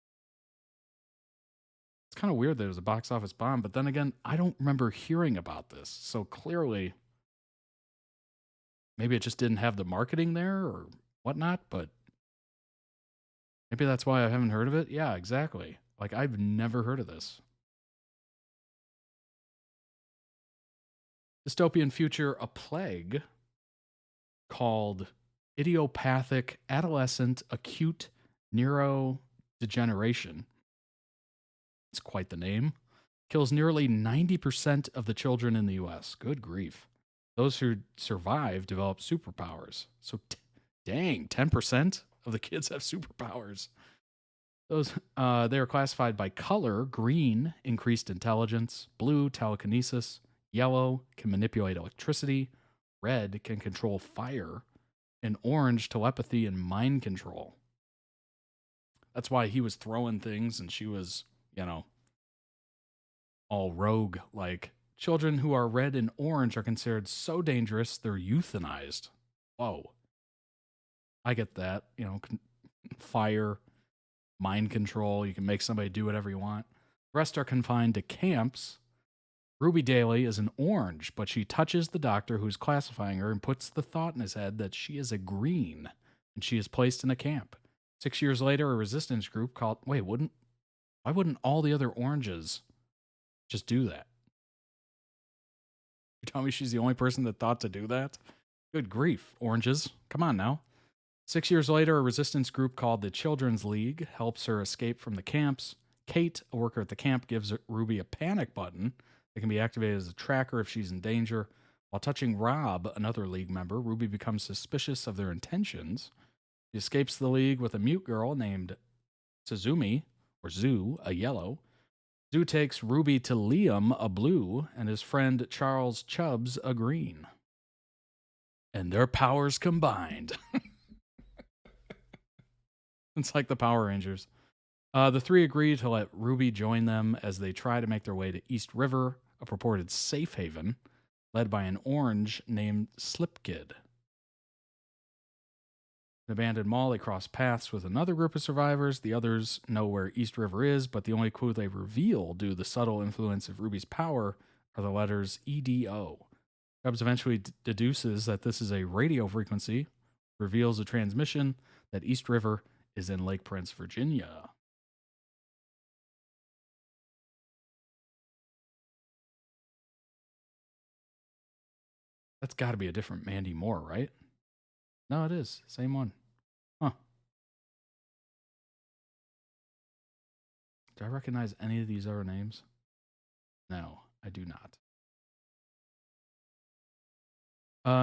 It's kind of weird that it was a box office bomb, but then again, I don't remember hearing about this. So clearly, maybe it just didn't have the marketing there or whatnot, but maybe that's why I haven't heard of it. Yeah, exactly. Like, I've never heard of this. Dystopian future, a plague called idiopathic adolescent acute neurodegeneration. It's quite the name. Kills nearly 90% of the children in the U.S. Good grief. Those who survive develop superpowers. So, dang, 10% of the kids have superpowers. Those they are classified by color: green, increased intelligence; blue, telekinesis; yellow, can manipulate electricity; red, can control fire; and orange, telepathy and mind control. That's why he was throwing things and she was, all rogue. Like, children who are red and orange are considered so dangerous they're euthanized. Whoa. I get that. Fire, mind control. You can make somebody do whatever you want. The rest are confined to camps. Ruby Daly is an orange, but she touches the doctor who's classifying her and puts the thought in his head that she is a green, and she is placed in a camp. 6 years later, a resistance group called... Why wouldn't all the other oranges just do that? You tell me she's the only person that thought to do that? Good grief, oranges. Come on now. 6 years later, a resistance group called the Children's League helps her escape from the camps. Kate, a worker at the camp, gives Ruby a panic button that can be activated as a tracker if she's in danger. While touching Rob, another League member, Ruby becomes suspicious of their intentions. She escapes the League with a mute girl named Suzumi, or Zoo, a yellow. Zoo takes Ruby to Liam, a blue, and his friend Charles Chubbs, a green. And their powers combined. It's like the Power Rangers. The three agree to let Ruby join them as they try to make their way to East River, a purported safe haven, led by an orange named Slipkid. An abandoned mall, they cross paths with another group of survivors. The others know where East River is, but the only clue they reveal due to the subtle influence of Ruby's power are the letters EDO. Chubbs eventually deduces that this is a radio frequency, reveals a transmission that East River is in Lake Prince, Virginia. That's got to be a different Mandy Moore, right? No, it is. Same one. Huh. Do I recognize any of these other names? No, I do not.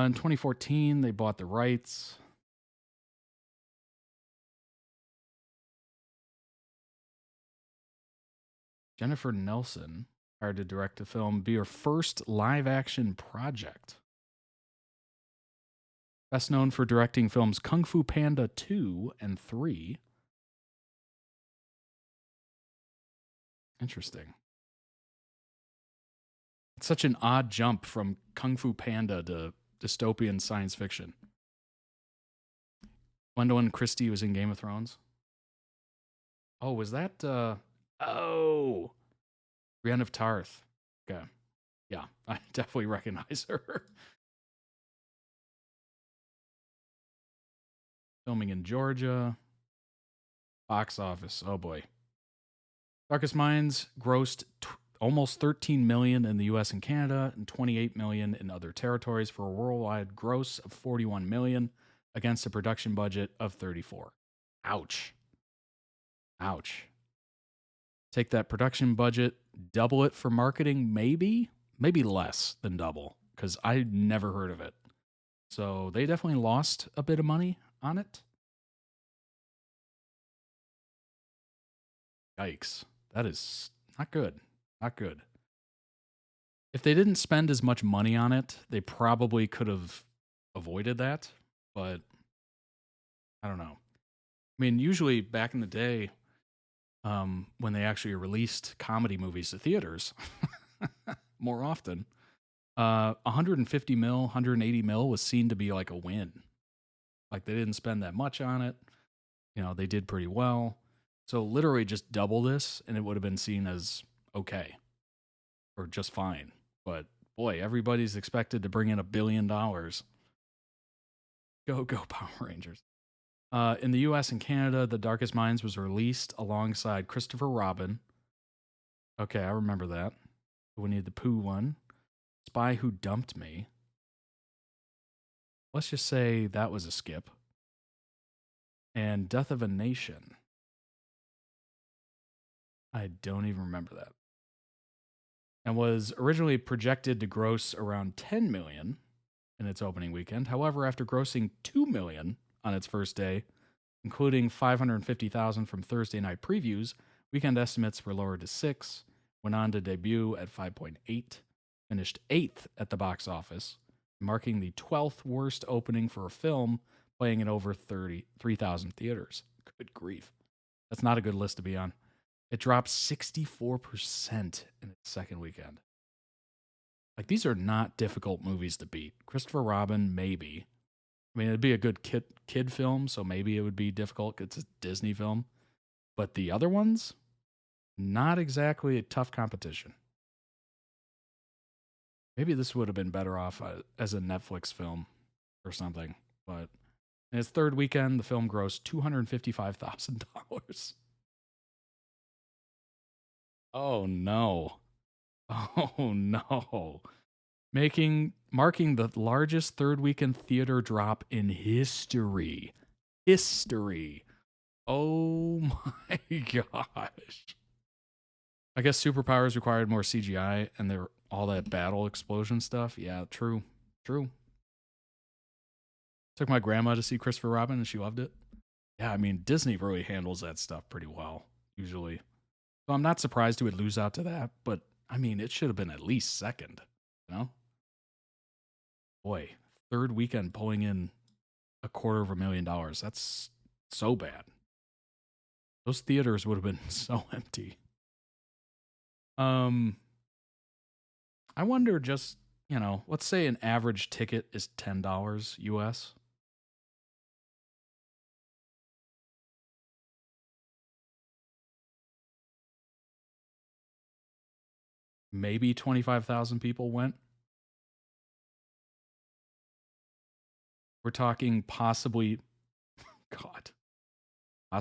In 2014, they bought the rights. Jennifer Nelson hired to direct the film, be her first live-action project. Best known for directing films Kung Fu Panda 2 and 3. Interesting. It's such an odd jump from Kung Fu Panda to dystopian science fiction. Gwendolyn Christie was in Game of Thrones. Oh, was that... Brienne of Tarth. Okay. Yeah, I definitely recognize her. Filming in Georgia. Box office. Oh boy. Darkest Minds grossed almost $13 million in the US and Canada and $28 million in other territories for a worldwide gross of $41 million against a production budget of $34 million. Ouch. Ouch. Take that production budget, double it for marketing, maybe less than double, because I never heard of it. So they definitely lost a bit of money on it. Yikes. That is not good. Not good. If they didn't spend as much money on it, they probably could have avoided that. But I don't know. I mean, usually back in the day, when they actually released comedy movies to theaters, more often, 150 mil, 180 mil was seen to be like a win. Like they didn't spend that much on it. You know, they did pretty well. So literally just double this and it would have been seen as okay or just fine. But boy, everybody's expected to bring in $1 billion. Go Power Rangers. In the US and Canada, The Darkest Minds was released alongside Christopher Robin. Okay, I remember that. Winnie the Pooh one. Spy Who Dumped Me. Let's just say that was a skip. And Death of a Nation. I don't even remember that. And was originally projected to gross around 10 million in its opening weekend. However, after grossing 2 million on its first day, including 550,000 from Thursday night previews, weekend estimates were lowered to 6, went on to debut at 5.8, finished 8th at the box office, marking the 12th worst opening for a film playing in over 3,000 theaters. Good grief. That's not a good list to be on. It dropped 64% in its second weekend. Like, these are not difficult movies to beat. Christopher Robin, maybe. I mean, it'd be a good kid film, so maybe it would be difficult. It's a Disney film. But the other ones, not exactly a tough competition. Maybe this would have been better off as a Netflix film or something. But in its third weekend, the film grossed $255,000. Oh, no. Oh, no. Marking the largest third weekend theater drop in history. History. Oh, my gosh. I guess superpowers required more CGI and there all that battle explosion stuff. Yeah, true. True. Took my grandma to see Christopher Robin and she loved it. Yeah, I mean, Disney really handles that stuff pretty well, usually. So I'm not surprised it would lose out to that, but I mean, it should have been at least second, you know? Boy, third weekend pulling in $250,000. That's so bad. Those theaters would have been so empty. I wonder just, you know, let's say an average ticket is $10 US. Maybe 25,000 people went. We're talking possibly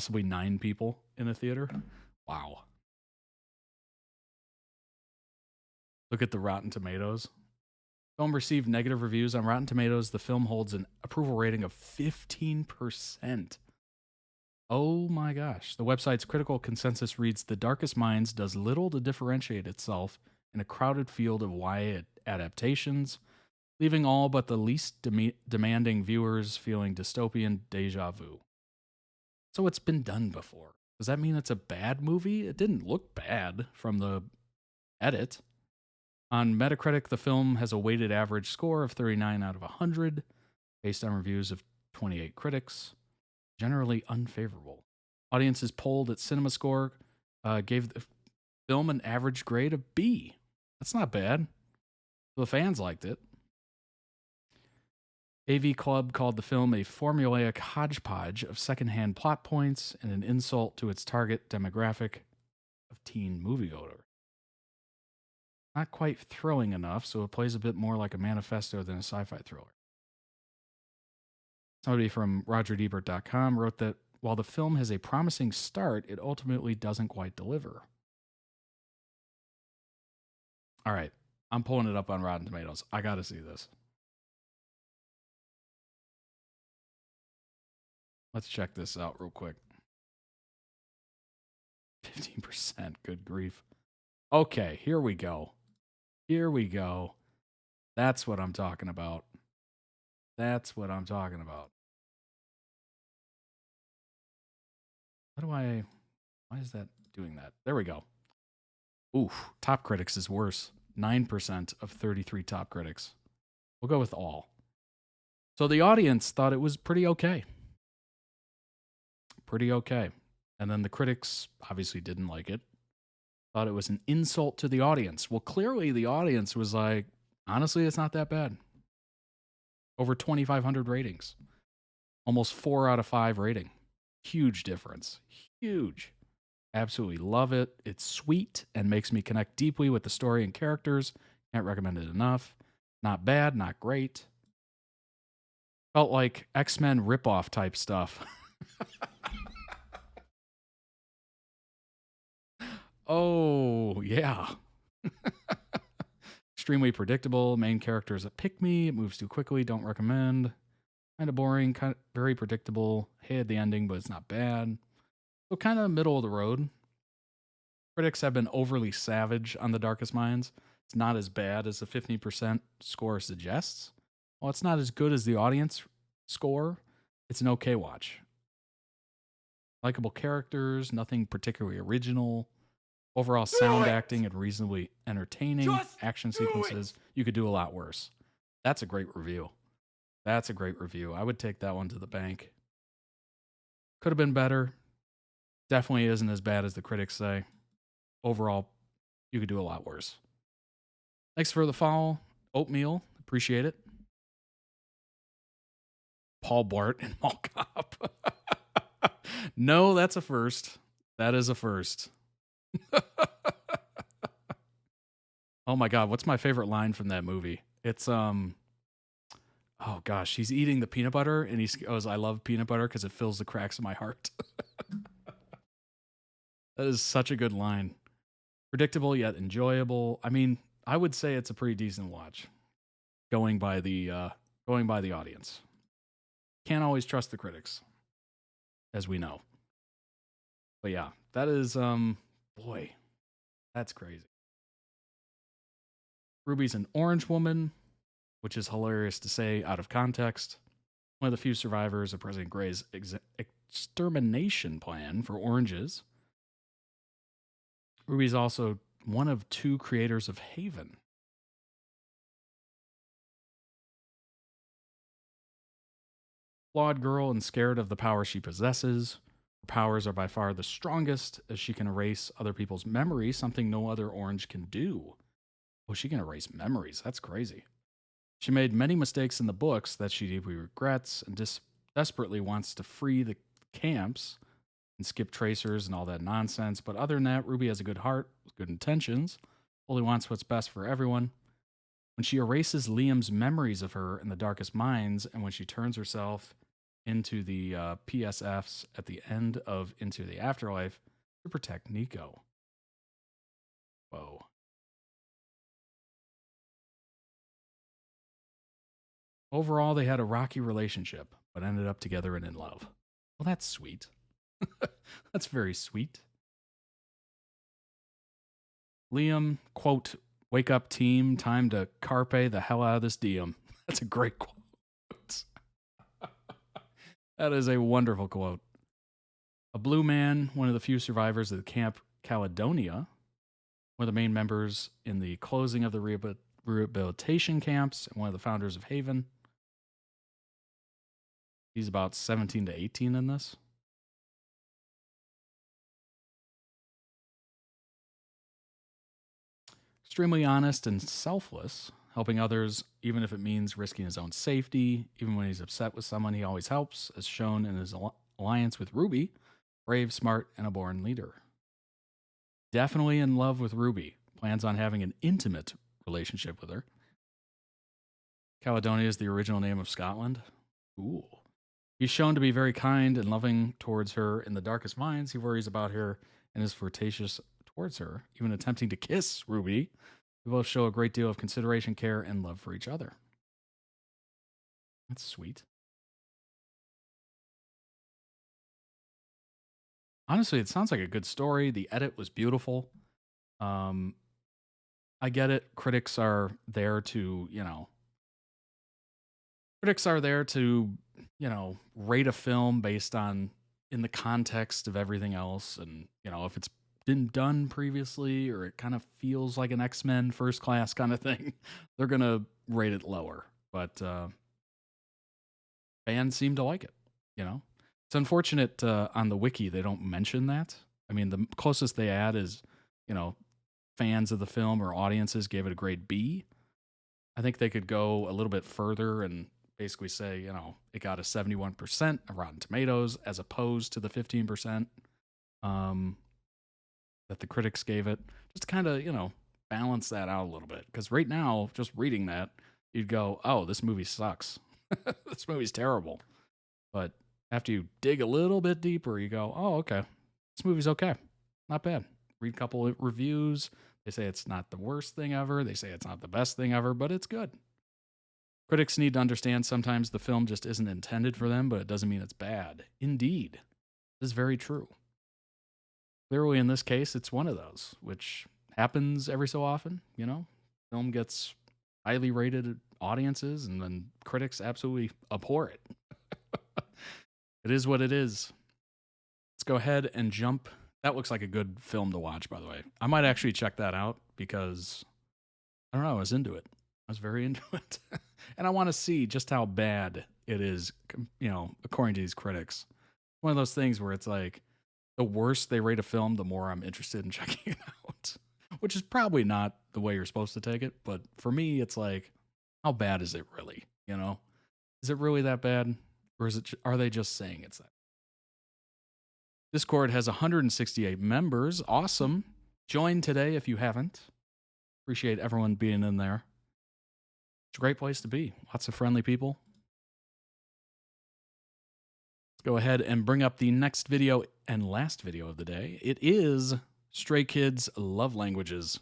9 people in a theater. Wow. Look at the Rotten Tomatoes. Film received negative reviews on Rotten Tomatoes. The film holds an approval rating of 15%. Oh my gosh. The website's critical consensus reads, The Darkest Minds does little to differentiate itself in a crowded field of YA adaptations, leaving all but the least demanding viewers feeling dystopian deja vu. So it's been done before. Does that mean it's a bad movie? It didn't look bad from the edit. On Metacritic, the film has a weighted average score of 39 out of 100, based on reviews of 28 critics. Generally unfavorable. Audiences polled at CinemaScore gave the film an average grade of B. That's not bad. The fans liked it. AV Club called the film a formulaic hodgepodge of secondhand plot points and an insult to its target demographic of teen moviegoer. Not quite thrilling enough, so it plays a bit more like a manifesto than a sci-fi thriller. Somebody from RogerDebert.com wrote that while the film has a promising start, it ultimately doesn't quite deliver. All right, I'm pulling it up on Rotten Tomatoes. I got to see this. Let's check this out real quick. 15%, good grief. Okay, here we go. Here we go. That's what I'm talking about. That's what I'm talking about. Why is that doing that. There we go. Oof, top critics is worse. 9% of 33 top critics. We'll go with all. So the audience thought it was pretty okay. Pretty okay. And then the critics obviously didn't like it. Thought it was an insult to the audience. Well, clearly the audience was like, honestly, it's not that bad. Over 2,500 ratings. Almost 4 out of 5 rating. Huge difference. Huge. Absolutely love it. It's sweet and makes me connect deeply with the story and characters. Can't recommend it enough. Not bad, not great. Felt like X-Men ripoff type stuff. Oh, yeah. Extremely predictable. Main character is a pick-me. It moves too quickly. Don't recommend. Kind of boring. Very predictable. Hated the ending, but it's not bad. So kind of middle of the road. Critics have been overly savage on The Darkest Minds. It's not as bad as the 15% score suggests. While it's not as good as the audience score, it's an okay watch. Likeable characters, nothing particularly original. Overall sound acting and reasonably entertaining. Action sequences, you could do a lot worse. That's a great review. That's a great review. I would take that one to the bank. Could have been better. Definitely isn't as bad as the critics say. Overall, you could do a lot worse. Thanks for the follow, Oatmeal. Appreciate it. Paul Blart and Mall Cop. No, that's a first. That is a first. Oh my God, what's my favorite line from that movie? It's oh gosh, he's eating the peanut butter and he goes, "I love peanut butter because it fills the cracks in my heart." That is such a good line. Predictable yet enjoyable. I mean, I would say it's a pretty decent watch. Going by the audience. Can't always trust the critics, as we know. But yeah, that is boy, that's crazy. Ruby's an orange woman, which is hilarious to say out of context. One of the few survivors of President Gray's extermination plan for oranges. Ruby's also one of 2 creators of Haven. Flawed girl and scared of the power she possesses. Her powers are by far the strongest, as she can erase other people's memories, something no other orange can do. Oh, she can erase memories. That's crazy. She made many mistakes in the books that she deeply regrets and desperately wants to free the camps and skip tracers and all that nonsense. But other than that, Ruby has a good heart with good intentions, only wants what's best for everyone. When she erases Liam's memories of her in The Darkest Minds, and when she turns herself into the PSFs at the end of Into the Afterlife to protect Nico. Whoa. Overall, they had a rocky relationship, but ended up together and in love. Well, that's sweet. That's very sweet. Liam, quote, "Wake up team, time to carpe the hell out of this diem." That's a great quote. That is a wonderful quote. A blue man, one of the few survivors of the Camp Caledonia, one of the main members in the closing of the rehabilitation camps, and one of the founders of Haven. He's about 17 to 18 in this. Extremely honest and selfless, helping others even if it means risking his own safety. Even when he's upset with someone, he always helps, as shown in his alliance with Ruby. Brave, smart, and a born leader. Definitely in love with Ruby. Plans on having an intimate relationship with her. Caledonia is the original name of Scotland. Ooh. He's shown to be very kind and loving towards her in The Darkest Minds. He worries about her and is flirtatious towards her, even attempting to kiss Ruby. They both show a great deal of consideration, care, and love for each other. That's sweet. Honestly, it sounds like a good story. The edit was beautiful. I get it. Critics are there to, rate a film based on in the context of everything else. And, if it's been done previously, or it kind of feels like an X-Men First Class kind of thing, they're going to rate it lower. But fans seem to like it, you know? It's unfortunate on the wiki they don't mention that. I mean, the closest they add is, you know, fans of the film or audiences gave it a grade B. I think they could go a little bit further and basically say, you know, it got a 71% of Rotten Tomatoes as opposed to the 15% that the critics gave it. Just kind of, you know, balance that out a little bit. Because right now, just reading that, you'd go, oh, this movie sucks. This movie's terrible. But after you dig a little bit deeper, you go, oh, okay, this movie's okay. Not bad. Read a couple of reviews. They say it's not the worst thing ever. They say it's not the best thing ever, but it's good. Critics need to understand sometimes the film just isn't intended for them, but it doesn't mean it's bad. Indeed. This is very true. Clearly, in this case, it's one of those, which happens every so often, you know? Film gets highly rated audiences, and then critics absolutely abhor it. It is what it is. Let's go ahead and jump. That looks like a good film to watch, by the way. I might actually check that out because, I don't know, I was into it. I was very into it. And I want to see just how bad it is, you know, according to these critics. One of those things where it's like, the worse they rate a film, the more I'm interested in checking it out. Which is probably not the way you're supposed to take it. But for me, it's like, how bad is it really? You know? Is it really that bad? Or are they just saying it's that? Discord has 168 members. Awesome. Join today if you haven't. Appreciate everyone being in there. It's a great place to be. Lots of friendly people. Let's go ahead and bring up the next video and last video of the day. It is Stray Kids Love Languages.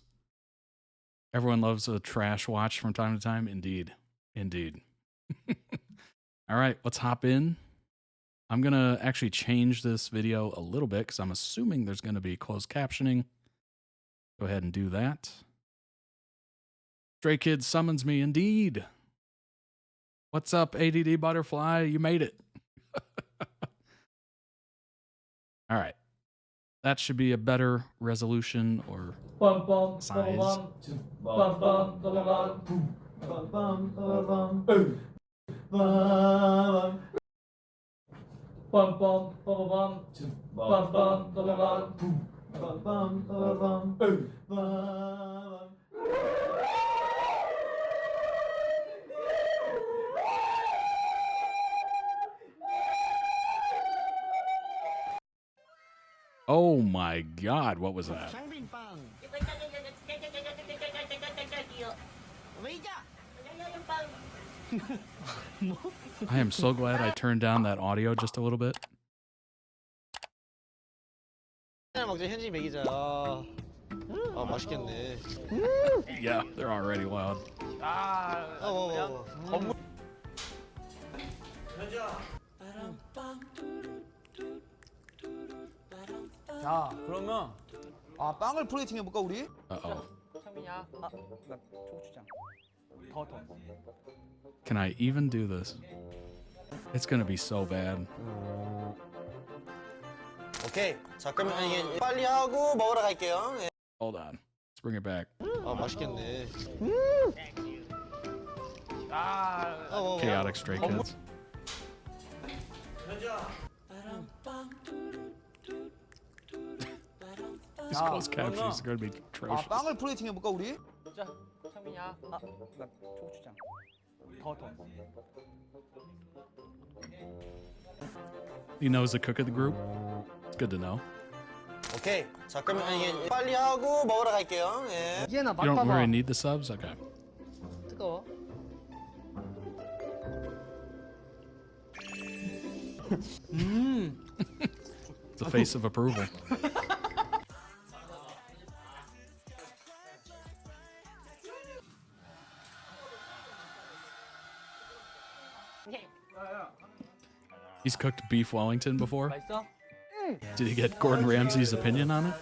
Everyone loves a trash watch from time to time. Indeed. Indeed. All right, let's hop in. I'm going to actually change this video a little bit because I'm assuming there's going to be closed captioning. Go ahead and do that. Stray Kids summons me, indeed. What's up, ADDButterfly? You made it. All right. That should be a better resolution or size. Oh my God, what was that? I am so glad I turned down that audio just a little bit. Yeah, they're already loud. 자, 그러면 빵을 플레이팅 해볼까 우리? Uh-oh. 상민이야, 나 초고추장. 더. Can I even do this? It's gonna be so bad. 오케이. 자, 그러면 이게 빨리 하고 먹으러 갈게요. 예. Hold on. Let's bring it back. 맛있겠네. Chaotic Stray Kids. These closed captions are going to be atrocious. 빵을 플레이팅 해볼까 우리? 자, 상민이야, 나 초고추장. 더. He knows the cook of the group. It's good to know. 오케이. 자, 그러면 이게 빨리 하고 먹으러 갈게요. 예. You don't really need the subs? Okay. 뜨거워. It's the face of approval. He's cooked beef Wellington before. Did he get Gordon Ramsay's opinion on it?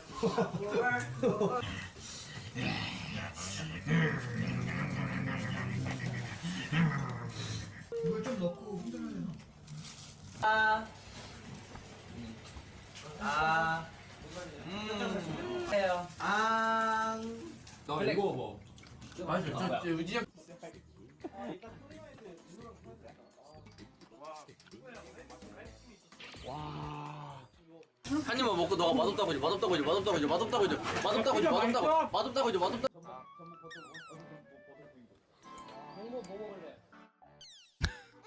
한 입만 먹고 너가 맛없다고 해줘. 맛없다고 해줘. 맛없다고 해줘. 맛없다고 해줘. 맛없다고 해줘. 맛없다고 해줘. 맛없다.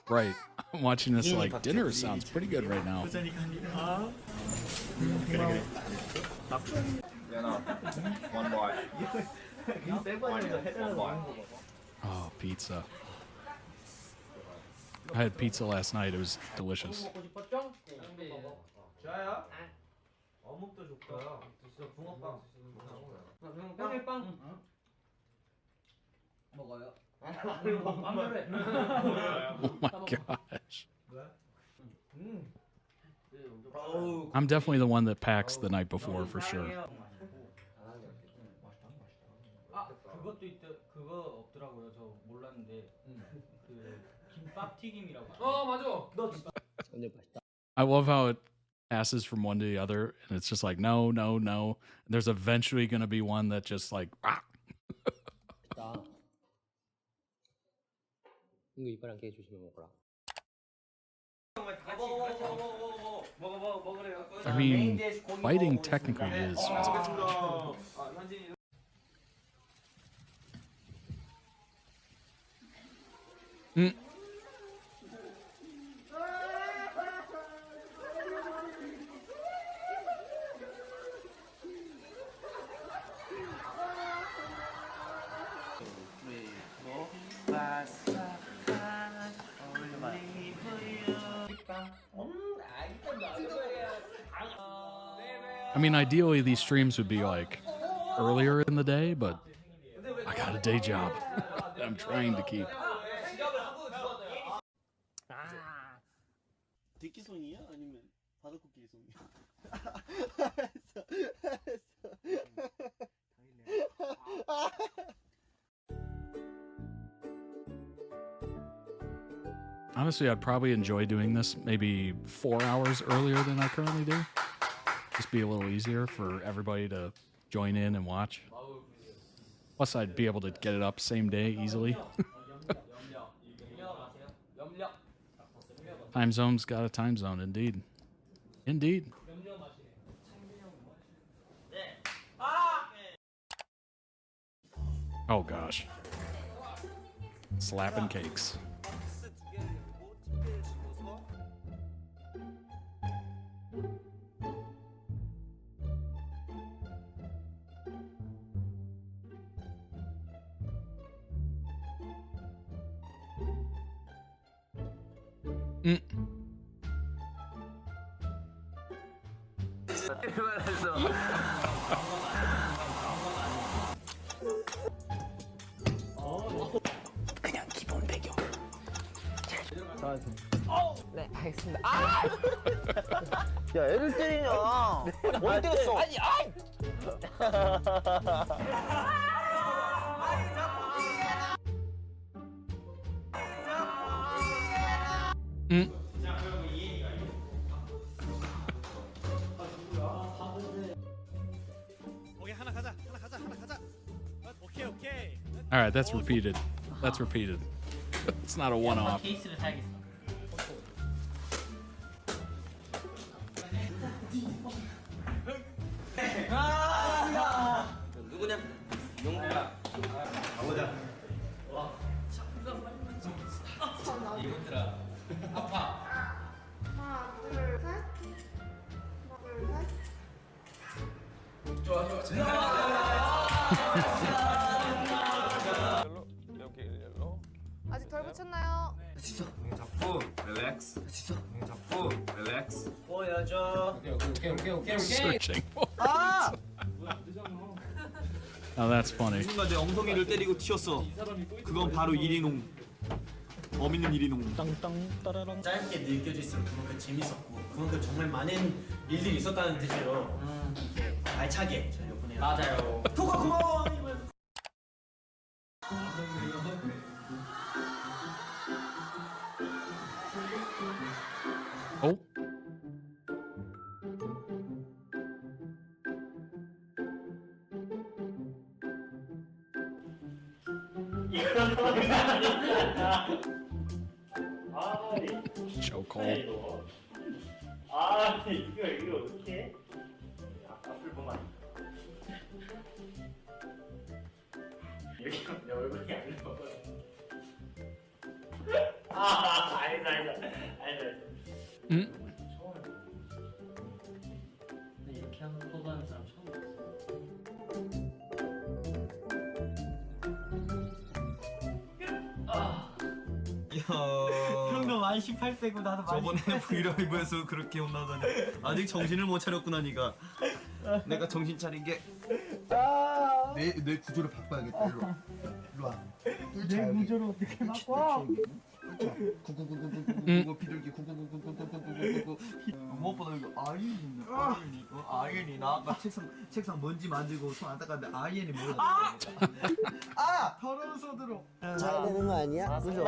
Right. I'm watching this like dinner sounds pretty good right now. One bite. Oh, pizza. I had pizza last night. It was delicious. Oh my gosh. I'm definitely the one that packs the night before for sure. 그것도 그거 없더라고요. 저 몰랐는데 그 김밥 튀김이라고. 맞아. I love how it passes from one to the other, and it's just like no, no, no. There's eventually going to be one that just like ah. 이거 이빨 안 깨 조심해 먹어라. I mean, fighting technically is physical. I mean, ideally these streams would be like earlier in the day, but I got a day job that I'm trying to keep. 대기송이야? 아니면 바다코끼리송이야? Honestly, I'd probably enjoy doing this maybe 4 hours earlier than I currently do. Just be a little easier for everybody to join in and watch. Plus, I'd be able to get it up same day easily. Time zone's got a time zone, indeed. Indeed. Oh gosh. Slapping cakes. 그냥 기본 배경. 네, 알겠습니다. 아! 야, 애를 때리냐? 뭘 때렸어? 아니, 아이! All right, that's repeated. That's repeated. It's not a one-off. 누구냐? 용구야. 가보자. 이것들아. 아파. 하나, 둘, 셋. 좋아, 좋아. 아직 덜 붙였나요? 됐어. 잡고 릴렉스. 됐어. 잡고 릴렉스. 보여줘. 오케이. Searching. 아! Oh, that's funny. 누군가 내 엉덩이를 때리고 튀었어. 그건 바로 이리농. 범인은 이리농. 땅땅 따라랑. 짧게 느껴질수록 그만큼 재밌었고 그만큼 정말 많은 일들이 있었다는 뜻으로 알차게 저희가 보내요. 맞아요. 토가 고마워. Oh. Chokehold. 아, 이거 어떻게? 앞을 보면 여기 내 얼굴이 안 나와. 알겠어. 근데 이렇게 하는 포도하는 사람 처음 봤어. 형도 만 18세고 나도 저번에 브이라이브에서 그렇게 혼나더니 아직 정신을 못 차렸구나 니가. 내가 정신 차린 게 내 구조를 바꿔야겠다. 일로 와. 내 구조를 어떻게 바꿔? 구구구구구구구구 비둘기 구구구구구구구구구. 무엇보다 이거 아이엔이 나 아까 책상 먼지 만지고 손 안 닦았는데 아이엔이 뭐야? 더러운 손으로. 잘 되는 거 아니야? 그죠?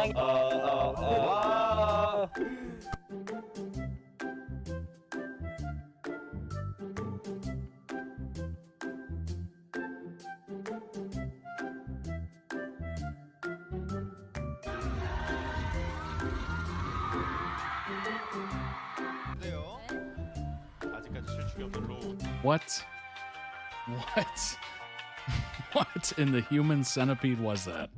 What? What in the human centipede was that?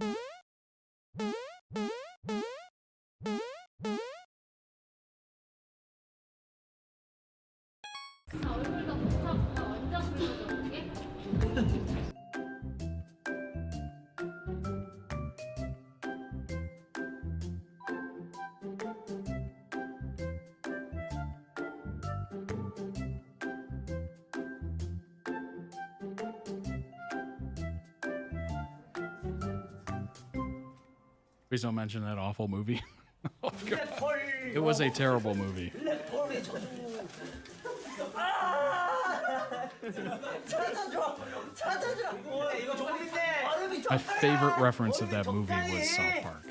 Please don't mention that awful movie. Oh, God. It was a terrible movie. My favorite reference of that movie was South Park.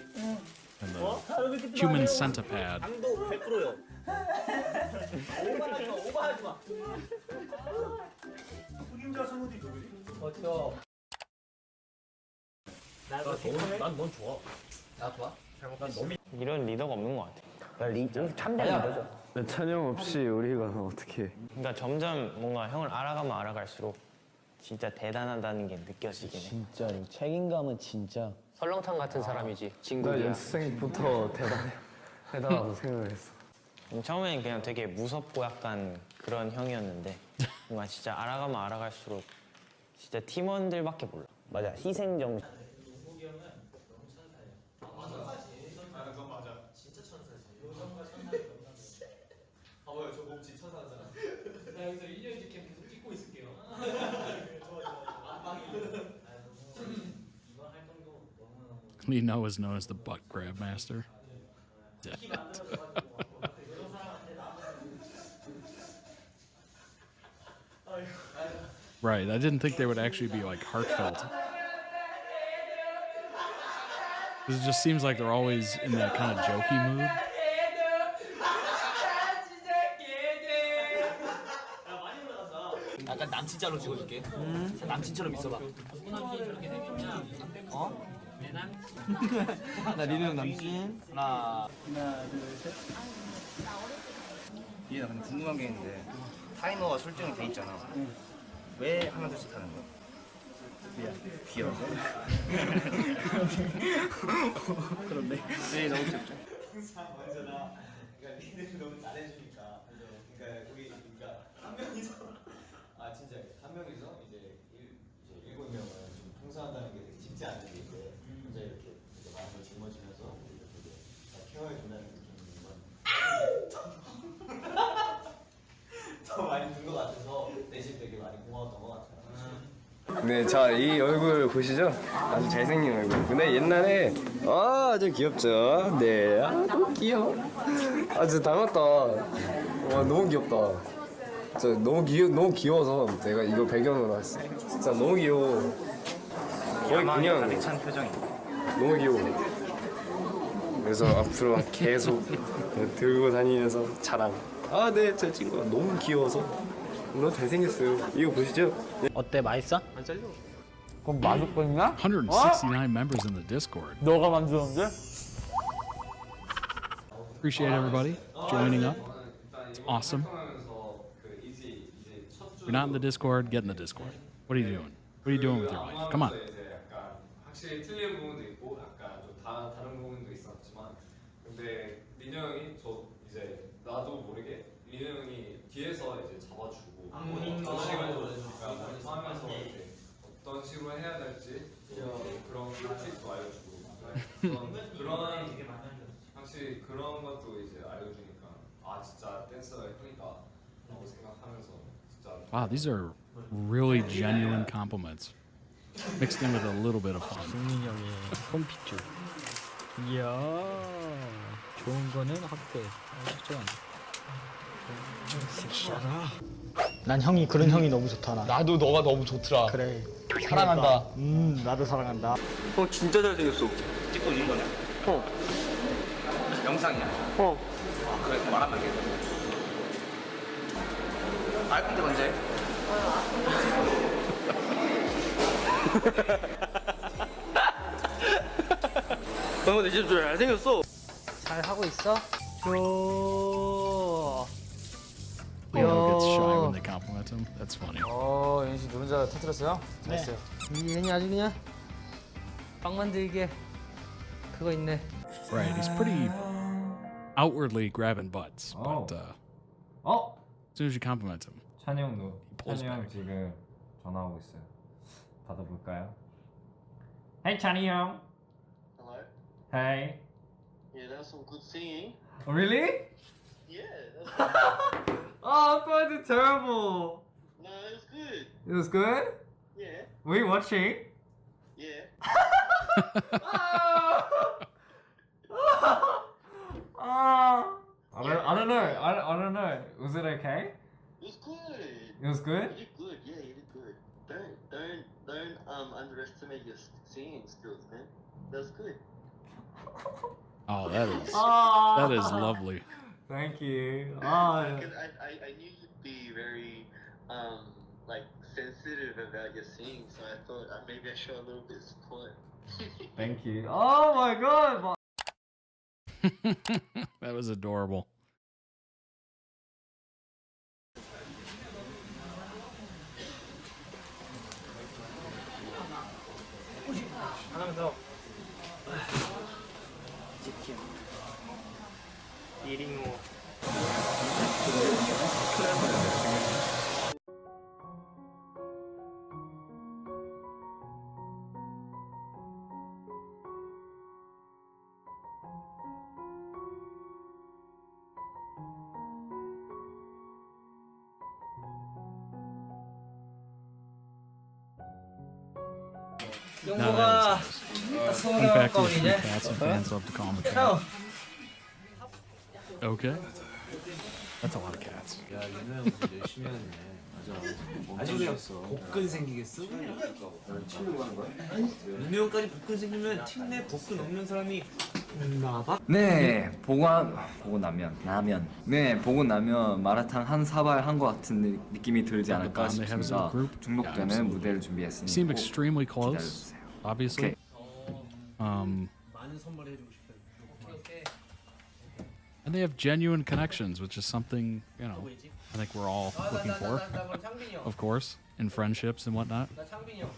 And the human centipede. 난넌 좋아. 나 좋아? 난 너무 이런 리더가 없는 것 같아. 참된 리더죠. 찬영 없이 우리가 어떻게? 그러니까 점점 뭔가 형을 알아가면 알아갈수록 진짜 대단하다는 게 느껴지긴 해. 진짜로 책임감은 진짜. 설렁탕 같은 사람이지. 나 진국이야. 연습생부터 대단하다고 생각을 했어. 처음에는 그냥 되게 무섭고 약간 그런 형이었는데 뭔가 진짜 알아가면 알아갈수록 진짜 팀원들밖에 몰라. 맞아, 희생정신. 봐봐요, 저 몸짓 천사잖아. 나 여기서 1년 뒤 캠 계속 찍고 있을게요. Lee Noah is known as the butt grab master. Dead. Right, I didn't think they would actually be like heartfelt. It just seems like they're always in that kind of jokey mood. 약간 남친짤로 찍어줄게. 남친처럼 있어봐. 어? 나 리노 형 남친. 하나, 둘, 셋. 얘나 근데 궁금한 게 있는데 타이머가 설정이 돼 있잖아. 왜 하나 둘씩 하는 거야? 귀여워. 그런데. 네, 너무 귀엽죠. 항상 먼저나 그러니까 니들이 너무 잘해주니까 그러니까 우리 그러니까 한 명이서 진짜 한 명이서 이제 일곱 명을 좀 통솔한다는 게 되게 쉽지 않은 일인데 혼자 이렇게 많은 걸 짊어지면서 되게 케어해 준다는 느낌이 더 많이 든 것 같아서 내심 되게 많이 고마웠던 것 같아요. 네, 자, 이 얼굴 보시죠? 아주 잘생긴 얼굴. 근데 옛날에 아주 귀엽죠? 네, 너무 귀여워. 진짜 닮았다. 와, 너무 귀엽다. 진짜 너무 귀여워서 내가 이거 배경으로 했어. 진짜 너무 귀여워. 거의 그냥 가득 찬 표정이. 너무 귀여워. 그래서 앞으로 계속 들고 다니면서 자랑. 네, 제 친구가 너무 귀여워서 너무 잘생겼어요. 이거 보시죠? 어때, 맛있어? 안 잘려. 그럼 맛있겠냐? 169 members in the Discord. 너가 만들었는데? Appreciate everybody joining up. It's awesome. If you're not in the Discord, get in the Discord. What are you doing? What are you doing with your life? Come on. 확실히 틀린 부분도 있고 약간 좀 다른 부분도 있었지만 근데 민호 형이 저 이제 나도 모르게 민호 형이 뒤에서 이제 잡아주고 어떤 식으로 그러니까 하면서 이제 어떤 식으로 해야 될지 그런 팁도 알려주고 그런 확실히 그런 것도 이제 알려주니까 아 진짜 댄서가 형이다라고 생각하면서 진짜 Wow, these are really genuine compliments. Mixed in with a little bit of fun. 승민이 형의 홈피쭈. 이야, 좋은 거는 확대. 좋아. 섹시하다. 난 형이 그런 형이 너무 좋다. 나도 너가 너무 좋더라. 그래. 사랑한다. 나도 사랑한다. 진짜 잘생겼어. 찍고 있는 거냐? 영상이야. 아, 그래, 말하면 안 돼. 알 건데 언제? 근데 진짜 잘생겼어. 잘 하고 있어? Leo gets shy when they compliment him. That's funny. 연희 씨 노른자 터뜨렸어요? 잘했어요. 연희 아주 그냥 빵 만들게 그거 있네. Right, he's pretty outwardly grabbing butts, but as soon as you compliment him, 찬이 형도 pulls 찬이 형 back. 지금 전화 오고 있어요. 받아볼까요? Hey 찬이 형. Hello? Hey. Yeah, that was some good singing. Really? Yeah, that's good. Oh, I thought it was terrible. No, it was good. It was good? Yeah. Were you watching? Yeah. I don't know. Was it okay? It was good. It was good? You did good. Yeah, you did good. Don't underestimate your singing skills, man. That was good. Oh, that is lovely. Thank you. Because I knew you'd be very like sensitive about your singing, so I thought maybe I show a little bit of support. Thank you. Oh my god. That was adorable. 하나 더. 치킨. 이링오. 영모가 fun fact is free cats and fans love to call him a cat. Okay. That's a lot of cats. 야, 민호 형 열심히 하네. 맞아. 아주 그냥 복근 생기겠어? 치려고 하는 거야? 민호 형까지 복근 생기면 팀 내 복근 없는 사람이 네, 보고 나면 마라탕 한 사발 한 것 같은 느낌이 들지 않을까 싶습니다. 중독되는 무대를 준비했으니 Seem extremely close, obviously. 많은 선물해 주고 싶어요. And they have genuine connections, which is something, you know, I think we're all looking for, of course, in friendships and whatnot. 나 창빈이 형.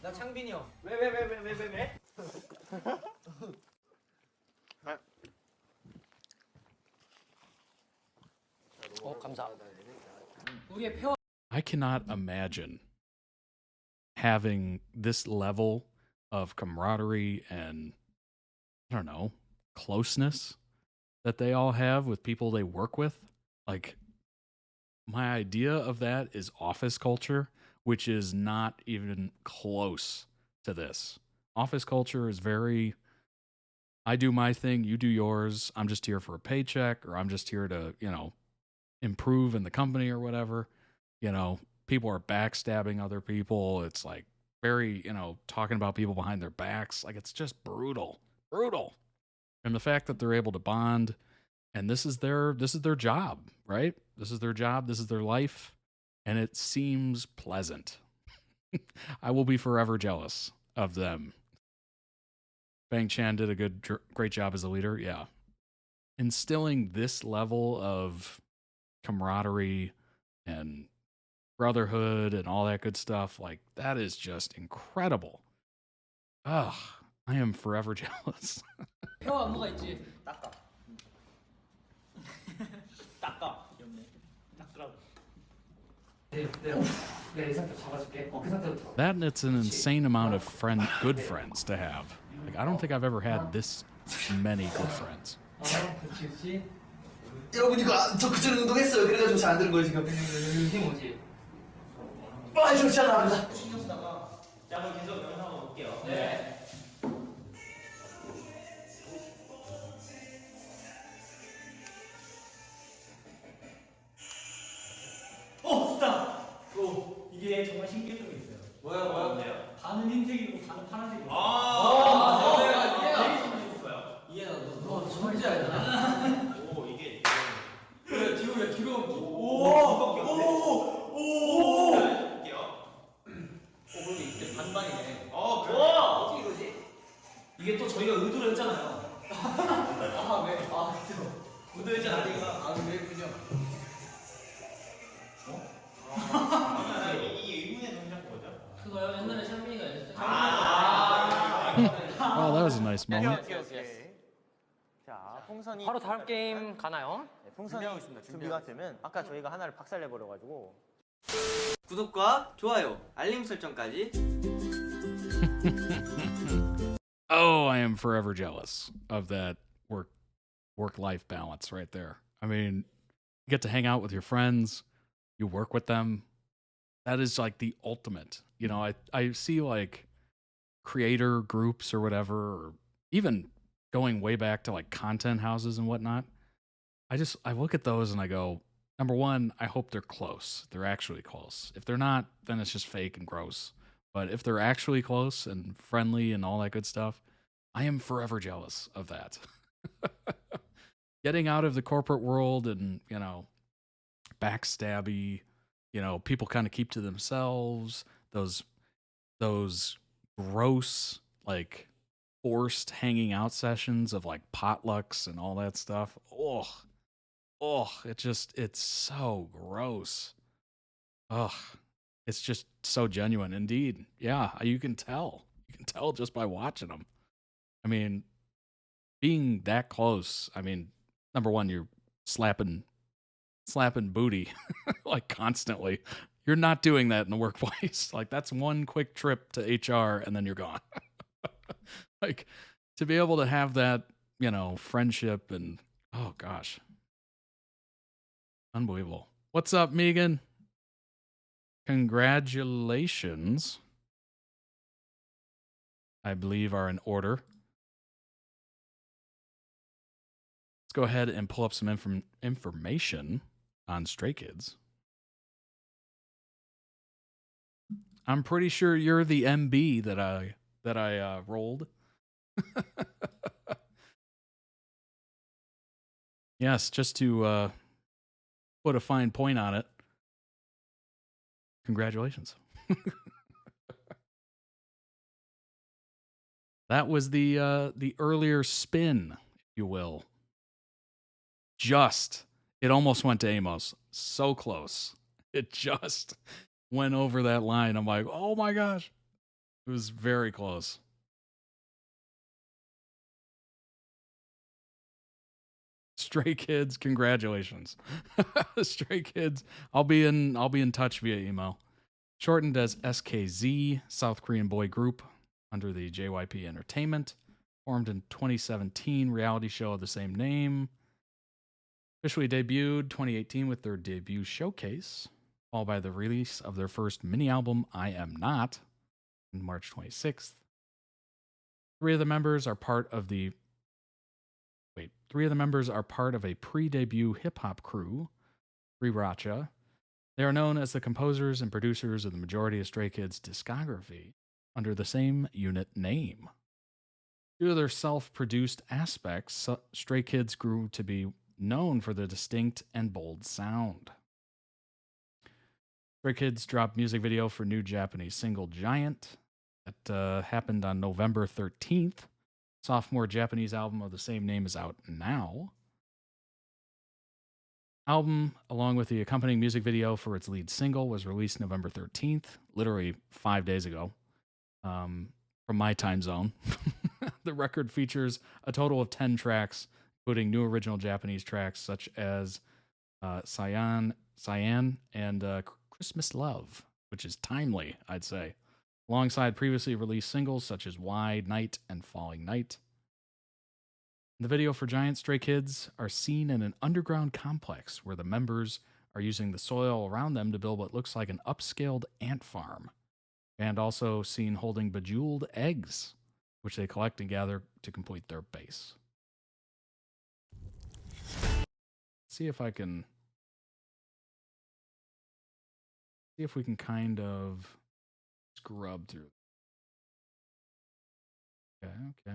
나 창빈이 형. 왜? 감사. 우리의 표 I cannot imagine having this level of camaraderie and, I don't know, closeness that they all have with people they work with. Like, my idea of that is office culture, which is not even close to this. Office culture is very, I do my thing, you do yours, I'm just here for a paycheck, or I'm just here to, you know, improve in the company or whatever. You know, people are backstabbing other people. It's like very, you know, talking about people behind their backs. Like, it's just brutal. And the fact that they're able to bond, and this is their job, right? This is their job, this is their life, and it seems pleasant. I will be forever jealous of them. Bang Chan did a great job as a leader. Yeah. Instilling this level of camaraderie and brotherhood and all that good stuff, like, that is just incredible. Ugh, I am forever jealous. 혀 안무가 있지. 닦아. 닦아. 닦으라고. 내가 이 상태 잡아줄게. 그 상태로 들어. That and it's an insane amount of good friends to have. Like, I don't think I've ever had this many good friends. 그렇지. 여러분 이거 저 그전에 운동했어요. 그래가지고 잘 안 되는 거예요 지금. 힘 오지. 아 저 잘 나갑니다. 신경 쓰다가. 자, 그럼 계속 영상 한번 볼게요. 네. 좋다. 이게 정말 신기했던 게 있어요. 뭐요? 반은 흰색이고 반은 파란색이고. 되게 신기했어요. 이해나 너 진짜 알잖아. 오 이게. 그래 뒤로. 오. 볼게요. 그럼 이때 반반이네. 그래. 어떻게 이거지? 이게 또 저희가 의도를 했잖아요. 왜? 의도했지 않으니까. 왜 그냥? 이 의문의 동작 뭐죠? 그거요? 옛날에 샴미가 했을 때. Oh, that was a nice moment. 자, 풍선이 바로 다음 게임 가나요? 네, 풍선이 준비가 되면 아까 저희가 하나를 박살내 버려 가지고 구독과 좋아요, 알림 설정까지. Oh, I am forever jealous of that work-life balance right there. I mean, you get to hang out with your friends, you work with them. That is like the ultimate. You know, I see like creator groups or whatever, or even going way back to like content houses and whatnot. I look at those and I go, number one, I hope they're close. They're actually close. If they're not, then it's just fake and gross. But if they're actually close and friendly and all that good stuff, I am forever jealous of that. Getting out of the corporate world and, you know, backstabby, you know, people kind of keep to themselves, those gross, like, forced hanging out sessions of like potlucks and all that stuff. It's so gross. It's just so genuine. Indeed. Yeah, you can tell. You can tell just by watching them. I mean, being that close, I mean, number one, you're slapping booty like constantly. You're not doing that in the workplace. Like, that's one quick trip to HR and then you're gone. Like, to be able to have that, you know, friendship and, oh gosh. Unbelievable. What's up, Megan? Congratulations, I believe, are in order. Let's go ahead and pull up some information on Stray Kids. I'm pretty sure you're the MB that I rolled. Yes, just to put a fine point on it. Congratulations. That was the earlier spin, if you will. It almost went to Amos. So close. It just went over that line. I'm like, oh my gosh. It was very close. Stray Kids, congratulations. Stray Kids, I'll be in touch via email. Shortened as SKZ, South Korean boy group under the JYP Entertainment. Formed in 2017, reality show of the same name. Officially debuted 2018 with their debut showcase, followed by the release of their first mini album, I Am Not, on March 26th. Three of the members are part of a pre-debut hip-hop crew, Narratria. They are known as the composers and producers of the majority of Stray Kids' discography under the same unit name. Due to their self-produced aspects, Stray Kids grew to be known for their distinct and bold sound. Stray Kids dropped music video for new Japanese single Giant. That happened on November 13th. Sophomore Japanese album of the same name is out now. Album, along with the accompanying music video for its lead single, was released November 13th, literally 5 days ago, from my time zone. The record features a total of 10 tracks, including new original Japanese tracks such as Cyan and Christmas Love, which is timely, I'd say, alongside previously released singles such as Wide Night and Falling Night. In the video for Giant, Stray Kids are seen in an underground complex where the members are using the soil around them to build what looks like an upscaled ant farm, and also seen holding bejeweled eggs, which they collect and gather to complete their base. Let's see if we can kind of scrub through.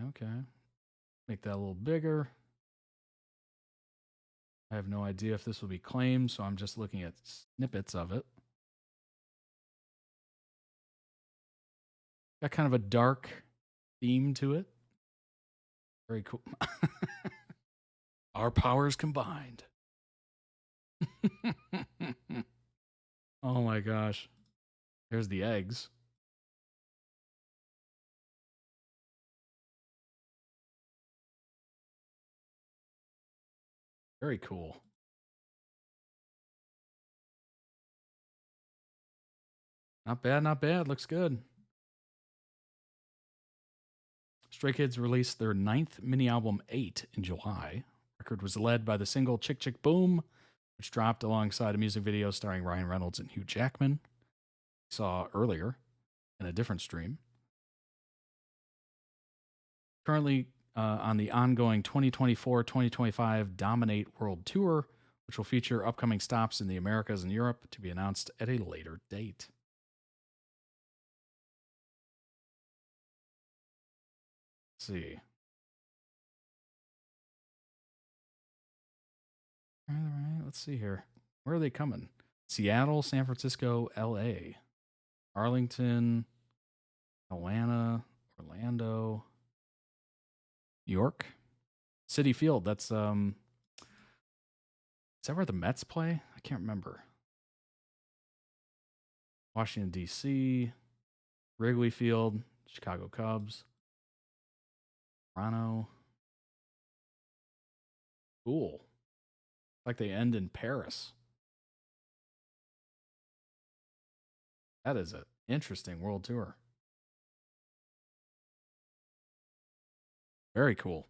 Okay. Make that a little bigger. I have no idea if this will be claimed, so I'm just looking at snippets of it. Got kind of a dark theme to it. Very cool. Our powers combined. Oh my gosh. There's the eggs. Very cool. Not bad, not bad. Looks good. Stray Kids released their 9th mini-album 8 in July. The record was led by the single Chick Chick Boom, which dropped alongside a music video starring Ryan Reynolds and Hugh Jackman. We saw earlier in a different stream. Currently on the ongoing 2024-2025 Dominate World Tour, which will feature upcoming stops in the Americas and Europe to be announced at a later date. Let's see. All right, let's see here. Where are they coming? Seattle, San Francisco, LA, Arlington, Atlanta, Orlando, New York, Citi Field. That's is that where the Mets play? I can't remember. Washington D.C., Wrigley Field, Chicago Cubs, Toronto. Cool. Like they end in Paris. That is an interesting world tour. Very cool.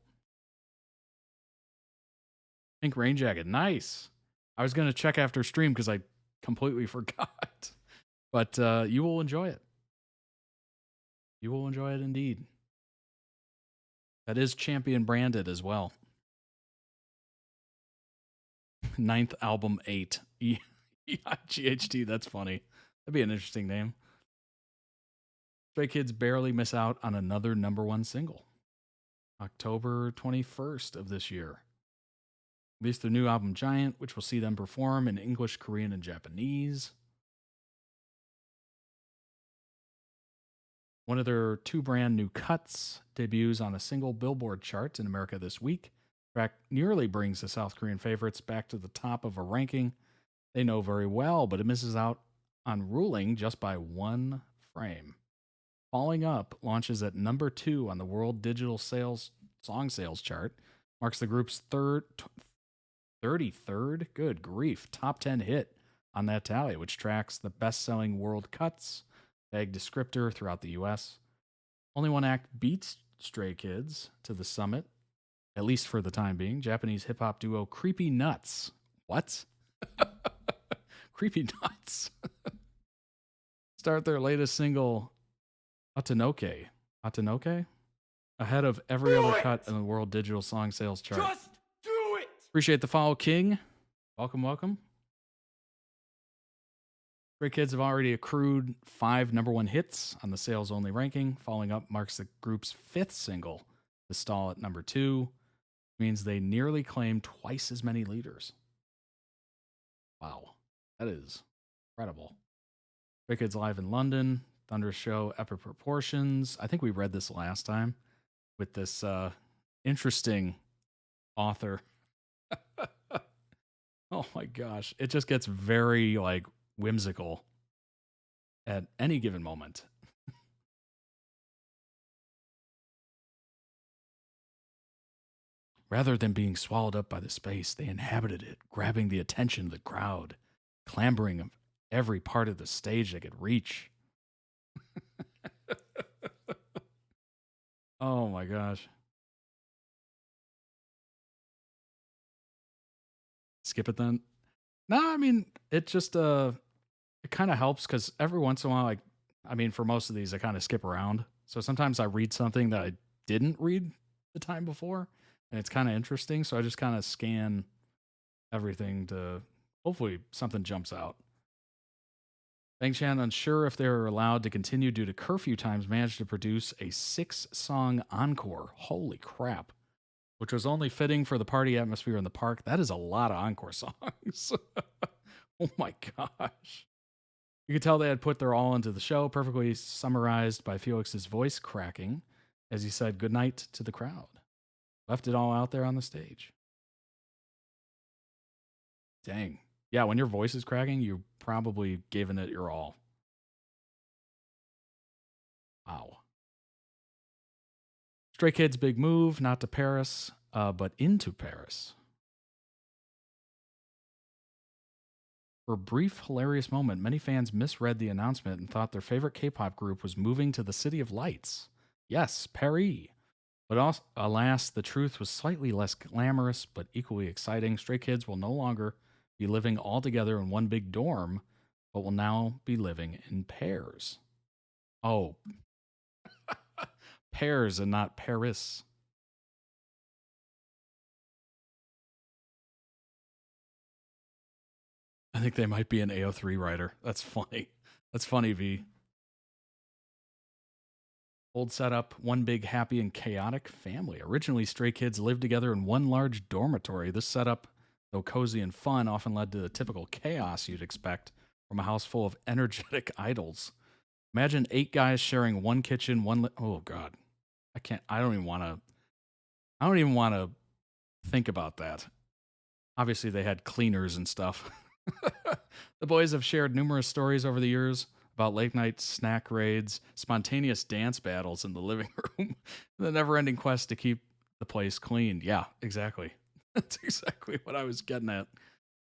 Pink Rain Jacket. Nice. I was going to check after stream because I completely forgot. But you will enjoy it. You will enjoy it indeed. That is Champion branded as well. 9th album 8. GHT. That's funny. That'd be an interesting name. Stray Kids barely miss out on another #1 single. October 21st of this year. Released their new album Giant, which will see them perform in English, Korean, and Japanese. One of their 2 brand new cuts debuts on a single Billboard chart in America this week. The track nearly brings the South Korean favorites back to the top of a ranking they know very well, but it misses out on ruling just by 1 frame. Falling Up launches at #2 on the World Digital Song Sales chart, marks the group's 33rd, good grief, top 10 hit on that tally, which tracks the best-selling world cuts, vague descriptor throughout the U.S. Only one act beats Stray Kids to the summit, at least for the time being. Japanese hip-hop duo Creepy Nuts. What? Creepy Nuts. Start their latest single, Atanoke, ahead of every other cut in the World Digital Song Sales chart. Just do it! Appreciate the follow, King. Welcome. Stray Kids have already accrued 5 #1 hits on the sales-only ranking. Falling Up marks the group's 5th single to stall at #2. Means they nearly claim twice as many leaders. Wow, that is incredible. Stray Kids live in London. Thunderous show, epic proportions. I think we read this last time with this interesting author. Oh my gosh. It just gets very like whimsical at any given moment. Rather than being swallowed up by the space, they inhabited it, grabbing the attention of the crowd, clambering of every part of the stage they could reach. Oh my gosh. Skip it then? No, I mean, it just it kind of helps because every once in a while, like, I mean, for most of these, I kind of skip around. So sometimes I read something that I didn't read the time before, and it's kind of interesting. So I just kind of scan everything to hopefully something jumps out. Bang Chan, unsure if they're allowed to continue due to curfew times, managed to produce a 6-song encore. Holy crap. Which was only fitting for the party atmosphere in the park. That is a lot of encore songs. Oh my gosh. You could tell they had put their all into the show, perfectly summarized by Felix's voice cracking as he said goodnight to the crowd. Left it all out there on the stage. Dang. Yeah, when your voice is cracking, you're probably giving it your all. Wow. Stray Kids' big move, not to Paris, but into Paris. For a brief, hilarious moment, many fans misread the announcement and thought their favorite K-pop group was moving to the City of Lights. Yes, Paris. But alas, the truth was slightly less glamorous, but equally exciting. Stray Kids will no longer be living all together in one big dorm, but will now be living in pairs. Oh, pairs and not Paris. I think they might be an AO3 writer. That's funny. That's funny, V. Old setup, one big happy and chaotic family. Originally, Stray Kids lived together in one large dormitory. This setup, though cozy and fun, often led to the typical chaos you'd expect from a house full of energetic idols. Imagine 8 guys sharing one kitchen, oh God. I don't even want to think about that. Obviously, they had cleaners and stuff. The boys have shared numerous stories over the years about late night snack raids, spontaneous dance battles in the living room, and the never-ending quest to keep the place clean. Yeah, exactly. That's exactly what I was getting at.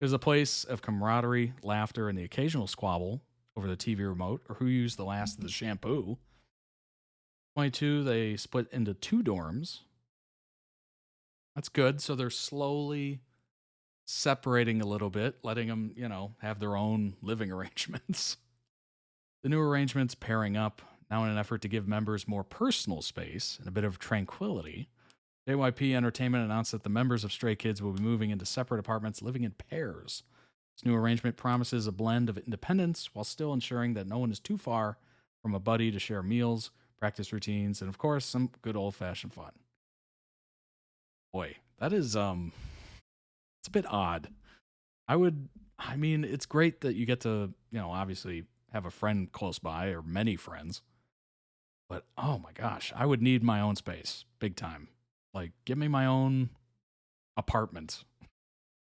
There's a place of camaraderie, laughter, and the occasional squabble over the TV remote or who used the last of the shampoo. 22, they split into 2 dorms. That's good. So they're slowly separating a little bit, letting them, have their own living arrangements. The new arrangements pairing up, now in an effort to give members more personal space and a bit of tranquility. JYP Entertainment announced that the members of Stray Kids will be moving into separate apartments, living in pairs. This new arrangement promises a blend of independence while still ensuring that no one is too far from a buddy to share meals, practice routines, and of course, some good old-fashioned fun. Boy, that is, it's a bit odd. It's great that you get to, obviously have a friend close by or many friends. But, oh my gosh, I would need my own space, big time. Like, give me my own apartment,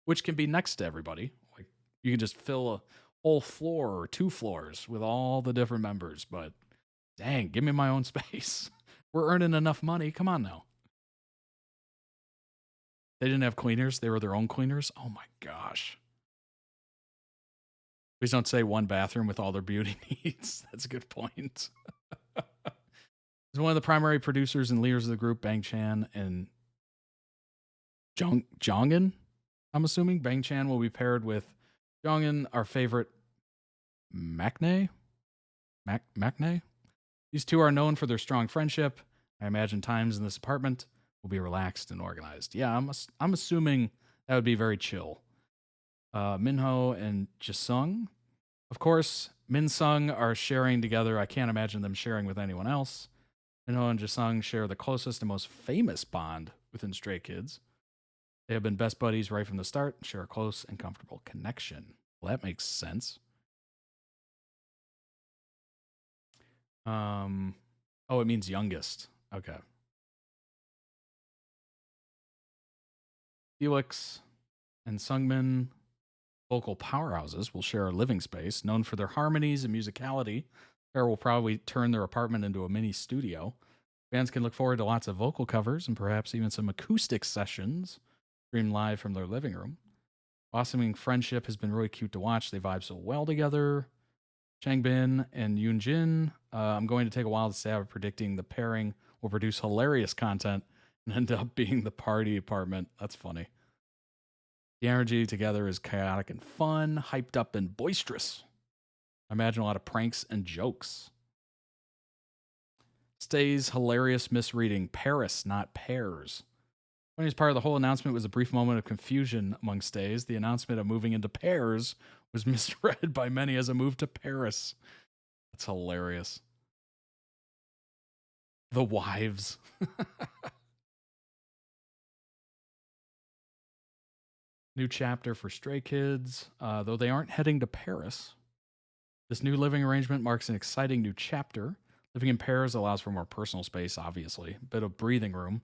which can be next to everybody. Like, you can just fill a whole floor or 2 floors with all the different members. But, dang, give me my own space. We're earning enough money. Come on now. They didn't have cleaners. They were their own cleaners. Oh my gosh. Please don't say one bathroom with all their beauty needs. That's a good point. He's one of the primary producers and leaders of the group, Bang Chan and Jongin. I'm assuming Bang Chan will be paired with Jongin, our favorite Maknae. These two are known for their strong friendship. I imagine times in this apartment will be relaxed and organized. Yeah, I'm assuming that would be very chill. Minho and Jisung. Of course, Min-sung are sharing together. I can't imagine them sharing with anyone else. Minho and Jisung share the closest and most famous bond within Stray Kids. They have been best buddies right from the start and share a close and comfortable connection. Well, that makes sense. Oh, it means youngest. Okay. Felix and Sungmin, vocal powerhouses, will share a living space. Known for their harmonies and musicality, the pair will probably turn their apartment into a mini studio. Fans can look forward to lots of vocal covers and perhaps even some acoustic sessions streamed live from their living room. Blossoming friendship has been really cute to watch. They vibe so well together. Changbin and Yoonjin, I'm going to take a wild stab at predicting the pairing will produce hilarious content and end up being the party apartment. That's funny. The energy together is chaotic and fun, hyped up and boisterous. I imagine a lot of pranks and jokes. Stay's hilarious misreading, Paris, not Pears. Funniest part of the whole announcement was a brief moment of confusion among Stays. The announcement of moving into pairs was misread by many as a move to Paris. That's hilarious. The wives. New chapter for Stray Kids. Though they aren't heading to Paris, this new living arrangement marks an exciting new chapter. Living in pairs allows for more personal space, obviously. A bit of breathing room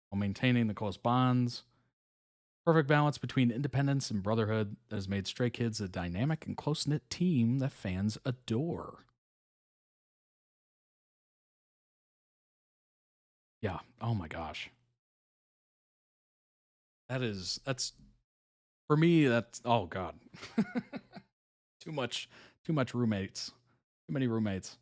while maintaining the close bonds. Perfect balance between independence and brotherhood that has made Stray Kids a dynamic and close-knit team that fans adore. Yeah. Oh my gosh. That's for me, that's, oh God. Too much roommates. Too many roommates.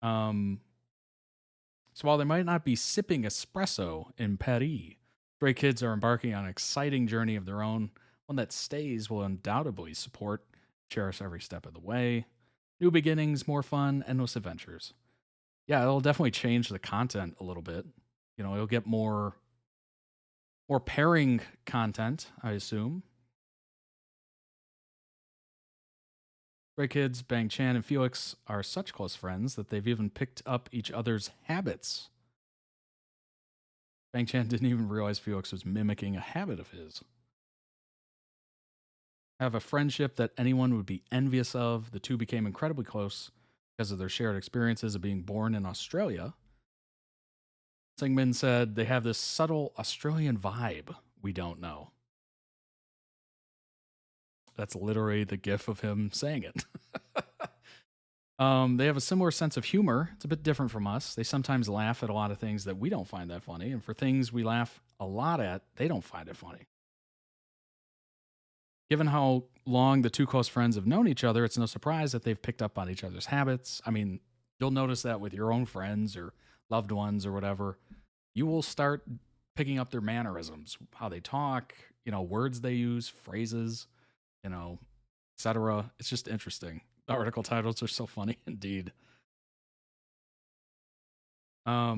So while they might not be sipping espresso in Paris, Stray Kids are embarking on an exciting journey of their own, one that Stays will undoubtedly support, cherish every step of the way. New beginnings, more fun, endless adventures. Yeah, it'll definitely change the content a little bit. You know, it'll get more pairing content, I assume. Stray Kids, Bang Chan, and Felix are such close friends that they've even picked up each other's habits. Bang Chan didn't even realize Felix was mimicking a habit of his. Have a friendship that anyone would be envious of. The two became incredibly close because of their shared experiences of being born in Australia. Singmin said they have this subtle Australian vibe we don't know. That's literally the gif of him saying it. They have a similar sense of humor. It's a bit different from us. They sometimes laugh at a lot of things that we don't find that funny. And for things we laugh a lot at, they don't find it funny. Given how long the two close friends have known each other, it's no surprise that they've picked up on each other's habits. I mean, you'll notice that with your own friends or loved ones or whatever. You will start picking up their mannerisms, how they talk, you know, words they use, phrases, you know, etc. It's just interesting. The article titles are so funny indeed. How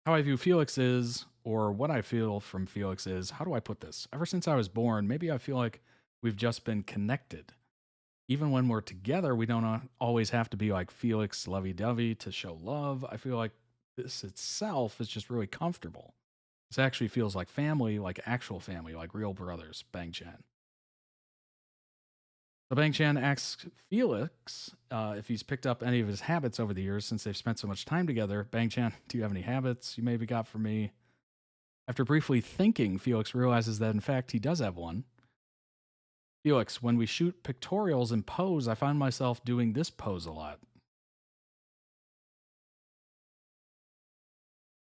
I view Felix is, or what I feel from Felix is, how do I put this? Ever since I was born, maybe I feel like we've just been connected. Even when we're together, we don't always have to be like Felix lovey-dovey to show love. I feel like this itself is just really comfortable. This actually feels like family, like actual family, like real brothers. Bang Chan. So Bang Chan asks Felix if he's picked up any of his habits over the years since they've spent so much time together. Bang Chan, do you have any habits you maybe got for me? After briefly thinking, Felix realizes that in fact he does have one. Felix, when we shoot pictorials and pose, I find myself doing this pose a lot.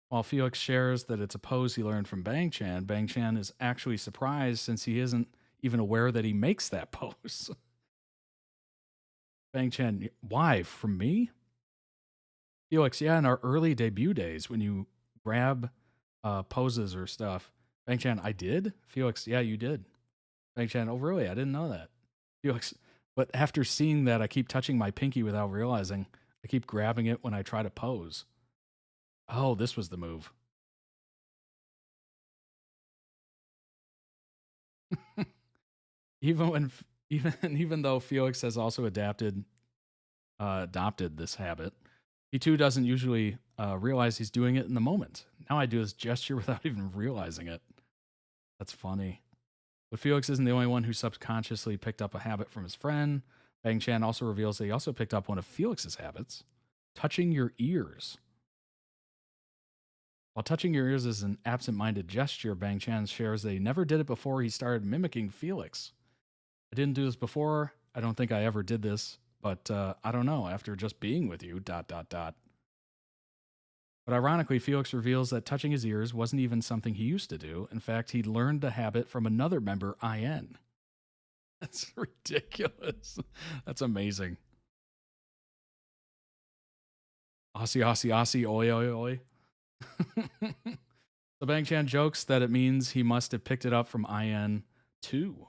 While Felix shares that it's a pose he learned from Bang Chan is actually surprised since he isn't even aware that he makes that pose. Bang Chan, why? From me? Felix, yeah, in our early debut days, when you grab poses or stuff. Bang Chan, I did? Felix, yeah, you did. Bang Chan, oh really? I didn't know that. Felix, but after seeing that, I keep touching my pinky without realizing. I keep grabbing it when I try to pose. Oh, this was the move. Even though Felix has also adopted this habit, he too doesn't usually realize he's doing it in the moment. Now I do this gesture without even realizing it. That's funny. But Felix isn't the only one who subconsciously picked up a habit from his friend. Bang Chan also reveals that he also picked up one of Felix's habits, touching your ears. While touching your ears is an absent-minded gesture, Bang Chan shares that he never did it before he started mimicking Felix. I didn't do this before. I don't think I ever did this, but I don't know, after just being with you, ... But ironically, Felix reveals that touching his ears wasn't even something he used to do. In fact, he learned the habit from another member, IN. That's ridiculous. That's amazing. Aussie, Aussie, Aussie, oi, oi, oi. So Bang Chan jokes that it means he must have picked it up from IN too.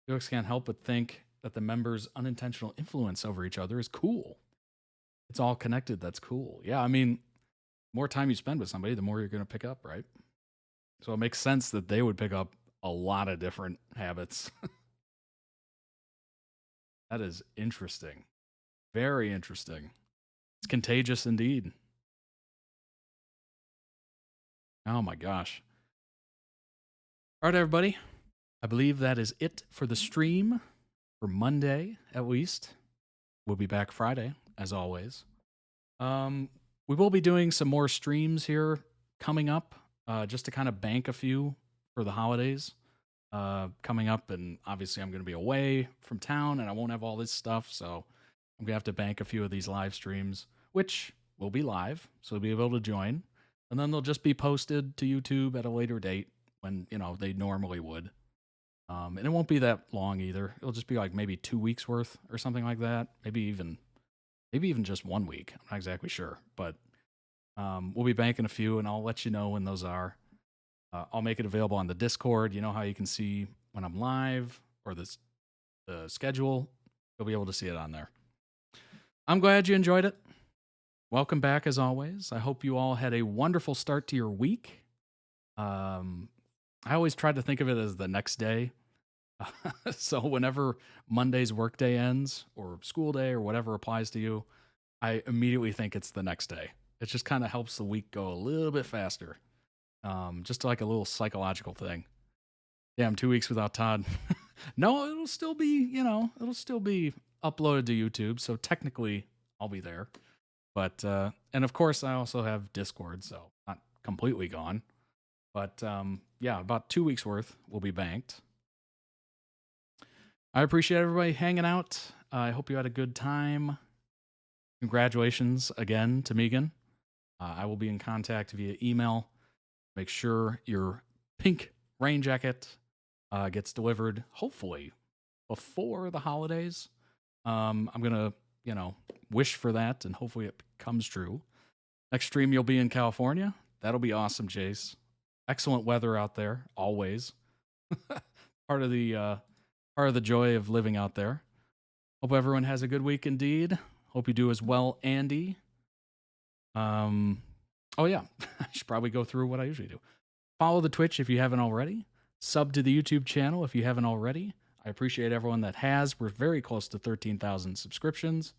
Felix can't help but think that the members' unintentional influence over each other is cool. It's all connected. That's cool. Yeah, I mean, more time you spend with somebody, the more you're going to pick up, right? So it makes sense that they would pick up a lot of different habits. That is interesting. Very interesting. It's contagious indeed. Oh my gosh. All right, everybody. I believe that is it for the stream for Monday, at least. We'll be back Friday, as always. We will be doing some more streams here coming up, just to kind of bank a few for the holidays coming up. And obviously, I'm going to be away from town, and I won't have all this stuff, so I'm going to have to bank a few of these live streams, which will be live, so you'll be able to join. And then they'll just be posted to YouTube at a later date when, you know, they normally would. And it won't be that long either. It'll just be like maybe 2 weeks worth or something like that. Maybe even just 1 week. I'm not exactly sure, but we'll be banking a few, and I'll let you know when those are. I'll make it available on the Discord. You know how you can see when I'm live or the schedule. You'll be able to see it on there. I'm glad you enjoyed it. Welcome back as always. I hope you all had a wonderful start to your week. I always try to think of it as the next day. So whenever Monday's workday ends or school day or whatever applies to you, I immediately think it's the next day. It just kind of helps the week go a little bit faster. Just like a little psychological thing. Yeah, I'm 2 weeks without Todd. No, it'll still be, it'll still be uploaded to YouTube. So technically I'll be there. But, and of course I also have Discord, so not completely gone. But yeah, about 2 weeks worth will be banked. I appreciate everybody hanging out. I hope you had a good time. Congratulations again to Megan. I will be in contact via email. Make sure your pink rain jacket gets delivered, hopefully, before the holidays. I'm going to, wish for that, and hopefully it comes true. Next stream, you'll be in California. That'll be awesome, Jace. Excellent weather out there, always. Part of the joy of living out there. Hope everyone has a good week indeed. Hope you do as well, Andy. Oh yeah, I should probably go through what I usually do. Follow the Twitch if you haven't already. Sub to the YouTube channel if you haven't already. I appreciate everyone that has. We're very close to 13,000 subscriptions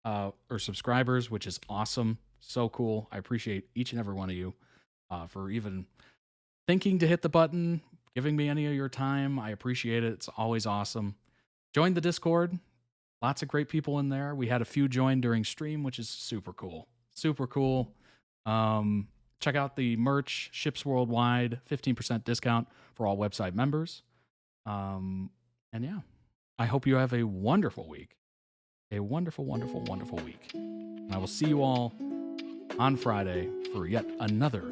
or subscribers, which is awesome. So cool. I appreciate each and every one of you for even thinking to hit the button, giving me any of your time. I appreciate it. It's always awesome. Join the Discord. Lots of great people in there. We had a few join during stream, which is super cool. Super cool. Check out the merch, ships worldwide, 15% discount for all website members. And yeah, I hope you have a wonderful week. A wonderful, wonderful, wonderful week. And I will see you all on Friday for yet another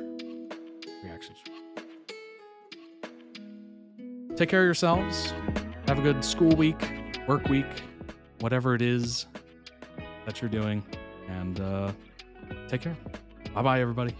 reaction stream. Take care of yourselves. Have a good school week, work week, whatever it is that you're doing. And take care. Bye-bye, everybody.